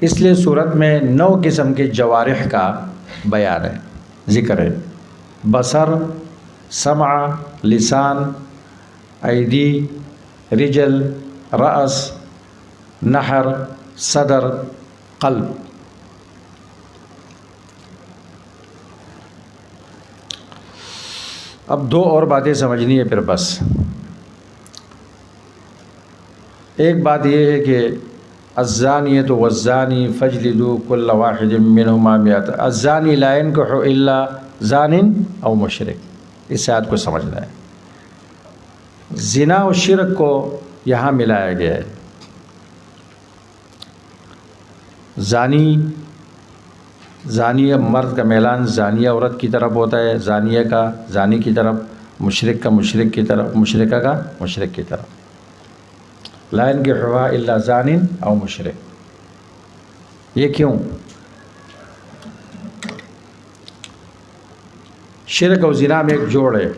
اس لیے صورت میں 9 قسم کے جوارح کا بیان ہے، ذکر ہے۔ بصر، سمع، لسان، ایدی، رجل، رأس، نحر، صدر، قلب۔ اب 2 اور باتیں سمجھنی ہے پھر بس۔ ایک بات یہ ہے کہ الزانیۃ والزانی فاجلدوا کل واحد منہما مئۃ، الزانی لا ينکح الا زان او مشرک، اس آیت کو سمجھنا ہے۔ زنا و شرک کو یہاں ملایا گیا ہے۔ زانی مرد کا میلان زانیہ عورت کی طرف ہوتا ہے، زانیہ کا زانی کی طرف، مشرک کا مشرک کی طرف، مشرکہ کا مشرک کی طرف۔ لا ينکحها الا زان او مشرک۔ یہ کیوں؟ شرک و زنا میں ایک جوڑ ہے،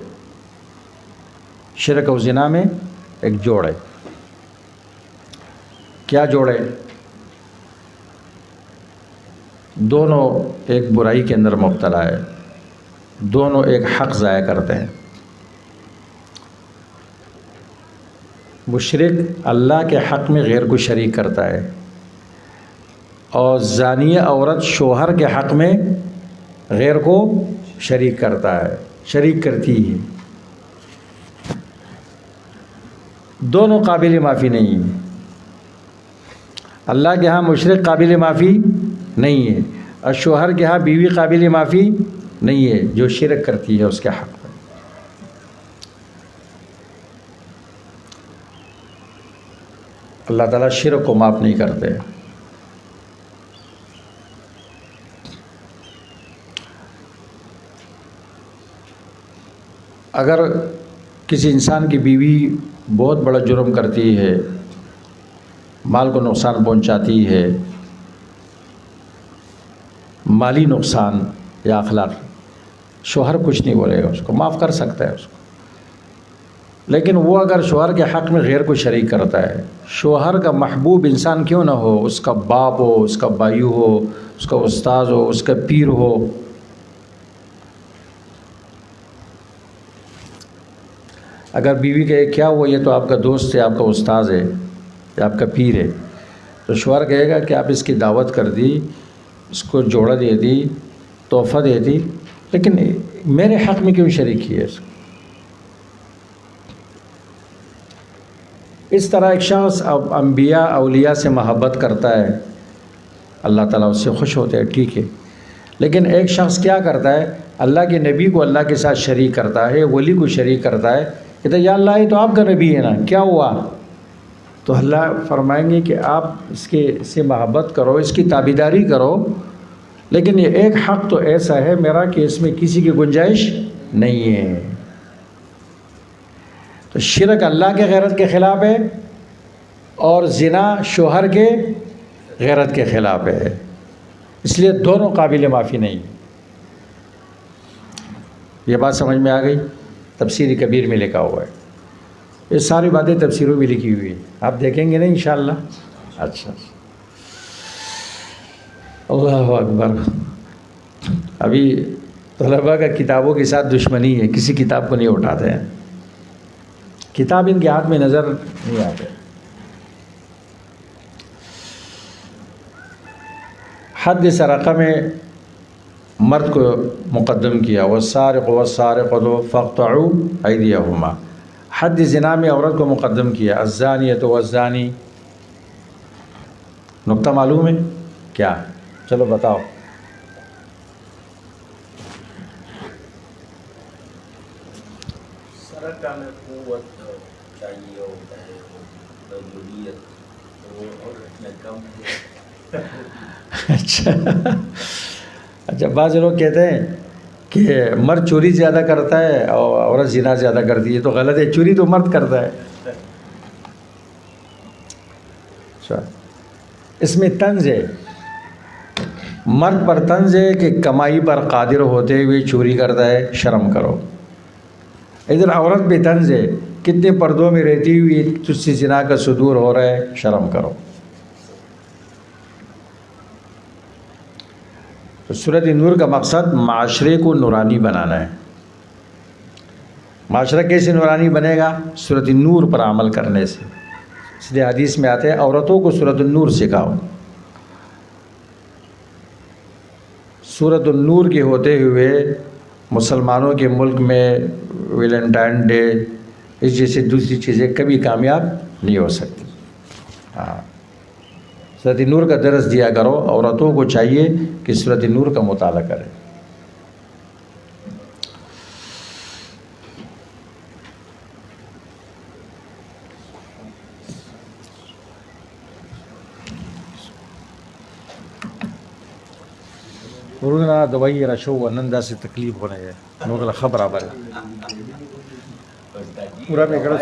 شرک و زنا میں ایک جوڑ ہے۔ کیا جوڑ ہے؟ دونوں ایک برائی کے اندر مبتلا ہے، دونوں ایک حق ضائع کرتے ہیں۔ مشرک اللہ کے حق میں غیر کو شریک کرتا ہے، اور زانیہ عورت شوہر کے حق میں غیر کو شریک کرتا ہے، شریک کرتی ہے۔ دونوں قابل معافی نہیں ہیں۔ اللہ کے ہاں مشرک قابل معافی نہیں ہے، اور شوہر کے ہاں بیوی قابل معافی نہیں ہے جو شرک کرتی ہے اس کے حق میں۔ اللہ تعالیٰ شرک کو معاف نہیں کرتے۔ اگر کسی انسان کی بیوی بہت بڑا جرم کرتی ہے، مال کو نقصان پہنچاتی ہے، مالی نقصان یا اخلاق، شوہر کچھ نہیں بولے گا، اس کو معاف کر سکتا ہے اس کو۔ لیکن وہ اگر شوہر کے حق میں غیر کو شریک کرتا ہے، شوہر کا محبوب انسان کیوں نہ ہو، اس کا باپ ہو، اس کا بھائیو ہو، اس کا استاد ہو، اس کا پیر ہو، اگر بیوی کہے کیا ہوا، یہ تو آپ کا دوست ہے، آپ کا استاد ہے یا آپ کا پیر ہے، تو شوہر کہے گا کہ آپ اس کی دعوت کر دی، اس کو جوڑا دے دی، تحفہ دے دی، لیکن میرے حق میں کیوں شریک کیے اس کو؟ اس طرح ایک شخص انبیاء اولیاء سے محبت کرتا ہے، اللہ تعالیٰ اس سے خوش ہوتے ہیں، ٹھیک ہے، لیکن ایک شخص کیا کرتا ہے، اللہ کے نبی کو اللہ کے ساتھ شریک کرتا ہے، ولی کو شریک کرتا ہے، کہتا ہے یا اللہ یہ تو آپ کا نبی ہے نا، کیا ہوا؟ تو اللہ فرمائیں گے کہ آپ اس سے محبت کرو، اس کی تابعداری کرو، لیکن یہ ایک حق تو ایسا ہے میرا کہ اس میں کسی کی گنجائش نہیں ہے۔ تو شرک اللہ کے غیرت کے خلاف ہے، اور زنا شوہر کے غیرت کے خلاف ہے، اس لیے دونوں قابل معافی نہیں۔ یہ بات سمجھ میں آ گئی؟ تفسیر کبیر میں لکھا ہوا ہے، یہ ساری باتیں تفسیروں میں لکھی ہوئی ہیں، آپ دیکھیں گے نا انشاءاللہ۔ اچھا، اللہ اکبر۔ ابھی طلباء کا کتابوں کے ساتھ دشمنی ہے، کسی کتاب کو نہیں اٹھاتے ہیں، کتاب ان کے ہاتھ میں نظر نہیں آتے۔ حد سرقہ میں مرد کو مقدم کیا، والسارق والسارقۃ فاقطعوا ایدیہما۔ حد زنا میں عورت کو مقدم کیا، الزانیۃ والزانی۔ نقطہ معلوم ہے کیا؟ چلو بتاؤ۔ سرقہ میں قوت چاہیے ہوتا ہے، ضروریت، وہ عورت میں کم ہے۔ اچھا، بعض لوگ کہتے ہیں کہ مرد چوری زیادہ کرتا ہے اور عورت زنا زیادہ کرتی ہے، تو غلط ہے، چوری تو مرد کرتا ہے۔ اچھا، اس میں طنز ہے، مرد پر طنز ہے کہ کمائی پر قادر ہوتے ہوئے چوری کرتا ہے، شرم کرو۔ ادھر عورت پہ طنز ہے، کتنے پردوں میں رہتی ہوئی تجھ سے زنا کا صدور ہو رہا ہے، شرم کرو۔ تو سورۃ نور کا مقصد معاشرے کو نورانی بنانا ہے۔ معاشرہ کیسے نورانی بنے گا؟ سورۃ نور پر عمل کرنے سے۔ اس لیے حدیث میں آتے ہیں عورتوں کو سورۃ النور سکھاؤ۔ سورۃ النور کے ہوتے ہوئے مسلمانوں کے ملک میں ویلنٹائن ڈے اس جیسے دوسری چیزیں کبھی کامیاب نہیں ہو سکتی۔ ہاں صورت نور کا درس دیا کرو، عورتوں کو چاہیے کہ صورت نور کا مطالعہ کرے. ورونه دوايي را شو نن داسې تکلیف ونه یې نو غل خبره برابر Ustaz, پورا پہ کرو.